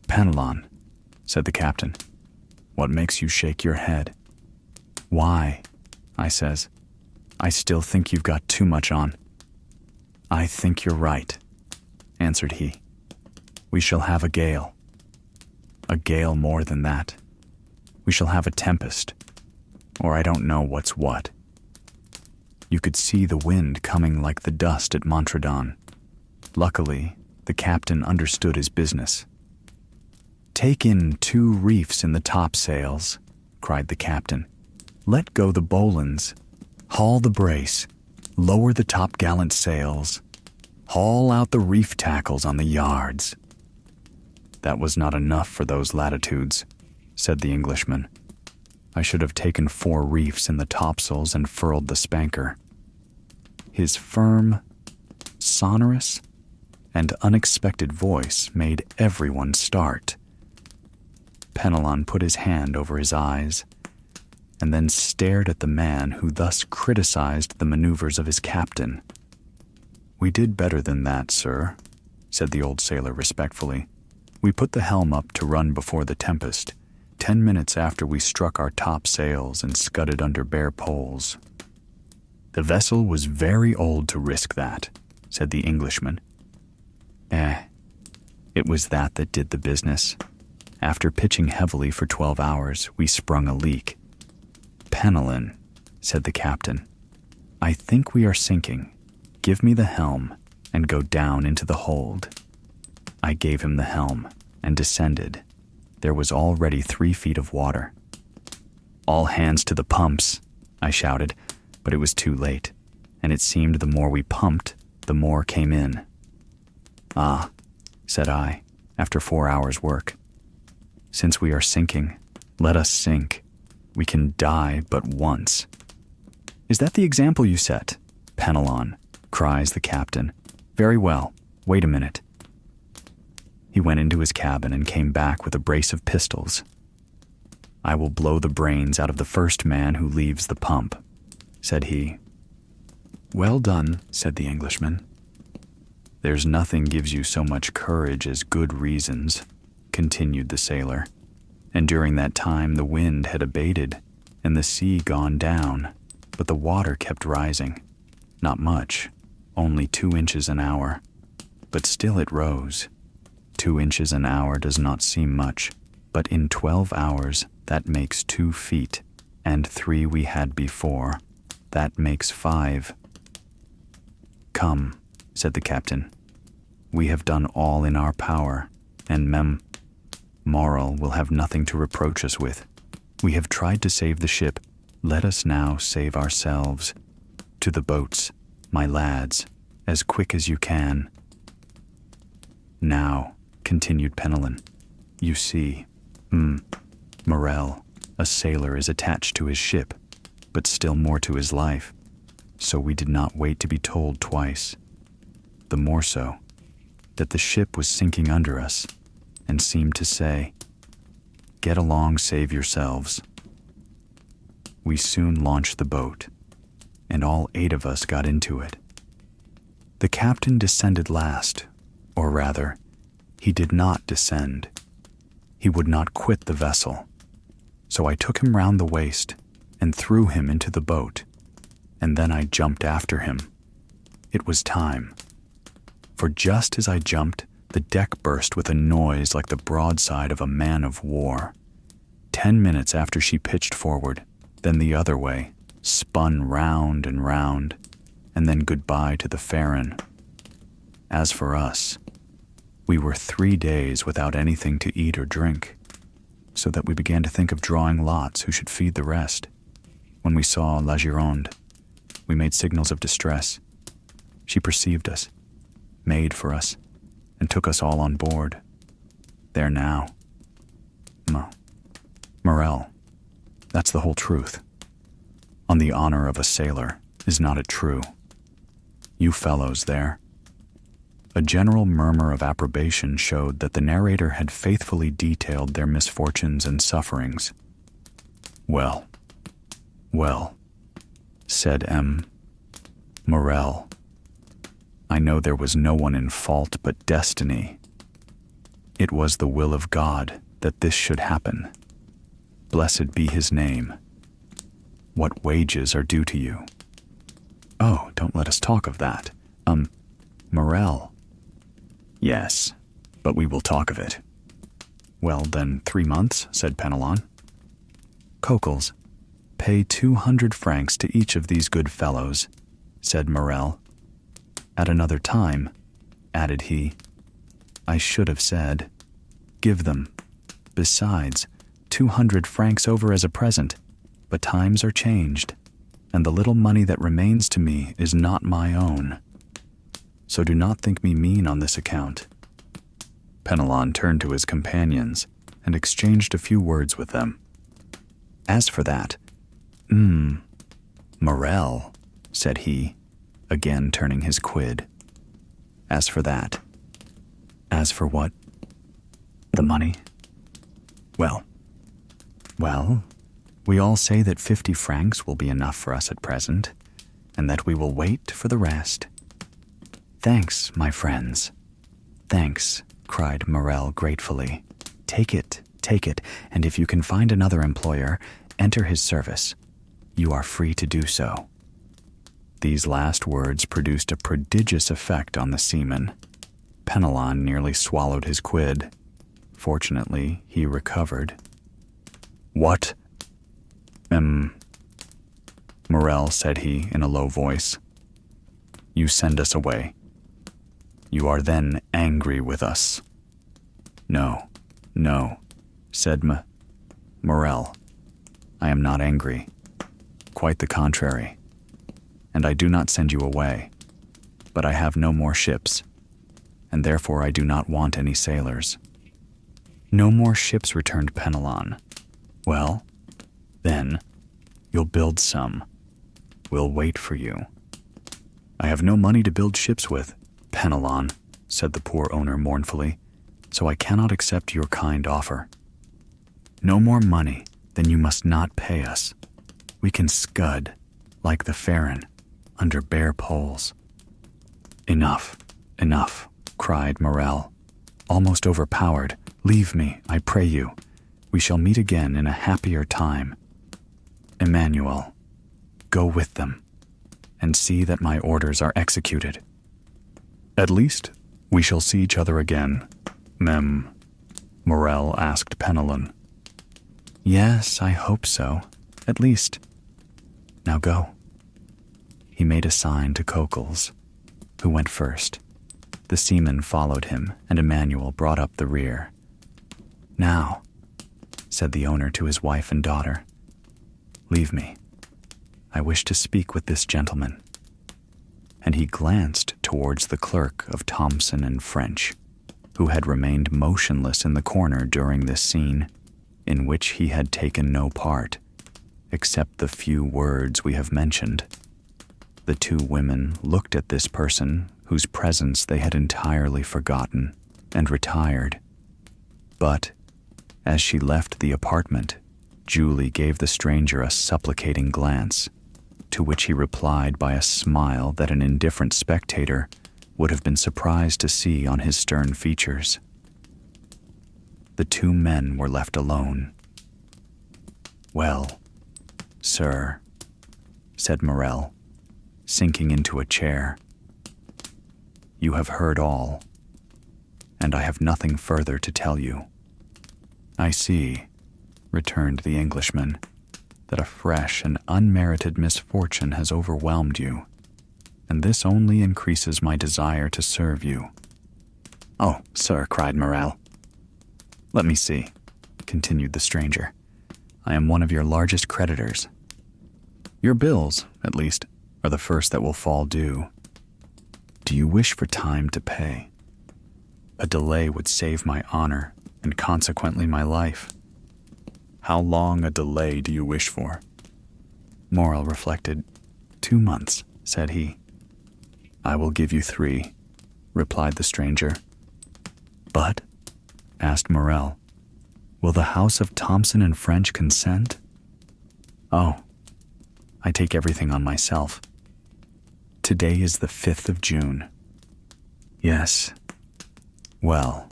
Penelon,' said the captain, 'what makes you shake your head?' 'Why,' I says, 'I still think you've got too much on.' 'I think you're right,' answered he. 'We shall have a gale, A gale more than that. We shall have a tempest, or I don't know what's what. You could see the wind coming like the dust at Montredon. Luckily, the captain understood his business. "Take in 2 reefs in the topsails," cried the captain. "Let go the bowlines. Haul the brace. Lower the topgallant sails. Haul out the reef tackles on the yards." "That was not enough for those latitudes," said the Englishman. "I should have taken 4 reefs in the topsails and furled the spanker." His firm, sonorous, and unexpected voice made everyone start. Penelon put his hand over his eyes and then stared at the man who thus criticized the maneuvers of his captain. "We did better than that, sir," said the old sailor respectfully. "We put the helm up to run before the tempest, 10 minutes after we struck our top sails and scudded under bare poles." "The vessel was very old to risk that," said the Englishman. It was that did the business. After pitching heavily for 12 hours, we sprung a leak. "Penelon," said the captain, "I think we are sinking. Give me the helm and go down into the hold." I gave him the helm and descended. There was already 3 feet of water. "All hands to the pumps," I shouted, but it was too late, and it seemed the more we pumped, the more came in. "Ah," said I, after 4 hours' work, "since we are sinking, let us sink. We can die but once." "Is that the example you set, Penelon?" cries the captain. "Very well. Wait a minute." He went into his cabin and came back with a brace of pistols. "I will blow the brains out of the first man who leaves the pump," said he. "Well done," said the Englishman. "There's nothing gives you so much courage as good reasons," continued the sailor. "And during that time the wind had abated and the sea gone down, but the water kept rising. Not much, only 2 inches an hour, but still it rose. 2 inches an hour does not seem much, but in 12 hours that makes 2 feet, and 3 we had before. That makes 5. "Come," said the captain. "We have done all in our power, and Morrel will have nothing to reproach us with. We have tried to save the ship. Let us now save ourselves. To the boats, my lads, as quick as you can." "Now," continued Penelon, "you see, Morrel, a sailor, is attached to his ship, but still more to his life, so we did not wait to be told twice. The more so, that the ship was sinking under us, and seemed to say, 'Get along, save yourselves.' We soon launched the boat, and all 8 of us got into it. The captain descended last, or rather, he did not descend. He would not quit the vessel, so I took him round the waist and threw him into the boat, and then I jumped after him. It was time, for just as I jumped, the deck burst with a noise like the broadside of a man of war. 10 minutes after she pitched forward, then the other way, spun round and round, and then goodbye to the Farron. As for us, we were 3 days without anything to eat or drink, so that we began to think of drawing lots who should feed the rest. When we saw La Gironde, we made signals of distress. She perceived us, made for us, and took us all on board. There now. Morrel, that's the whole truth. On the honor of a sailor, is not it true? You fellows there." A general murmur of approbation showed that the narrator had faithfully detailed their misfortunes and sufferings. Well, said Morrel, "I know there was no one in fault but destiny. It was the will of God that this should happen. Blessed be his name. What wages are due to you?" "Oh, don't let us talk of that. Morrel." "Yes, but we will talk of it. Well, then 3 months, said Penelon. Coquels, pay 200 francs to each of these good fellows, said Morrel. At another time, added he, I should have said, give them, besides, 200 francs over as a present, but times are changed, and the little money that remains to me is not my own. So do not think me mean on this account. Penelon turned to his companions and exchanged a few words with them. As for that, Morrel, said he, again turning his quid. As for that. As for what? The money? Well, we all say that 50 francs will be enough for us at present, and that we will wait for the rest. Thanks, my friends. Thanks, cried Morrel gratefully. Take it, and if you can find another employer, enter his service. You are free to do so. These last words produced a prodigious effect on the seaman. Penelon nearly swallowed his quid. Fortunately, he recovered. What? Morrel, said he in a low voice. You send us away. You are then angry with us. No, said Morrel. I am not angry. Quite the contrary. And I do not send you away. But I have no more ships, and therefore I do not want any sailors. No more ships, returned Penelon. Well, then, you'll build some. We'll wait for you. I have no money to build ships with, Penelon, said the poor owner mournfully, so I cannot accept your kind offer. No more money, then you must not pay us. We can scud, like the Farron, under bare poles. Enough, cried Morrel, almost overpowered. Leave me, I pray you. We shall meet again in a happier time. Emmanuel, go with them, and see that my orders are executed. At least, we shall see each other again, Morrel asked Penelon. Yes, I hope so, at least. Now go. He made a sign to Coquels, who went first. The seaman followed him, and Emmanuel brought up the rear. Now, said the owner to his wife and daughter, leave me. I wish to speak with this gentleman. And he glanced towards the clerk of Thomson and French, who had remained motionless in the corner during this scene, in which he had taken no part, except the few words we have mentioned. The two women looked at this person whose presence they had entirely forgotten, and retired. But, as she left the apartment, Julie gave the stranger a supplicating glance, to which he replied by a smile that an indifferent spectator would have been surprised to see on his stern features. The two men were left alone. Well, sir, said Morrel, sinking into a chair, you have heard all, and I have nothing further to tell you. I see, returned the Englishman, that a fresh and unmerited misfortune has overwhelmed you, and this only increases my desire to serve you. Oh, sir, cried Morrel. Let me see, continued the stranger. I am one of your largest creditors. Your bills, at least, are the first that will fall due. Do you wish for time to pay? A delay would save my honor, and consequently my life. How long a delay do you wish for? Morrel reflected. 2 months, said he. I will give you 3, replied the stranger. But, asked Morrel, will the house of Thomson and French consent? Oh, I take everything on myself. Today is the 5th of June. Yes. Well,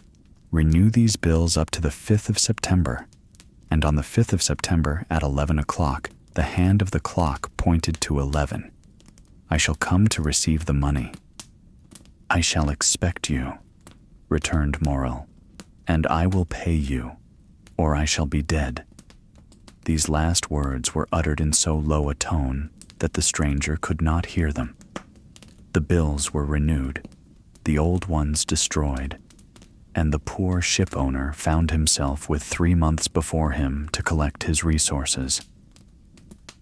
renew these bills up to the 5th of September, and on the 5th of September at 11 o'clock, the hand of the clock pointed to 11. I shall come to receive the money. I shall expect you, returned Morrel. "And I will pay you, or I shall be dead." These last words were uttered in so low a tone that the stranger could not hear them. The bills were renewed, the old ones destroyed, and the poor ship owner found himself with 3 months before him to collect his resources.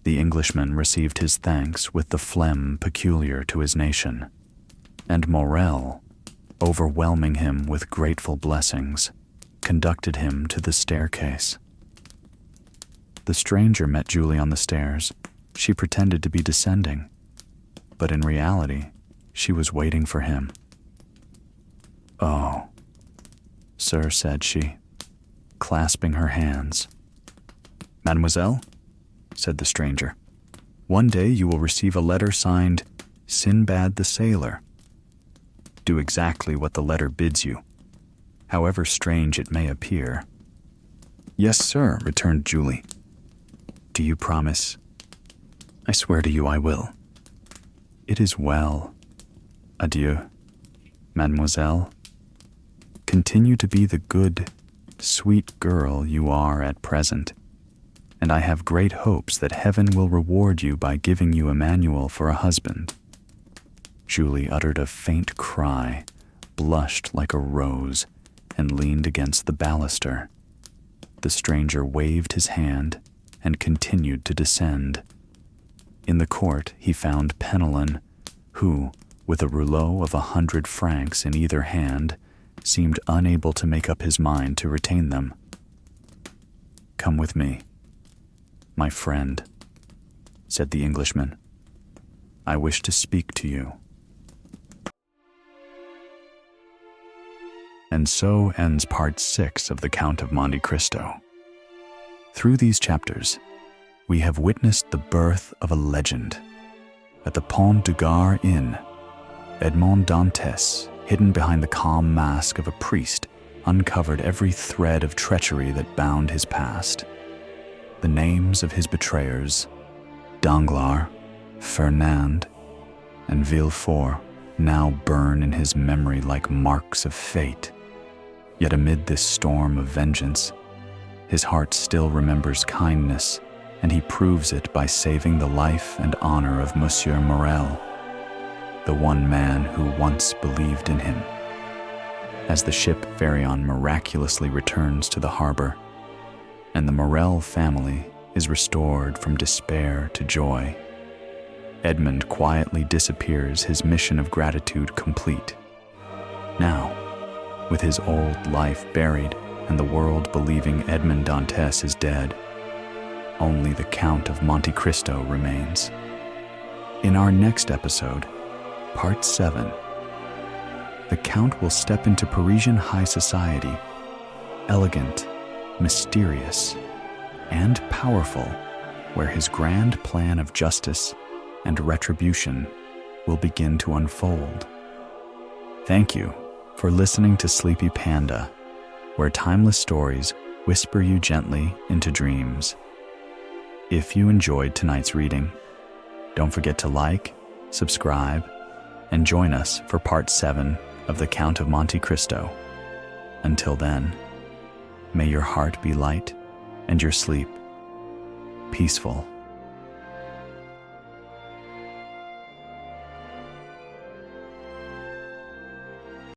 The Englishman received his thanks with the phlegm peculiar to his nation, and Morrel, overwhelming him with grateful blessings, conducted him to the staircase. The stranger met Julie on the stairs. She pretended to be descending, but in reality, she was waiting for him. "Oh, sir," said she, clasping her hands. "Mademoiselle," said the stranger, "one day you will receive a letter signed Sinbad the Sailor. Do exactly what the letter bids you, however strange it may appear." "Yes, sir," returned Julie. "Do you promise?" "I swear to you I will." "It is well. Adieu, mademoiselle. Continue to be the good, sweet girl you are at present, and I have great hopes that heaven will reward you by giving you Emmanuel for a husband." Julie uttered a faint cry, blushed like a rose, and leaned against the baluster. The stranger waved his hand and continued to descend. In the court he found Penelon, who, with a rouleau of 100 francs in either hand, seemed unable to make up his mind to retain them. "Come with me, my friend," said the Englishman. "I wish to speak to you." And so ends part 6 of the Count of Monte Cristo. Through these chapters, we have witnessed the birth of a legend. At the Pont du Gard Inn, Edmond Dantès, hidden behind the calm mask of a priest, uncovered every thread of treachery that bound his past. The names of his betrayers, Danglars, Fernand, and Villefort, now burn in his memory like marks of fate. Yet amid this storm of vengeance, his heart still remembers kindness, and he proves it by saving the life and honor of Monsieur Morrel, the one man who once believed in him. As the ship Pharaon miraculously returns to the harbor, and the Morrel family is restored from despair to joy, Edmond quietly disappears, his mission of gratitude complete. Now, with his old life buried and the world believing Edmond Dantès is dead, only the Count of Monte Cristo remains. In our next episode, Part 7, the Count will step into Parisian high society, elegant, mysterious, and powerful, where his grand plan of justice and retribution will begin to unfold. Thank you for listening to SleepyPanda, where timeless stories whisper you gently into dreams. If you enjoyed tonight's reading, don't forget to like, subscribe, and join us for Part 7 of the Count of Monte Cristo. Until then, may your heart be light and your sleep peaceful.